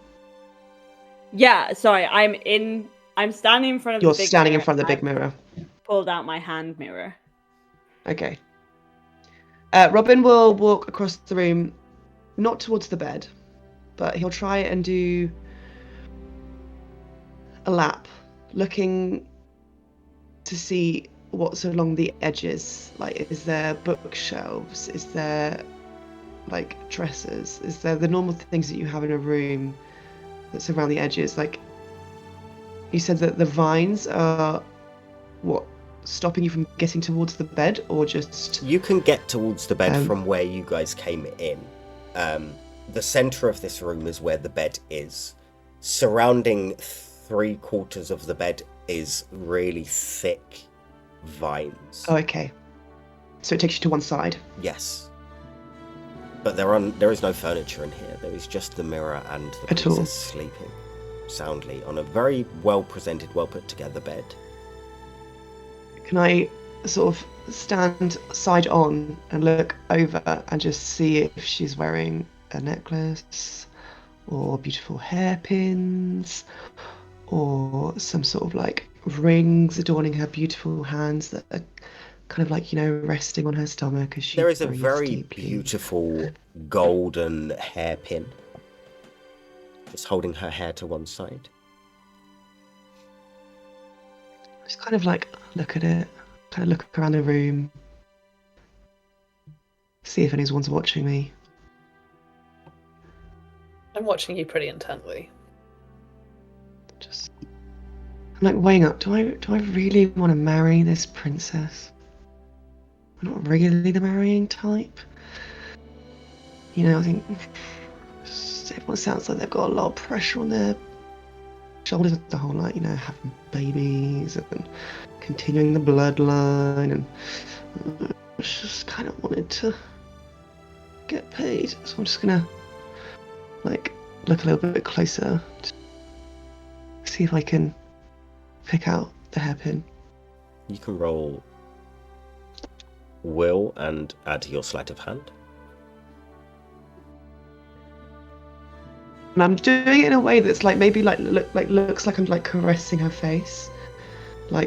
[SPEAKER 2] Yeah, sorry, I'm standing in front of the big mirror.
[SPEAKER 5] You're standing in front of the big mirror.
[SPEAKER 2] Pulled out my hand mirror.
[SPEAKER 5] Okay. Robin will walk across the room, not towards the bed, but he'll try and do lap, looking to see what's along the edges. Like, is there bookshelves? Is there like dressers? Is there the normal things that you have in a room that's around the edges? Like, you said that the vines are what, stopping you from getting towards the bed, or just...
[SPEAKER 1] You can get towards the bed from where you guys came in. The center of this room is where the bed is. Surrounding 3/4 of the bed is really thick vines.
[SPEAKER 5] Oh, okay. So it takes you to one side.
[SPEAKER 1] Yes. But there is no furniture in here. There is just the mirror and the
[SPEAKER 5] At all.
[SPEAKER 1] princess sleeping soundly on a very well presented, well put together bed.
[SPEAKER 5] Can I sort of stand side on and look over and just see if she's wearing a necklace or beautiful hairpins or some sort of like rings adorning her beautiful hands that are kind of like, resting on her stomach as she
[SPEAKER 1] There is a
[SPEAKER 5] breathes
[SPEAKER 1] very
[SPEAKER 5] deeply.
[SPEAKER 1] beautiful golden hairpin just holding her hair to one side.
[SPEAKER 5] Just kind of like look at it, kind of look around the room, see if anyone's watching me.
[SPEAKER 6] I'm watching you pretty intently.
[SPEAKER 5] Just, I'm like weighing up. Do I really want to marry this princess? I'm not really the marrying type. I think everyone sounds like they've got a lot of pressure on their shoulders. The whole having babies and continuing the bloodline, and I just kind of wanted to get paid. So I'm just gonna look a little bit closer to see if I can pick out the hairpin.
[SPEAKER 1] You can roll will and add your sleight of hand.
[SPEAKER 5] And I'm doing it in a way that's maybe looks like I'm caressing her face,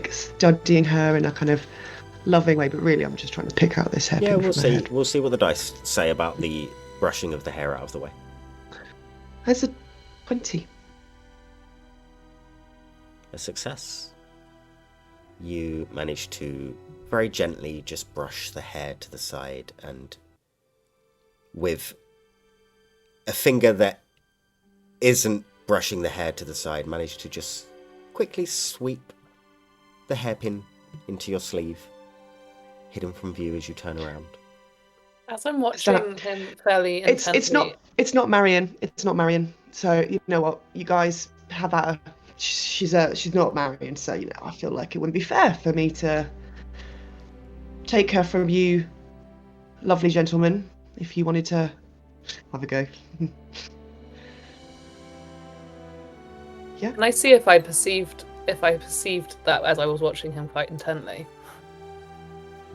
[SPEAKER 5] studying her in a kind of loving way, but really I'm just trying to pick out this hairpin.
[SPEAKER 1] Yeah, we'll
[SPEAKER 5] from her
[SPEAKER 1] see.
[SPEAKER 5] head.
[SPEAKER 1] We'll see what the dice say about the brushing of the hair out of the way.
[SPEAKER 5] That's a 20.
[SPEAKER 1] A success. You manage to very gently just brush the hair to the side, and with a finger that isn't brushing the hair to the side, manage to just quickly sweep the hairpin into your sleeve, hidden from view as you turn around.
[SPEAKER 6] As I'm watching him fairly intently...
[SPEAKER 5] It's not Marion. It's not Marion. So you know what? You guys have at her. She's not Marion. So I feel like it wouldn't be fair for me to take her from you, lovely gentleman. If you wanted to have a go. Yeah.
[SPEAKER 6] Can I see if I perceived that as I was watching him quite intently?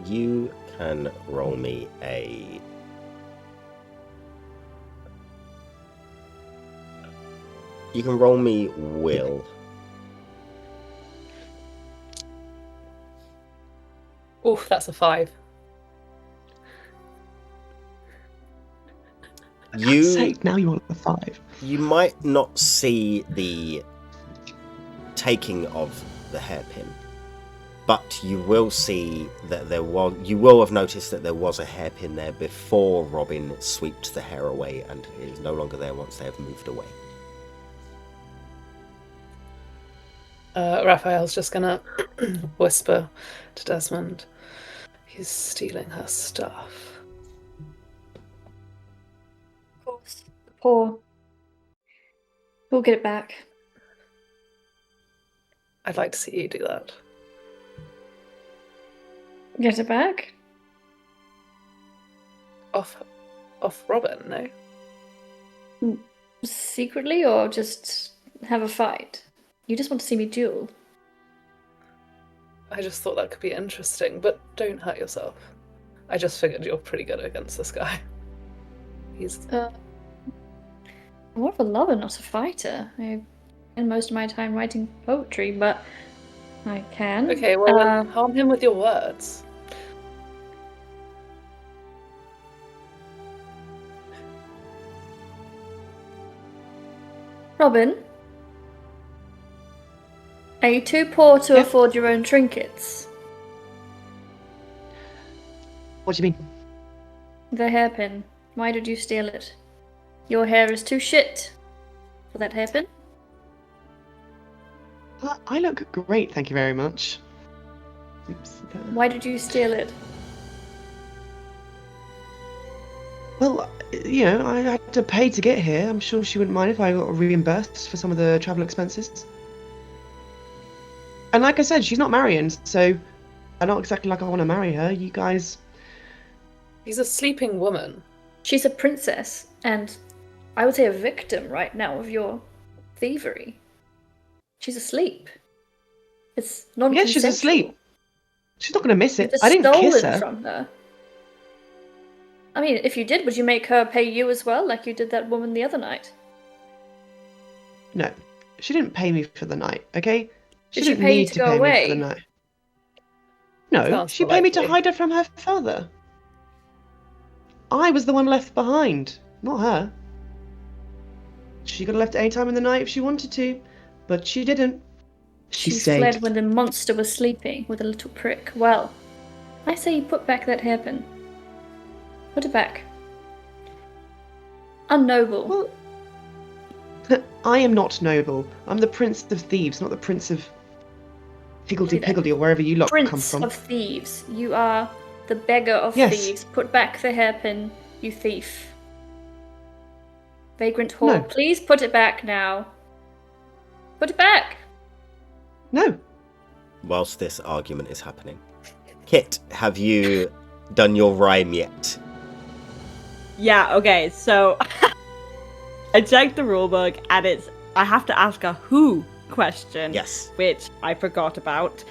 [SPEAKER 1] You can roll me a... You can roll me will.
[SPEAKER 6] Oof, that's a 5.
[SPEAKER 5] Now you want a 5.
[SPEAKER 1] You might not see the taking of the hairpin, but you will see that you will have noticed that there was a hairpin there before Robin swept the hair away, and it is no longer there once they have moved away.
[SPEAKER 6] Raphael's just gonna whisper to Desmond, he's stealing her stuff.
[SPEAKER 4] Of course. Poor. We'll get it back.
[SPEAKER 6] I'd like to see you do that.
[SPEAKER 4] Get it back?
[SPEAKER 6] Off Robin, no?
[SPEAKER 4] Secretly, or just have a fight? You just want to see me duel.
[SPEAKER 6] I just thought that could be interesting, but don't hurt yourself. I just figured you're pretty good against this guy. He's...
[SPEAKER 4] more of a lover, not a fighter. I spend most of my time writing poetry, but I can.
[SPEAKER 6] Okay, well then harm him with your words.
[SPEAKER 4] Robin? Are you too poor to
[SPEAKER 5] Yeah.
[SPEAKER 4] afford your own trinkets?
[SPEAKER 5] What do you mean?
[SPEAKER 4] The hairpin. Why did you steal it? Your hair is too shit for that hairpin.
[SPEAKER 5] I look great, thank you very much. Oops.
[SPEAKER 4] Why did you steal it?
[SPEAKER 5] Well, you know, I had to pay to get here. I'm sure she wouldn't mind if I got reimbursed for some of the travel expenses. And like I said, she's not marrying, so I'm not exactly like I want to marry her. You guys...
[SPEAKER 6] She's a sleeping woman.
[SPEAKER 4] She's a princess, and I would say a victim right now of your thievery. She's asleep. It's non-consensual.
[SPEAKER 5] Yeah, she's asleep. She's not going to miss
[SPEAKER 4] You
[SPEAKER 5] it.
[SPEAKER 4] just
[SPEAKER 5] I didn't
[SPEAKER 4] stole
[SPEAKER 5] kiss
[SPEAKER 4] it
[SPEAKER 5] her.
[SPEAKER 4] from her. I mean, if you did, would you make her pay you as well, like you did that woman the other night?
[SPEAKER 5] No, she didn't pay me for the night, okay?
[SPEAKER 4] Did she
[SPEAKER 5] didn't
[SPEAKER 4] pay you
[SPEAKER 5] need
[SPEAKER 4] to
[SPEAKER 5] to
[SPEAKER 4] go
[SPEAKER 5] pay me
[SPEAKER 4] away?
[SPEAKER 5] for the night. No,
[SPEAKER 6] Sounds
[SPEAKER 5] she paid me to
[SPEAKER 6] likely.
[SPEAKER 5] hide her from her father. I was the one left behind, not her. She could have left at any time in the night if she wanted to, but she didn't. She stayed.
[SPEAKER 4] fled when the monster was sleeping with a little prick. Well, I say you put back that hairpin. Put it back. Unnoble.
[SPEAKER 5] Well, I am not noble. I'm the Prince of Thieves, not the Prince of Higgledy-Piggledy or wherever you lot come
[SPEAKER 4] Prince
[SPEAKER 5] from.
[SPEAKER 4] of Thieves. You are the beggar of
[SPEAKER 5] Yes.
[SPEAKER 4] thieves. Put back the hairpin, you thief. Vagrant whore,
[SPEAKER 5] No.
[SPEAKER 4] please put it back now. Put it back!
[SPEAKER 5] No.
[SPEAKER 1] Whilst this argument is happening, Kit, have you done your rhyme yet?
[SPEAKER 2] Yeah, okay, so I checked the rulebook and I have to ask a who question.
[SPEAKER 1] Yes.
[SPEAKER 2] Which I forgot about.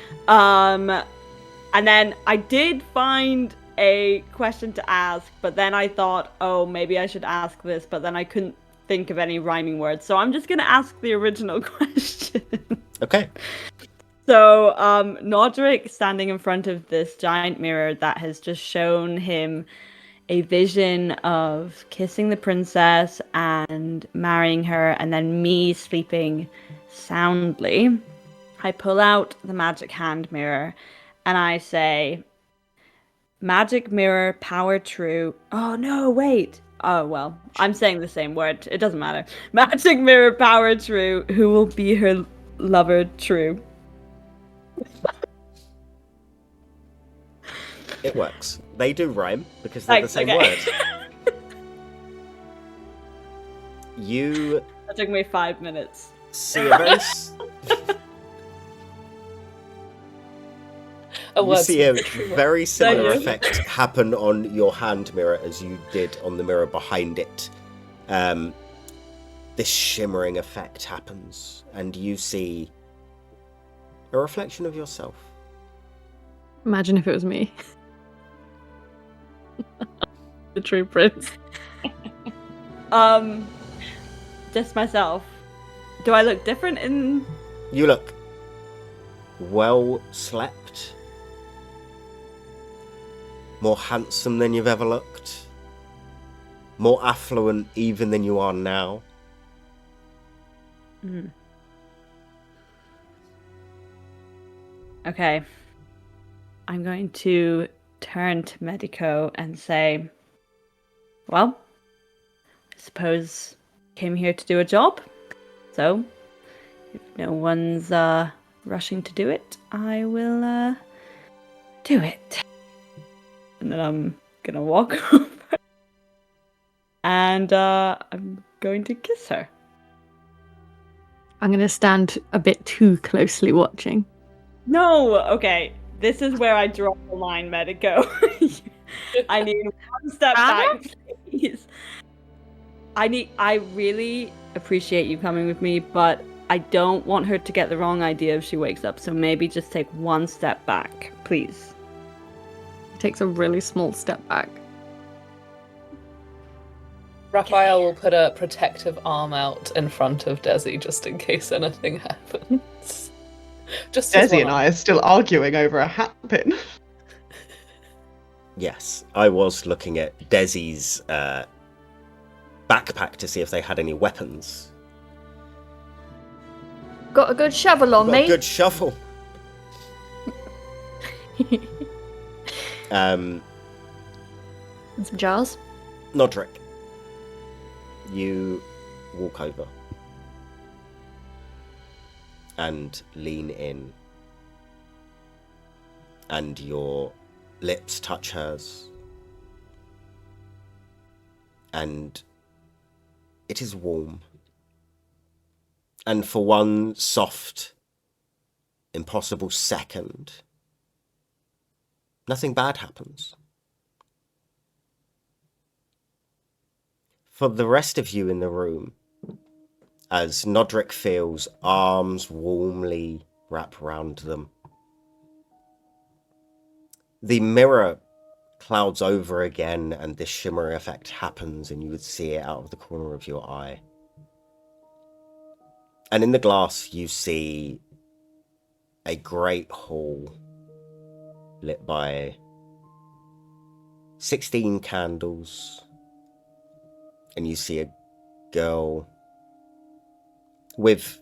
[SPEAKER 2] And then I did find a question to ask, but then I thought, oh, maybe I should ask this, but then I couldn't think of any rhyming words. So I'm just going to ask the original question.
[SPEAKER 1] Okay.
[SPEAKER 2] So, Nodric standing in front of this giant mirror that has just shown him a vision of kissing the princess and marrying her, and then me sleeping soundly. I pull out the magic hand mirror and I say, magic mirror, power true. Oh, no, wait. Oh, well, I'm saying the same word. It doesn't matter. Magic mirror, power true. Who will be her lover true?
[SPEAKER 1] It works. They do rhyme because they're the same
[SPEAKER 2] okay.
[SPEAKER 1] word. You
[SPEAKER 2] That took me 5 minutes.
[SPEAKER 1] see a very you see a very similar
[SPEAKER 2] you?
[SPEAKER 1] effect happen on your hand mirror as you did on the mirror behind it. This shimmering effect happens, and you see a reflection of yourself.
[SPEAKER 3] Imagine if it was me. The true prince.
[SPEAKER 2] Just myself. Do I look different in...
[SPEAKER 1] You look well slept, more handsome than you've ever looked, more affluent even than you are now.
[SPEAKER 2] Okay. I'm going to turn to Medico and say, well, I suppose I came here to do a job. So, if no one's rushing to do it, I will do it. And then I'm gonna walk over and I'm going to kiss her.
[SPEAKER 3] I'm going to stand a bit too closely watching.
[SPEAKER 2] No, okay. This is where I draw the line, Medico. I need one step back, please. I really appreciate you coming with me, but I don't want her to get the wrong idea if she wakes up, so maybe just take one step back, please.
[SPEAKER 3] He takes a really small step back.
[SPEAKER 6] Raphael will put a protective arm out in front of Desi just in case anything happens. Just as
[SPEAKER 5] Desi and
[SPEAKER 6] one
[SPEAKER 5] I are still arguing over a hat pin.
[SPEAKER 1] Yes, I was looking at Desi's backpack to see if they had any weapons.
[SPEAKER 4] got a good shovel on
[SPEAKER 1] Got
[SPEAKER 4] me.
[SPEAKER 1] a good shovel.
[SPEAKER 4] And some jars.
[SPEAKER 1] Nodric, you walk over and lean in, and your lips touch hers, and it is warm. And for one soft, impossible second, nothing bad happens. For the rest of you in the room, as Nodric feels arms warmly wrap around them, the mirror clouds over again and this shimmery effect happens and you would see it out of the corner of your eye. And in the glass you see a great hall lit by 16 candles, and you see a girl with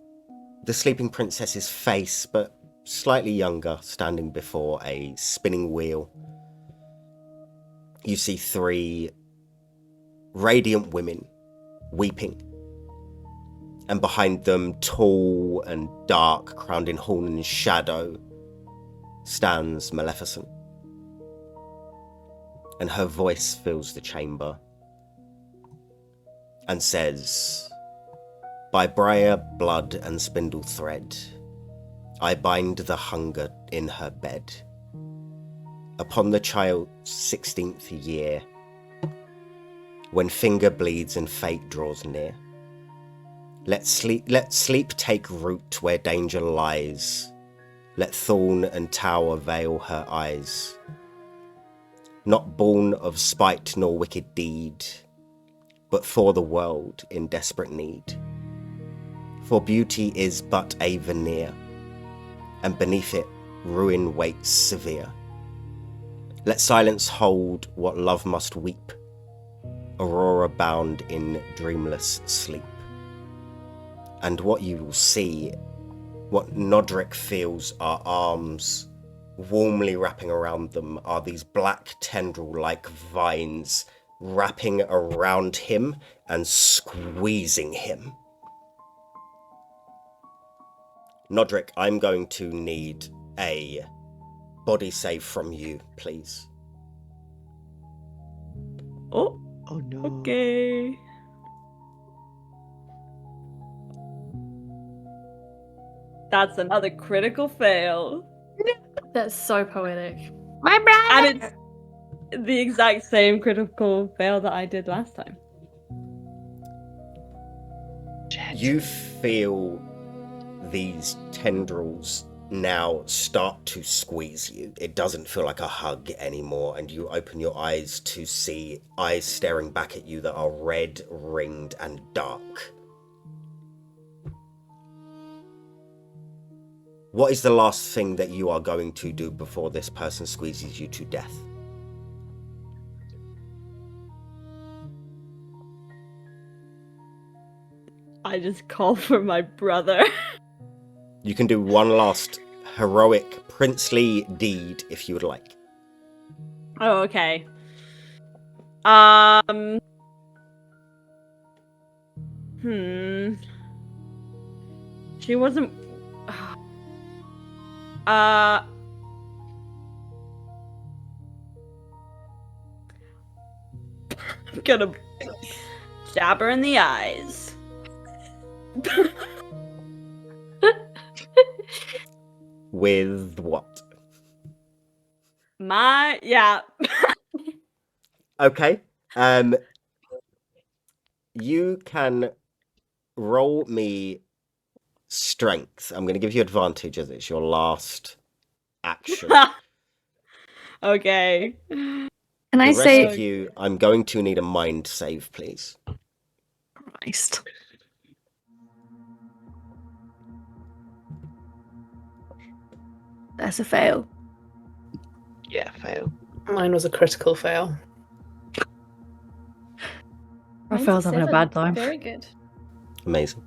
[SPEAKER 1] the sleeping princess's face, but slightly younger, standing before a spinning wheel. You see 3 radiant women weeping, and behind them, tall and dark, crowned in horn and shadow, stands Maleficent. And her voice fills the chamber and says, "By briar, blood and spindle thread, I bind the hunger in her bed. Upon the child's 16th year, when finger bleeds and fate draws near, let sleep take root where danger lies. Let thorn and tower veil her eyes. Not born of spite nor wicked deed, but for the world in desperate need. For beauty is but a veneer, and beneath it ruin waits severe. Let silence hold what love must weep, Aurora bound in dreamless sleep. And what you will see, what Nodric feels are arms warmly wrapping around them, are these black tendril-like vines wrapping around him and squeezing him. Nodric, I'm going to need a body save from you, please.
[SPEAKER 2] Oh,
[SPEAKER 5] Oh no.
[SPEAKER 2] okay. That's another critical fail.
[SPEAKER 4] That's so poetic.
[SPEAKER 7] My brother.
[SPEAKER 2] And it's the exact same critical fail that I did last time.
[SPEAKER 1] You feel these tendrils now start to squeeze you. It doesn't feel like a hug anymore, and you open your eyes to see eyes staring back at you that are red, ringed, and dark. What is the last thing that you are going to do before this person squeezes you to death?
[SPEAKER 2] I just call for my brother.
[SPEAKER 1] You can do one last heroic princely deed if you would like.
[SPEAKER 2] Oh, okay. She wasn't. I'm gonna stab her in the eyes.
[SPEAKER 1] With what?
[SPEAKER 2] Yeah.
[SPEAKER 1] Okay. You can roll me strength. I'm going to give you advantage as it's your last action.
[SPEAKER 2] Okay.
[SPEAKER 3] Can
[SPEAKER 1] The
[SPEAKER 3] I
[SPEAKER 1] rest
[SPEAKER 3] say
[SPEAKER 1] of you, I'm going to need a mind save, please.
[SPEAKER 3] Christ? That's a fail.
[SPEAKER 5] Yeah, fail.
[SPEAKER 6] Mine was a critical fail.
[SPEAKER 3] Raphael's having a bad time.
[SPEAKER 4] Very good.
[SPEAKER 1] Amazing.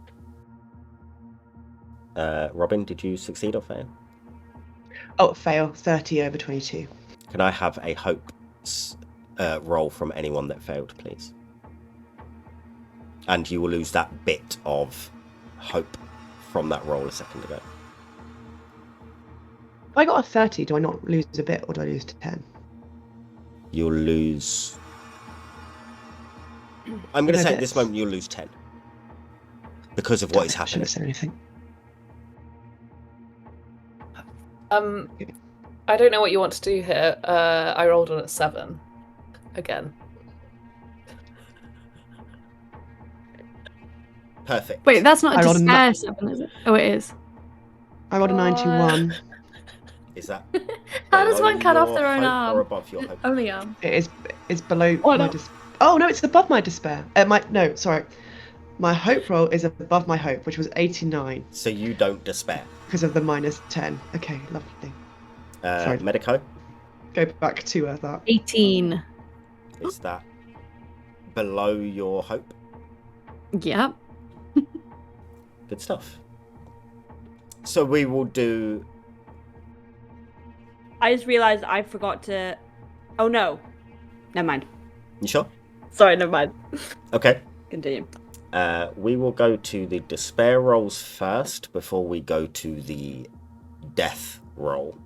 [SPEAKER 1] Robin, did you succeed or fail?
[SPEAKER 5] Oh, fail. 30 over 22.
[SPEAKER 1] Can I have a hope roll from anyone that failed, please? And you will lose that bit of hope from that roll a second ago.
[SPEAKER 5] If I got a 30, do I not lose a bit, or do I lose to 10?
[SPEAKER 1] You'll lose... I'm going to say at this moment you'll lose 10. Because of what is
[SPEAKER 5] I
[SPEAKER 1] happening.
[SPEAKER 5] shouldn't have said anything.
[SPEAKER 6] I don't know what you want to do here. I rolled on a 7 again.
[SPEAKER 1] Perfect.
[SPEAKER 3] Wait, that's not
[SPEAKER 5] I
[SPEAKER 3] a
[SPEAKER 5] rolled a
[SPEAKER 3] despair 7, is it? Oh, it is.
[SPEAKER 5] I rolled a 91.
[SPEAKER 1] Is that
[SPEAKER 4] How does
[SPEAKER 1] below
[SPEAKER 4] one cut off
[SPEAKER 1] your
[SPEAKER 4] their own
[SPEAKER 1] hope
[SPEAKER 4] arm?
[SPEAKER 1] or above your hope?
[SPEAKER 4] Only arm.
[SPEAKER 5] It's below
[SPEAKER 3] Oh,
[SPEAKER 5] my
[SPEAKER 3] no.
[SPEAKER 5] despair. Oh, no, it's above my despair. Sorry. My hope roll is above my hope, which was 89
[SPEAKER 1] So you don't despair.
[SPEAKER 5] because of the minus 10. Okay, lovely. Sorry.
[SPEAKER 1] Medico,
[SPEAKER 5] Go back to that.
[SPEAKER 3] 18.
[SPEAKER 1] is that below your hope?
[SPEAKER 3] Yep.
[SPEAKER 1] Good stuff. So we will do...
[SPEAKER 2] I just realized I forgot to... Oh, no. Never mind.
[SPEAKER 1] You sure?
[SPEAKER 2] Sorry, never mind.
[SPEAKER 1] Okay.
[SPEAKER 2] Continue.
[SPEAKER 1] We will go to the despair rolls first before we go to the death roll.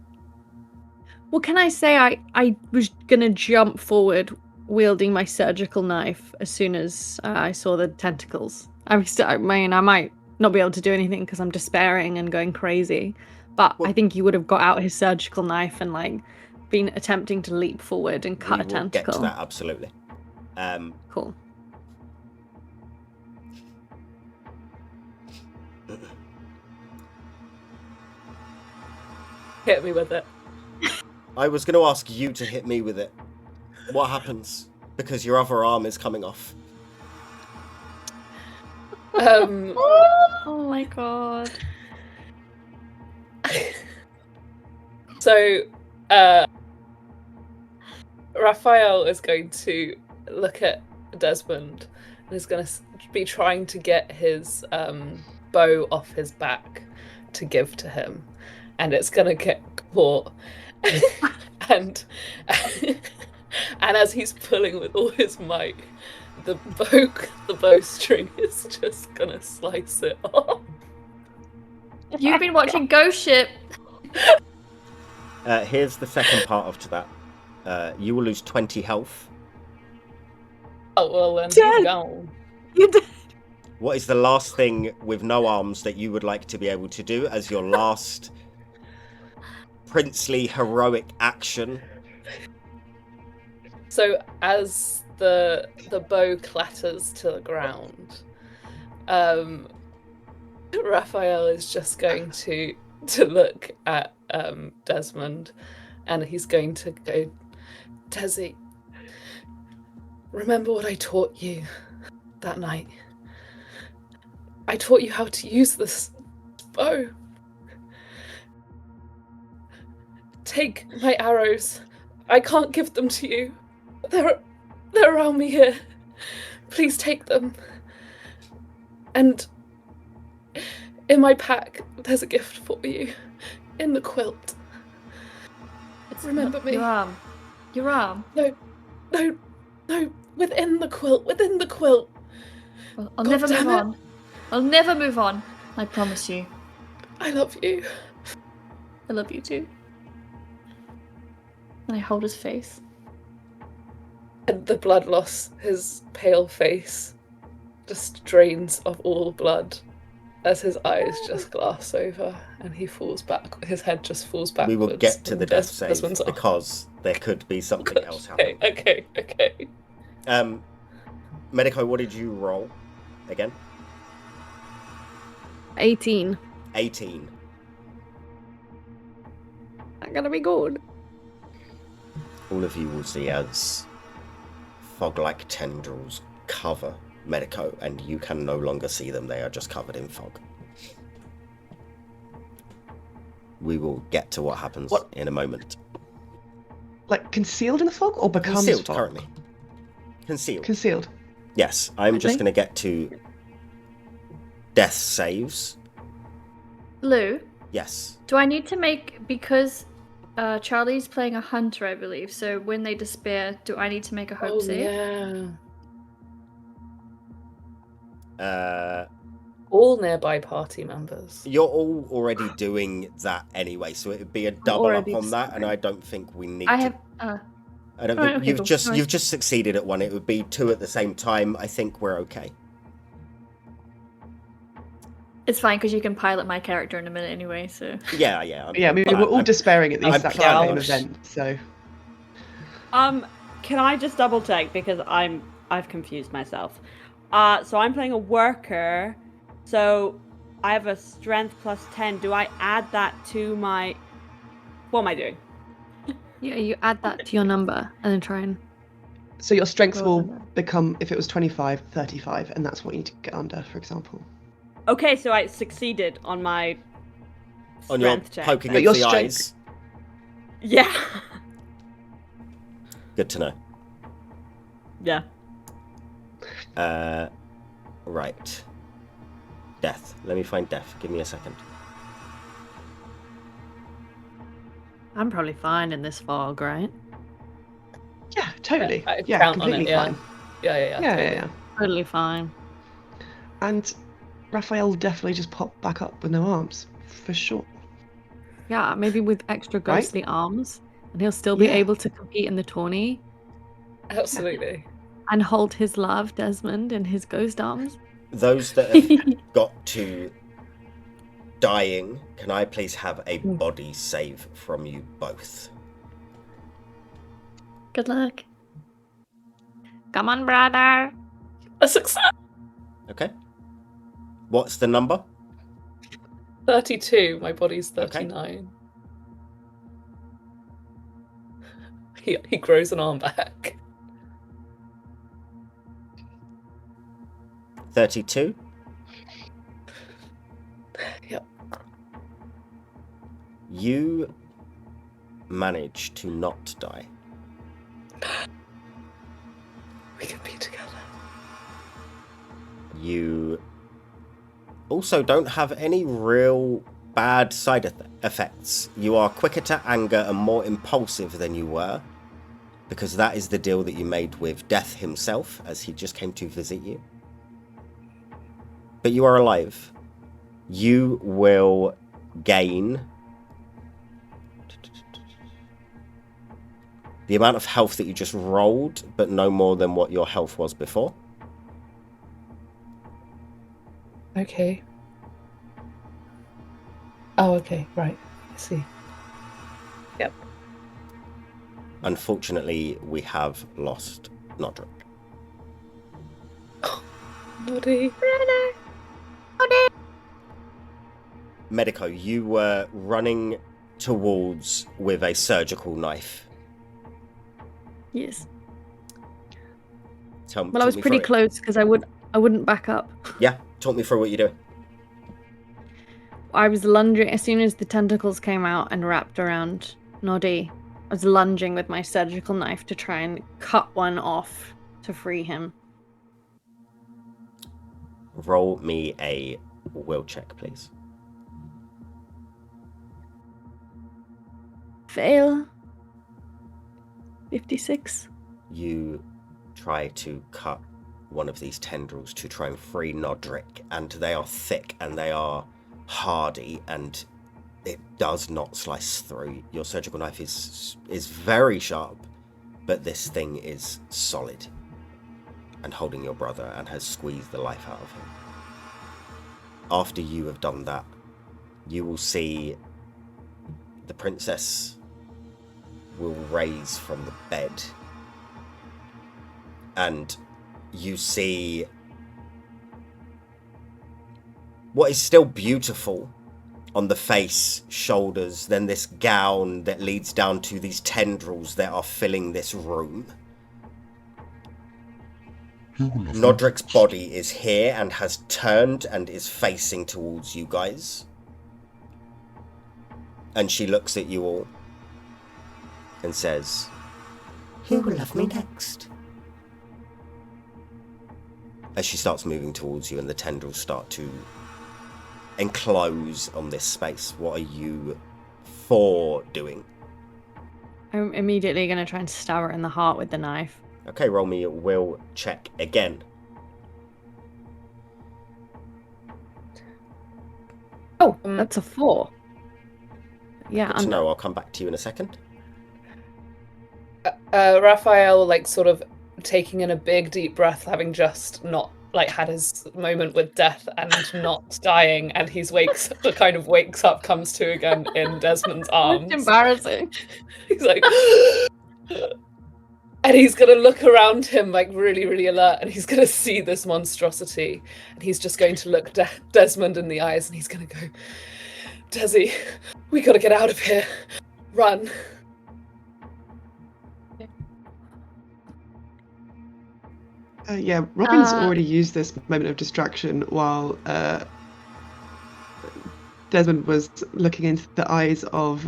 [SPEAKER 3] Well, can I say I was gonna jump forward wielding my surgical knife as soon as I saw the tentacles. I mean, I might not be able to do anything because I'm despairing and going crazy, but I think he would have got out his surgical knife and like been attempting to leap forward and cut a
[SPEAKER 1] We will
[SPEAKER 3] tentacle.
[SPEAKER 1] get to that, absolutely.
[SPEAKER 3] Cool.
[SPEAKER 6] Hit me with it.
[SPEAKER 1] I was going to ask you to hit me with it. What happens? Because your other arm is coming off.
[SPEAKER 4] Oh my god.
[SPEAKER 6] So, Raphael is going to look at Desmond and is going to be trying to get his bow off his back to give to him, and it's going to get caught. and as he's pulling with all his might, the bowstring is just going to slice it off.
[SPEAKER 4] You've been watching Ghost Ship.
[SPEAKER 1] Here's the second part of that. You will lose 20 health.
[SPEAKER 6] Oh, well, then
[SPEAKER 3] Dead.
[SPEAKER 6] he's gone.
[SPEAKER 3] You did.
[SPEAKER 1] What is the last thing with no arms that you would like to be able to do as your last princely heroic action?
[SPEAKER 6] So as the bow clatters to the ground, Raphael is just going to look at Desmond, and he's going to go, Desi, remember what I taught you that night? I taught you how to use this bow. Take my arrows. I can't give them to you. They're around me here. Please take them. And in my pack, there's a gift for you. In the quilt. Remember me.
[SPEAKER 4] Your arm. Your arm.
[SPEAKER 6] No. Within the quilt.
[SPEAKER 4] Well, I'll
[SPEAKER 6] God
[SPEAKER 4] never
[SPEAKER 6] damn
[SPEAKER 4] move
[SPEAKER 6] it.
[SPEAKER 4] on. I'll never move on. I promise you.
[SPEAKER 6] I love you.
[SPEAKER 4] I love you too. And I hold his face.
[SPEAKER 6] And the blood loss, his pale face just drains of all blood as his eyes just glass over and he falls back. His head just falls backwards.
[SPEAKER 1] We will get to the death save
[SPEAKER 6] Desmond's off.
[SPEAKER 1] because there could be something else happening.
[SPEAKER 6] Okay.
[SPEAKER 1] Medico, what did you roll again?
[SPEAKER 3] 18.
[SPEAKER 1] 18.
[SPEAKER 3] Not gonna be good.
[SPEAKER 1] All of you will see as fog-like tendrils cover Medico, and you can no longer see them. They are just covered in fog. We will get to what happens in a moment.
[SPEAKER 5] Like concealed in the fog or becomes
[SPEAKER 1] Concealed
[SPEAKER 5] fog?
[SPEAKER 1] currently. Concealed.
[SPEAKER 5] Concealed.
[SPEAKER 1] Yes, I'm just
[SPEAKER 3] Okay.
[SPEAKER 1] going to get to death saves.
[SPEAKER 4] Lou,
[SPEAKER 1] Yes.
[SPEAKER 4] do I need to make, because Charlie's playing a hunter, I believe, so when they despair, do I need to make a hope save?
[SPEAKER 6] Yeah. All nearby party members.
[SPEAKER 1] You're all already doing that anyway, so it would be a double up
[SPEAKER 4] already
[SPEAKER 1] on that, and
[SPEAKER 4] sorry.
[SPEAKER 1] I don't think we need
[SPEAKER 4] I
[SPEAKER 1] to.
[SPEAKER 4] have.
[SPEAKER 1] I don't
[SPEAKER 4] Alright,
[SPEAKER 1] think
[SPEAKER 4] okay,
[SPEAKER 1] you've
[SPEAKER 4] cool.
[SPEAKER 1] just
[SPEAKER 4] No,
[SPEAKER 1] you've just succeeded at one. It would be 2 at the same time. I think we're okay.
[SPEAKER 4] It's fine because you can pilot my character in a minute anyway. So
[SPEAKER 1] Yeah.
[SPEAKER 5] I mean, we're all despairing at the
[SPEAKER 1] I'm
[SPEAKER 5] exact same
[SPEAKER 1] planning.
[SPEAKER 5] event, so.
[SPEAKER 2] Can I just double check because I've confused myself. So I'm playing a worker. So I have a strength plus 10. Do I add that to my? What am I doing?
[SPEAKER 3] Yeah, you add that to your number and then try and.
[SPEAKER 5] So your strength
[SPEAKER 3] Roll
[SPEAKER 5] will
[SPEAKER 3] them then.
[SPEAKER 5] become, if it was 25, 35, and that's what you need to get under, for example.
[SPEAKER 2] Okay, so I succeeded on my
[SPEAKER 1] On your
[SPEAKER 2] strength check.
[SPEAKER 1] poking
[SPEAKER 5] But
[SPEAKER 1] into
[SPEAKER 5] your
[SPEAKER 1] the
[SPEAKER 5] strength-
[SPEAKER 1] eyes.
[SPEAKER 2] Yeah.
[SPEAKER 1] Good to know.
[SPEAKER 2] Yeah.
[SPEAKER 1] Right. Death. Let me find Death. Give me a second.
[SPEAKER 3] I'm probably fine in this fog, right?
[SPEAKER 5] Yeah, totally.
[SPEAKER 6] I
[SPEAKER 5] Yeah,
[SPEAKER 6] count on
[SPEAKER 5] completely
[SPEAKER 6] it, yeah.
[SPEAKER 5] fine.
[SPEAKER 6] Yeah.
[SPEAKER 5] Yeah.
[SPEAKER 3] Totally fine.
[SPEAKER 5] And Raphael will definitely just pop back up with no arms, for sure.
[SPEAKER 3] Yeah, maybe with extra
[SPEAKER 5] Right?
[SPEAKER 3] ghostly arms, and he'll still be
[SPEAKER 5] Yeah.
[SPEAKER 3] able to compete in the tourney
[SPEAKER 6] Absolutely.
[SPEAKER 3] and hold his love, Desmond, in his ghost arms.
[SPEAKER 1] Those that have got to dying, can I please have a body save from you both?
[SPEAKER 4] good luck.
[SPEAKER 3] Come on, brother.
[SPEAKER 6] A success.
[SPEAKER 1] Okay. What's the number?
[SPEAKER 6] 32. My body's
[SPEAKER 1] Okay.
[SPEAKER 6] 39. He grows an arm back.
[SPEAKER 1] 32.
[SPEAKER 6] Yep.
[SPEAKER 1] You manage to not die.
[SPEAKER 6] We can be together.
[SPEAKER 1] You also don't have any real bad side effects. You are quicker to anger and more impulsive than you were, because that is the deal that you made with Death himself as he just came to visit you. But you are alive. You will gain the amount of health that you just rolled, but no more than what your health was before.
[SPEAKER 6] Okay. Oh, okay. Right. I see. Yep.
[SPEAKER 1] Unfortunately, we have lost Nodric.
[SPEAKER 6] Noddy.
[SPEAKER 1] Medico, you were running towards with a surgical knife.
[SPEAKER 3] Yes.
[SPEAKER 1] Tell
[SPEAKER 3] Well, I was
[SPEAKER 1] me
[SPEAKER 3] pretty
[SPEAKER 1] through it.
[SPEAKER 3] close because I wouldn't back up.
[SPEAKER 1] Yeah, talk me through what you're doing.
[SPEAKER 3] I was lunging as soon as the tentacles came out and wrapped around Noddy. I was lunging with my surgical knife to try and cut one off to free him.
[SPEAKER 1] Roll me a will check, please.
[SPEAKER 3] Fail. 56.
[SPEAKER 1] You try to cut one of these tendrils to try and free Nodric, and they are thick and they are hardy, and it does not slice through. Your surgical knife is very sharp, but this thing is solid and holding your brother and has squeezed the life out of him. After you have done that, you will see the princess will raise from the bed, and you see what is still beautiful on the face, shoulders, then this gown that leads down to these tendrils that are filling this room. Nodric's body is here and has turned and is facing towards you guys. And she looks at you all and says, "Who will love me next?" As she starts moving towards you and the tendrils start to enclose on this space. What are you four doing?
[SPEAKER 3] I'm immediately going to try and stab her in the heart with the knife.
[SPEAKER 1] Okay, roll me a will check again.
[SPEAKER 3] Oh, that's a 4. Yeah,
[SPEAKER 1] Good to know. I'll come back to you in a second.
[SPEAKER 6] Raphael, like, sort of taking in a big, deep breath, having just not, like, had his moment with death and not dying, and he wakes up, comes to again in Desmond's arms.
[SPEAKER 3] It's embarrassing.
[SPEAKER 6] He's like, and he's gonna look around him, like, really, really alert, and he's gonna see this monstrosity, and he's just going to look Desmond in the eyes, and he's gonna go, Desi, we gotta get out of here. Run.
[SPEAKER 5] Yeah, Robin's already used this moment of distraction while Desmond was looking into the eyes of...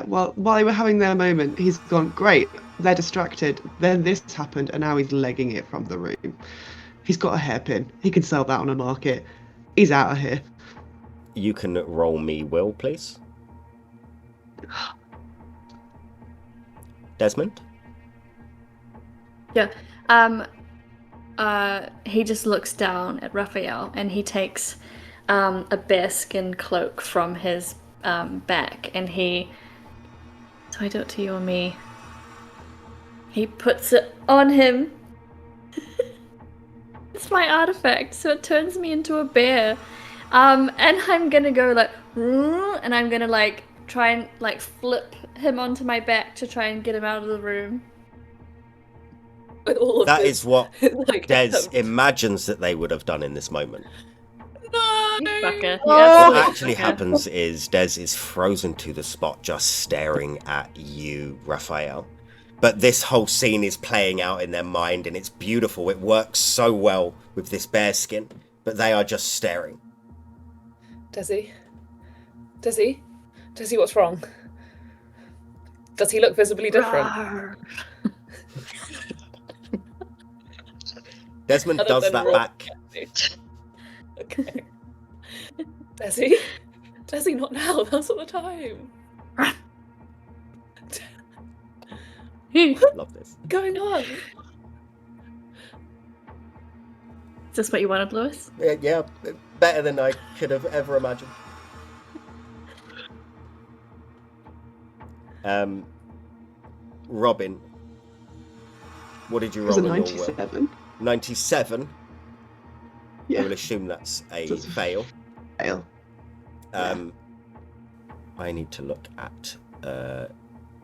[SPEAKER 5] while they were having their moment, he's gone, great, they're distracted. Then this happened, and now he's legging it from the room. He's got a hairpin. He can sell that on a market. He's out of here.
[SPEAKER 1] You can roll me will, please. Desmond?
[SPEAKER 4] Yeah. He just looks down at Raphael and he takes a bearskin cloak from his back and he... Do I do it to you or me? He puts it on him. It's my artifact, so it turns me into a bear. And I'm gonna go like, and I'm gonna like try and like flip him onto my back to try and get him out of the room.
[SPEAKER 1] That is what
[SPEAKER 6] like,
[SPEAKER 1] Des imagines that they would have done in this moment.
[SPEAKER 6] No!
[SPEAKER 4] You fucker.
[SPEAKER 1] What actually happens is Des is frozen to the spot, just staring at you, Raphael. But this whole scene is playing out in their mind, and it's beautiful. It works so well with this bearskin, but they are just staring.
[SPEAKER 6] Desi, what's wrong? Does he look visibly different?
[SPEAKER 1] Desmond
[SPEAKER 6] Other
[SPEAKER 1] does
[SPEAKER 6] than
[SPEAKER 1] that
[SPEAKER 6] raw.
[SPEAKER 1] back.
[SPEAKER 6] Okay. Desi, not now. That's not the time.
[SPEAKER 1] Love this.
[SPEAKER 6] What's going on?
[SPEAKER 4] Is this what you wanted, Lewis?
[SPEAKER 1] Yeah, better than I could have ever imagined. Robin, what did you
[SPEAKER 5] It was
[SPEAKER 1] roll
[SPEAKER 5] a
[SPEAKER 1] in your will?
[SPEAKER 5] 97.
[SPEAKER 1] 97?
[SPEAKER 5] Yeah.
[SPEAKER 1] I will assume that's a
[SPEAKER 5] That's a
[SPEAKER 1] fail.
[SPEAKER 5] Fail.
[SPEAKER 1] I need to look at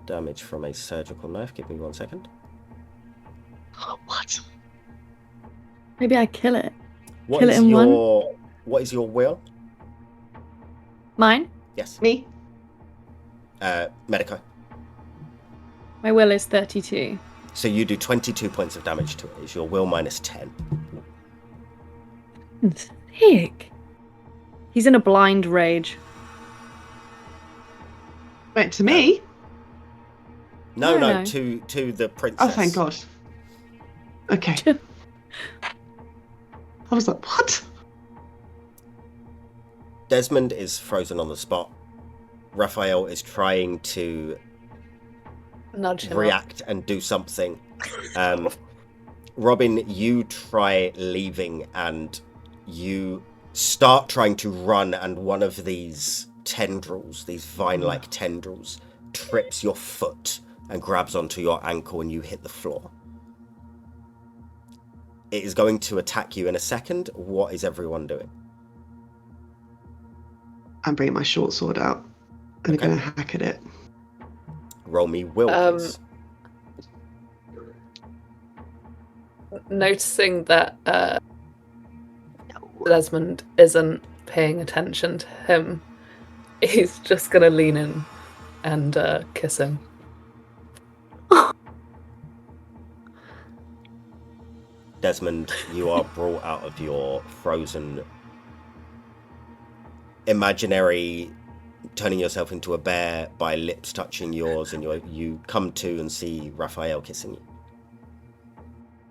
[SPEAKER 1] damage from a surgical knife. Give me 1 second.
[SPEAKER 5] What?
[SPEAKER 3] Maybe I kill it.
[SPEAKER 1] What
[SPEAKER 3] Kill
[SPEAKER 1] is
[SPEAKER 3] it in one?
[SPEAKER 1] What is your will?
[SPEAKER 3] Mine?
[SPEAKER 1] Yes.
[SPEAKER 5] Me?
[SPEAKER 1] Medico.
[SPEAKER 3] My will is 32.
[SPEAKER 1] So you do 22 points of damage to it. Is your will minus 10?
[SPEAKER 3] Sick. He's in a blind rage.
[SPEAKER 5] Wait, to me?
[SPEAKER 1] No,
[SPEAKER 3] No.
[SPEAKER 1] to the princess.
[SPEAKER 5] Oh, thank God. Okay. I was like, what?
[SPEAKER 1] Desmond is frozen on the spot. Raphael is trying to
[SPEAKER 6] Nudge him
[SPEAKER 1] react and do something. Robin, you try leaving and you start trying to run, and one of these tendrils, these vine-like tendrils, trips your foot and grabs onto your ankle and you hit the floor. It is going to attack you in a second. What is everyone doing?
[SPEAKER 5] I'm bringing my short sword out and
[SPEAKER 1] Okay.
[SPEAKER 5] I'm going to hack at it.
[SPEAKER 1] Roll me will, please.
[SPEAKER 6] Noticing that Desmond isn't paying attention to him, he's just gonna lean in and kiss him.
[SPEAKER 1] Desmond, you are brought out of your frozen imaginary turning yourself into a bear by lips touching yours, and you come to and see Raphael kissing you.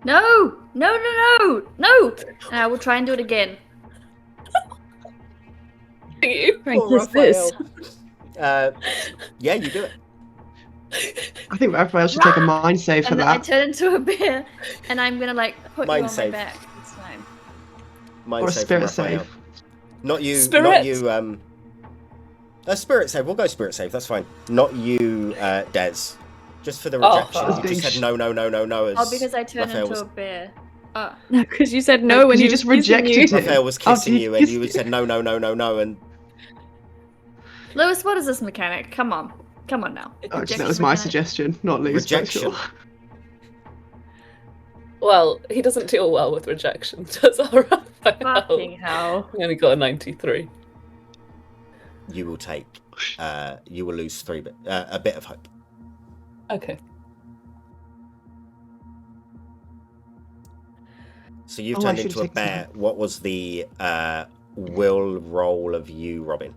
[SPEAKER 4] No! And I will try and do it again.
[SPEAKER 6] You
[SPEAKER 3] Frank,
[SPEAKER 6] poor
[SPEAKER 3] is this?
[SPEAKER 6] Raphael.
[SPEAKER 1] Yeah, you do it.
[SPEAKER 5] I think Raphael should take a mind save for
[SPEAKER 4] And then I
[SPEAKER 5] that.
[SPEAKER 4] turn into a bear, and I'm gonna like put
[SPEAKER 1] Mind
[SPEAKER 4] you on
[SPEAKER 1] save.
[SPEAKER 4] my back this time.
[SPEAKER 1] Mind
[SPEAKER 5] Or a
[SPEAKER 1] save from
[SPEAKER 5] spirit
[SPEAKER 1] Raphael.
[SPEAKER 5] save.
[SPEAKER 1] Not you.
[SPEAKER 6] Spirit.
[SPEAKER 1] Not you. A spirit save. We'll go spirit save. That's fine. Not you, Des. Just for the
[SPEAKER 6] Oh,
[SPEAKER 1] rejection.
[SPEAKER 6] fuck.
[SPEAKER 1] You just said no.
[SPEAKER 4] Oh, because I turned
[SPEAKER 1] Raphael
[SPEAKER 4] into
[SPEAKER 1] was,
[SPEAKER 4] a bear. Oh.
[SPEAKER 3] No, because you said no when
[SPEAKER 5] you
[SPEAKER 3] he was
[SPEAKER 5] just
[SPEAKER 3] kissing
[SPEAKER 5] rejected
[SPEAKER 3] you.
[SPEAKER 5] him.
[SPEAKER 1] Raphael was
[SPEAKER 5] After
[SPEAKER 1] kissing
[SPEAKER 5] he
[SPEAKER 1] you, and
[SPEAKER 5] kissed
[SPEAKER 1] you
[SPEAKER 5] you.
[SPEAKER 1] said no, and
[SPEAKER 4] Lewis, what is this mechanic? Come on now.
[SPEAKER 5] Oh, that
[SPEAKER 4] Rejection
[SPEAKER 5] was my
[SPEAKER 4] mechanic.
[SPEAKER 5] suggestion, not Lou's.
[SPEAKER 1] Rejection.
[SPEAKER 6] Well, he doesn't deal well with rejection, does our Raphael?
[SPEAKER 2] Fucking hell.
[SPEAKER 6] He only got a 93.
[SPEAKER 1] you will take. You will lose a bit of hope.
[SPEAKER 6] Okay.
[SPEAKER 1] So you've
[SPEAKER 5] Oh, I
[SPEAKER 1] turned
[SPEAKER 5] should
[SPEAKER 1] into a
[SPEAKER 5] have taken
[SPEAKER 1] bear. What was the will roll of you, Robin?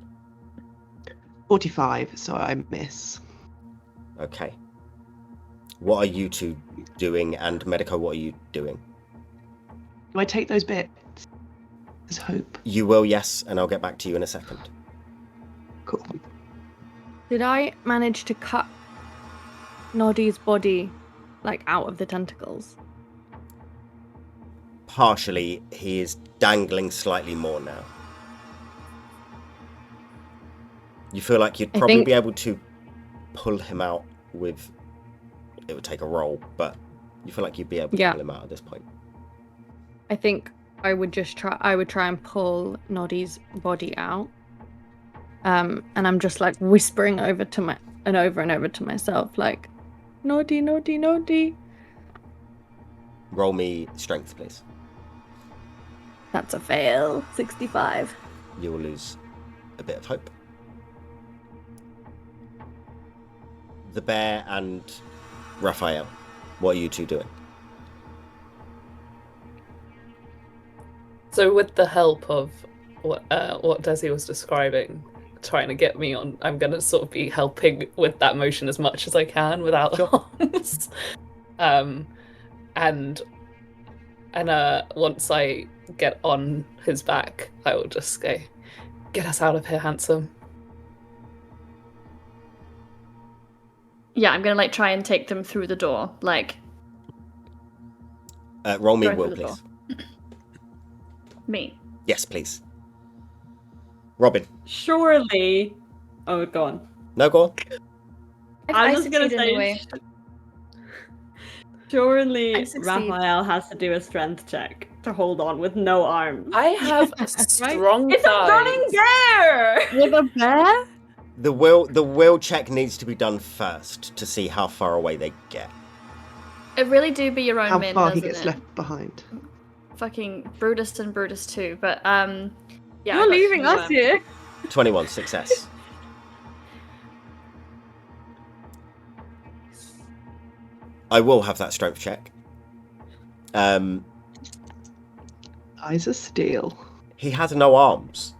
[SPEAKER 5] 45, so I miss.
[SPEAKER 1] Okay. What are you two doing? And Medico, what are you doing?
[SPEAKER 5] Do I take those bits as hope?
[SPEAKER 1] You will, yes, and I'll get back to you in a second.
[SPEAKER 5] Cool.
[SPEAKER 3] Did I manage to cut Noddy's body, like, out of the tentacles?
[SPEAKER 1] Partially, he is dangling slightly more now. You feel like you'd
[SPEAKER 3] I
[SPEAKER 1] probably
[SPEAKER 3] think-
[SPEAKER 1] be able to pull him out with... It would take a roll, but you feel like you'd be able to
[SPEAKER 3] Yeah.
[SPEAKER 1] pull him out at this point.
[SPEAKER 3] I think I would try and pull Noddy's body out. And I'm just like whispering over and over to myself, like, Noddy, Noddy, Noddy.
[SPEAKER 1] Roll me strength, please.
[SPEAKER 3] That's a fail. 65.
[SPEAKER 1] You will lose a bit of hope. The bear and Raphael, what are you two doing?
[SPEAKER 6] So with the help of what Desi was describing, trying to get me on, I'm going to sort of be helping with that motion as much as I can without arms. And once I get on his back, I will just go, get us out of here, handsome.
[SPEAKER 4] Yeah, I'm gonna like try and take them through the door. Like
[SPEAKER 1] Roll me
[SPEAKER 4] Go
[SPEAKER 1] will,
[SPEAKER 4] through the
[SPEAKER 1] please.
[SPEAKER 4] me.
[SPEAKER 1] Yes, please. Robin.
[SPEAKER 2] Surely. Oh, go on.
[SPEAKER 1] No, go on.
[SPEAKER 2] I was just gonna
[SPEAKER 4] succeed
[SPEAKER 2] say.
[SPEAKER 4] anyway.
[SPEAKER 2] Surely
[SPEAKER 4] I succeed.
[SPEAKER 2] Raphael has to do a strength check to hold on with no arms.
[SPEAKER 6] I have strong
[SPEAKER 2] It's a
[SPEAKER 6] thighs.
[SPEAKER 2] running bear!
[SPEAKER 3] With a bear?
[SPEAKER 1] The will check needs to be done first to see how far away they get.
[SPEAKER 4] It really do be your own
[SPEAKER 5] How
[SPEAKER 4] men,
[SPEAKER 5] far he
[SPEAKER 4] doesn't
[SPEAKER 5] gets
[SPEAKER 4] it?
[SPEAKER 5] left behind.
[SPEAKER 4] Fucking Brutus and Brutus too, but yeah.
[SPEAKER 3] You're
[SPEAKER 4] I got
[SPEAKER 3] leaving us
[SPEAKER 4] 21.
[SPEAKER 3] here.
[SPEAKER 1] 21, success. I will have that strength check.
[SPEAKER 5] Eyes of steel.
[SPEAKER 1] He has no arms.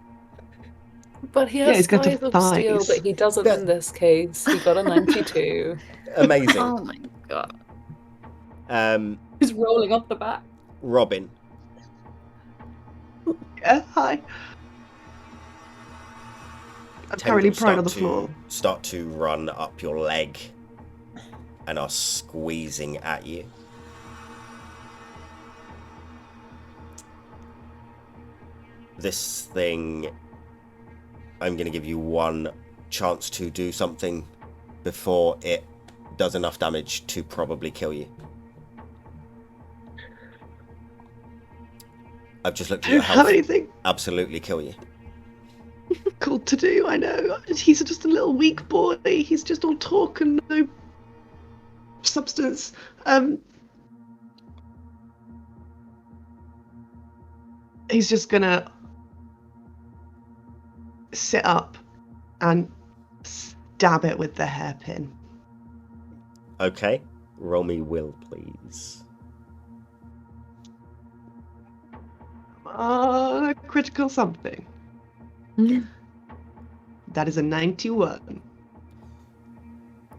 [SPEAKER 6] But he
[SPEAKER 5] Yeah,
[SPEAKER 6] has
[SPEAKER 5] he's got
[SPEAKER 6] thighs
[SPEAKER 5] the
[SPEAKER 6] of steel,
[SPEAKER 5] thighs.
[SPEAKER 6] but he doesn't
[SPEAKER 1] That-
[SPEAKER 6] in this case. He got a 92.
[SPEAKER 1] Amazing.
[SPEAKER 4] Oh my god.
[SPEAKER 3] He's rolling off the back.
[SPEAKER 1] Robin.
[SPEAKER 5] Yeah, hi. I'm currently
[SPEAKER 1] Tendrils
[SPEAKER 5] prone on the floor.
[SPEAKER 1] Start to run up your leg and are squeezing at you. This thing, I'm going to give you one chance to do something before it does enough damage to probably kill you. I've just looked
[SPEAKER 5] I
[SPEAKER 1] at your
[SPEAKER 5] don't have
[SPEAKER 1] health.
[SPEAKER 5] anything
[SPEAKER 1] Absolutely kill you.
[SPEAKER 5] cool to do, I know. He's just a little weak boy. He's just all talk and no substance. He's just gonna sit up and stab it with the hairpin.
[SPEAKER 1] Okay. Roll me will, please.
[SPEAKER 5] Critical something. That is a 91.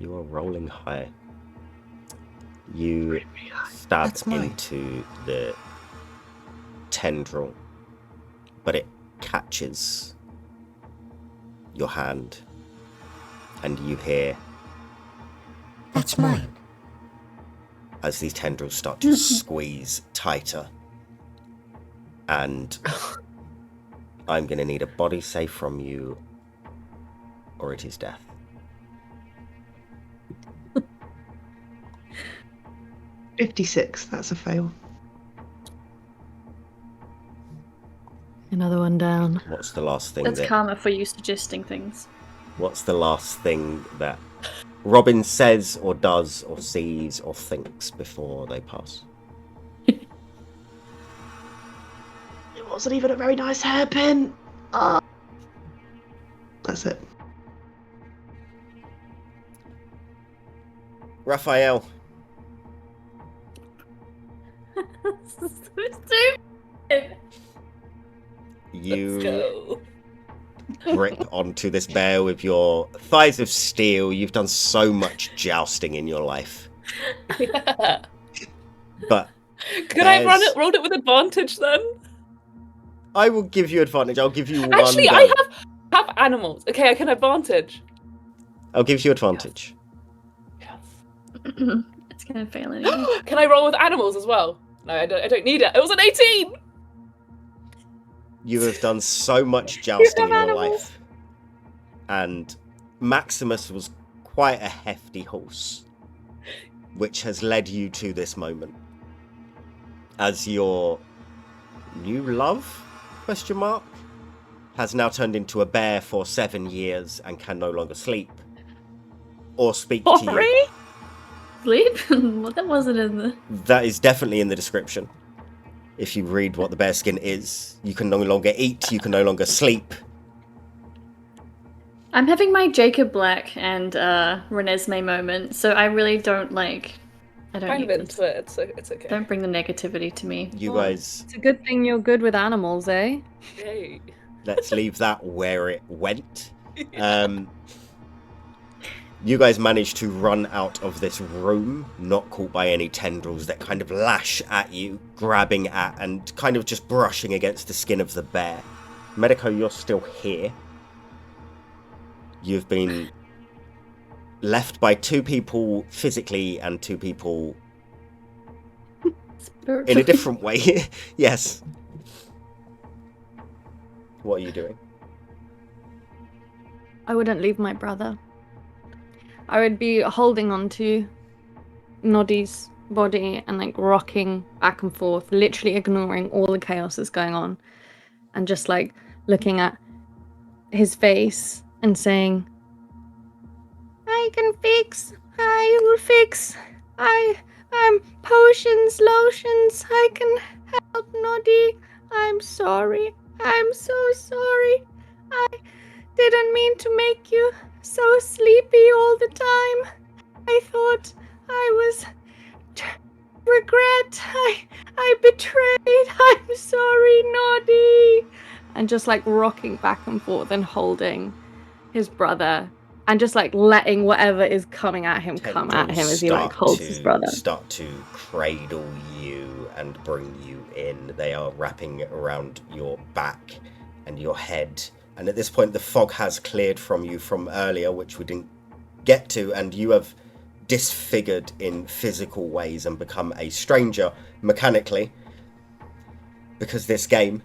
[SPEAKER 1] You are rolling high. You stab into the tendril, but it catches your hand, and you hear,
[SPEAKER 8] That's mine.
[SPEAKER 1] as these tendrils start to squeeze tighter. And I'm going to need a body save from you, or it is death.
[SPEAKER 5] $56, that's a fail.
[SPEAKER 3] Another one down.
[SPEAKER 1] What's the last thing
[SPEAKER 4] That's
[SPEAKER 1] that...
[SPEAKER 4] karma for you suggesting things.
[SPEAKER 1] What's the last thing that Robin says or does or sees or thinks before they pass?
[SPEAKER 5] It wasn't even a very nice hairpin. That's it.
[SPEAKER 1] Raphael,
[SPEAKER 4] So stupid.
[SPEAKER 1] you
[SPEAKER 6] Go.
[SPEAKER 1] grip onto this bear with your thighs of steel. You've done so much jousting in your life.
[SPEAKER 6] Yeah.
[SPEAKER 1] But
[SPEAKER 6] Could I
[SPEAKER 1] Bears-
[SPEAKER 6] rolled it with advantage then?
[SPEAKER 1] I will give you advantage. I'll give you one
[SPEAKER 6] Actually,
[SPEAKER 1] go.
[SPEAKER 6] I have animals. Okay, I can advantage.
[SPEAKER 1] I'll give you advantage.
[SPEAKER 6] Yes.
[SPEAKER 4] It's gonna fail anyway.
[SPEAKER 6] Can I roll with animals as well? No, I don't need it. It was an 18!
[SPEAKER 1] You have done so much jousting in
[SPEAKER 3] have
[SPEAKER 1] your
[SPEAKER 3] animals.
[SPEAKER 1] life. And Maximus was quite a hefty horse, which has led you to this moment. As your new love, question mark, has now turned into a bear for 7 years and can no longer sleep or speak to you.
[SPEAKER 3] Sorry?
[SPEAKER 4] Sleep? Well, that wasn't in the.
[SPEAKER 1] That is definitely in the description. If you read what the bear skin is, you can no longer eat, you can no longer sleep.
[SPEAKER 4] I'm having my Jacob Black and Renesmee moment, so I really don't like. I don't
[SPEAKER 6] Kind
[SPEAKER 4] need
[SPEAKER 6] of
[SPEAKER 4] this.
[SPEAKER 6] into it. It's okay.
[SPEAKER 4] Don't bring the negativity to me.
[SPEAKER 1] You
[SPEAKER 3] Well,
[SPEAKER 1] guys,
[SPEAKER 3] It's a good thing you're good with animals, eh?
[SPEAKER 6] Yay.
[SPEAKER 1] let's leave that where it went. You guys managed to run out of this room, not caught by any tendrils that kind of lash at you, grabbing at and kind of just brushing against the skin of the bear. Medico, you're still here. You've been left by 2 people physically and 2 people in a different way. Yes. What are you doing?
[SPEAKER 3] I wouldn't leave my brother. I would be holding on to Noddy's body and like rocking back and forth, literally ignoring all the chaos that's going on, and just like looking at his face and saying, I can fix, I will fix, I'm potions, lotions, I can help Noddy. I'm sorry, I'm so sorry. I didn't mean to make you so sleepy all the time. I thought I was regret. I betrayed. I'm sorry, Noddy. And just like rocking back and forth and holding his brother and just like letting whatever is coming at him come at him as he like holds his brother.
[SPEAKER 1] Start to cradle you and bring you in. They are wrapping around your back and your head. And at this point, the fog has cleared from you from earlier, which we didn't get to, and you have disfigured in physical ways and become a stranger mechanically. Because this game,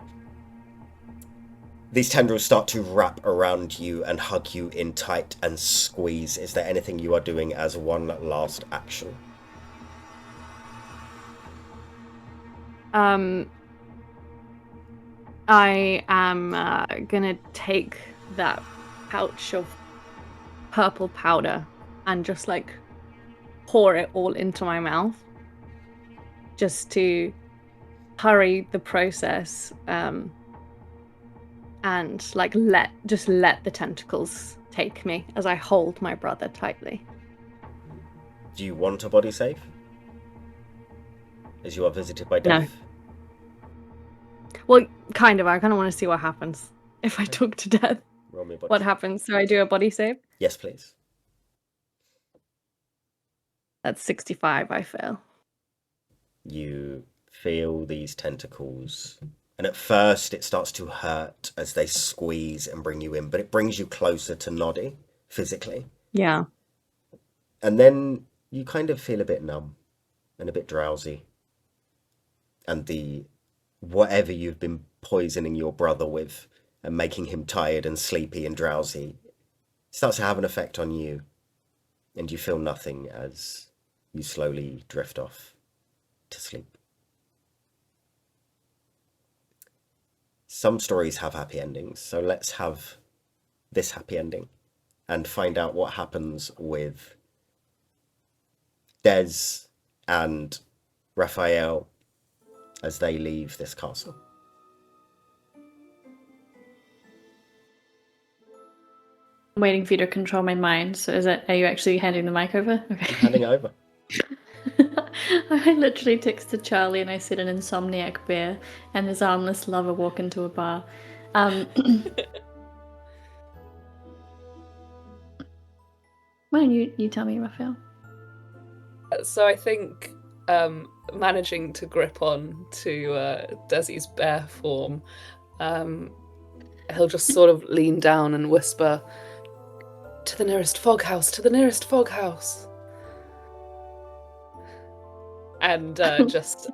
[SPEAKER 1] these tendrils start to wrap around you and hug you in tight and squeeze. Is there anything you are doing as one last action?
[SPEAKER 3] I am gonna take that pouch of purple powder and just like pour it all into my mouth, just to hurry the process, and like let the tentacles take me as I hold my brother tightly.
[SPEAKER 1] Do you want a body save? As you are visited by death?
[SPEAKER 3] No. Well, kind of. I kind of want to see what happens if I talk to death.
[SPEAKER 1] Roll me a body
[SPEAKER 3] What
[SPEAKER 1] save.
[SPEAKER 3] happens? So I do a body save.
[SPEAKER 1] Yes, please.
[SPEAKER 3] That's 65. I fail.
[SPEAKER 1] You feel these tentacles And at first it starts to hurt as they squeeze and bring you in, but it brings you closer to Noddy physically.
[SPEAKER 3] Yeah.
[SPEAKER 1] And then you kind of feel a bit numb and a bit drowsy. And the whatever you've been poisoning your brother with and making him tired and sleepy and drowsy starts to have an effect on you. And you feel nothing as you slowly drift off to sleep. Some stories have happy endings, so let's have this happy ending and find out what happens with Des and Raphael as they leave this castle.
[SPEAKER 4] I'm waiting for you to control my mind. So are you actually handing the mic over? Okay.
[SPEAKER 1] I'm handing over.
[SPEAKER 4] I literally texted Charlie and I said an insomniac bear and his armless lover walk into a bar. Why don't you tell me, Raphael?
[SPEAKER 6] So I think managing to grip on to Desi's bear form, he'll just sort of lean down and whisper, "To the nearest fog house, to the nearest fog house." And just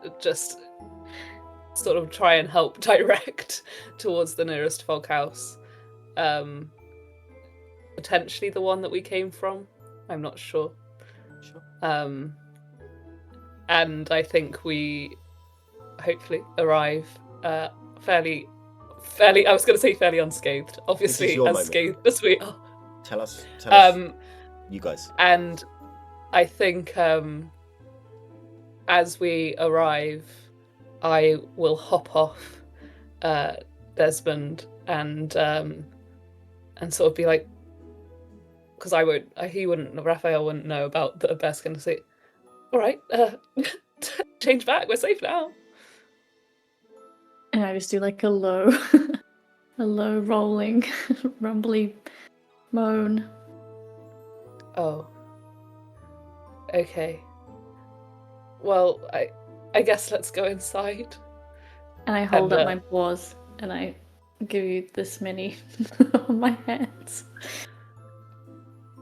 [SPEAKER 6] sort of try and help direct towards the nearest fog house. Potentially the one that we came from. I'm not sure.
[SPEAKER 1] Sure.
[SPEAKER 6] And I think we hopefully arrive fairly I was going to say fairly unscathed, obviously,
[SPEAKER 1] your
[SPEAKER 6] as
[SPEAKER 1] moment.
[SPEAKER 6] scathed as we are.
[SPEAKER 1] Tell us, you guys.
[SPEAKER 6] And I think as we arrive, I will hop off Desmond and sort of be like, because Raphael wouldn't know about the bear's going to say, "All right, change back, we're safe now."
[SPEAKER 4] And I just do like a low rolling, rumbly moan.
[SPEAKER 6] Oh. Okay. Well, I guess let's go inside.
[SPEAKER 4] And I hold up my paws and I give you this many on my hands.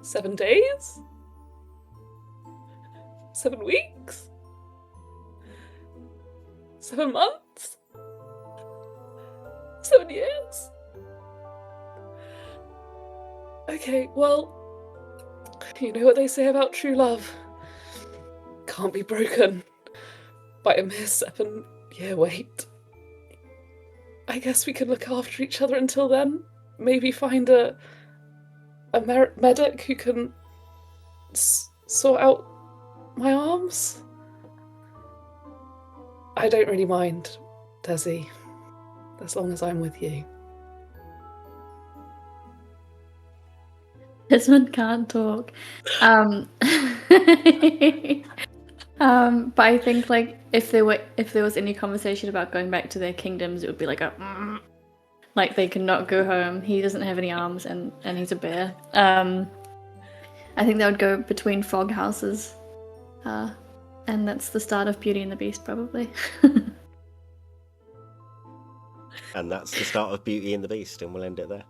[SPEAKER 6] 7 days? 7 weeks? 7 months? 7 years? Okay, well, you know what they say about true love. Can't be broken by a mere 7-year wait. I guess we can look after each other until then. Maybe find a medic who can sort out my arms. I don't really mind, Desi, as long as I'm with you.
[SPEAKER 4] Desmond can't talk. But I think like if there was any conversation about going back to their kingdoms, it would be like like they cannot go home. He doesn't have any arms and he's a bear. I think that would go between fog houses. And that's the start of Beauty and the Beast, probably.
[SPEAKER 1] And that's the start of Beauty and the Beast, and we'll end it there.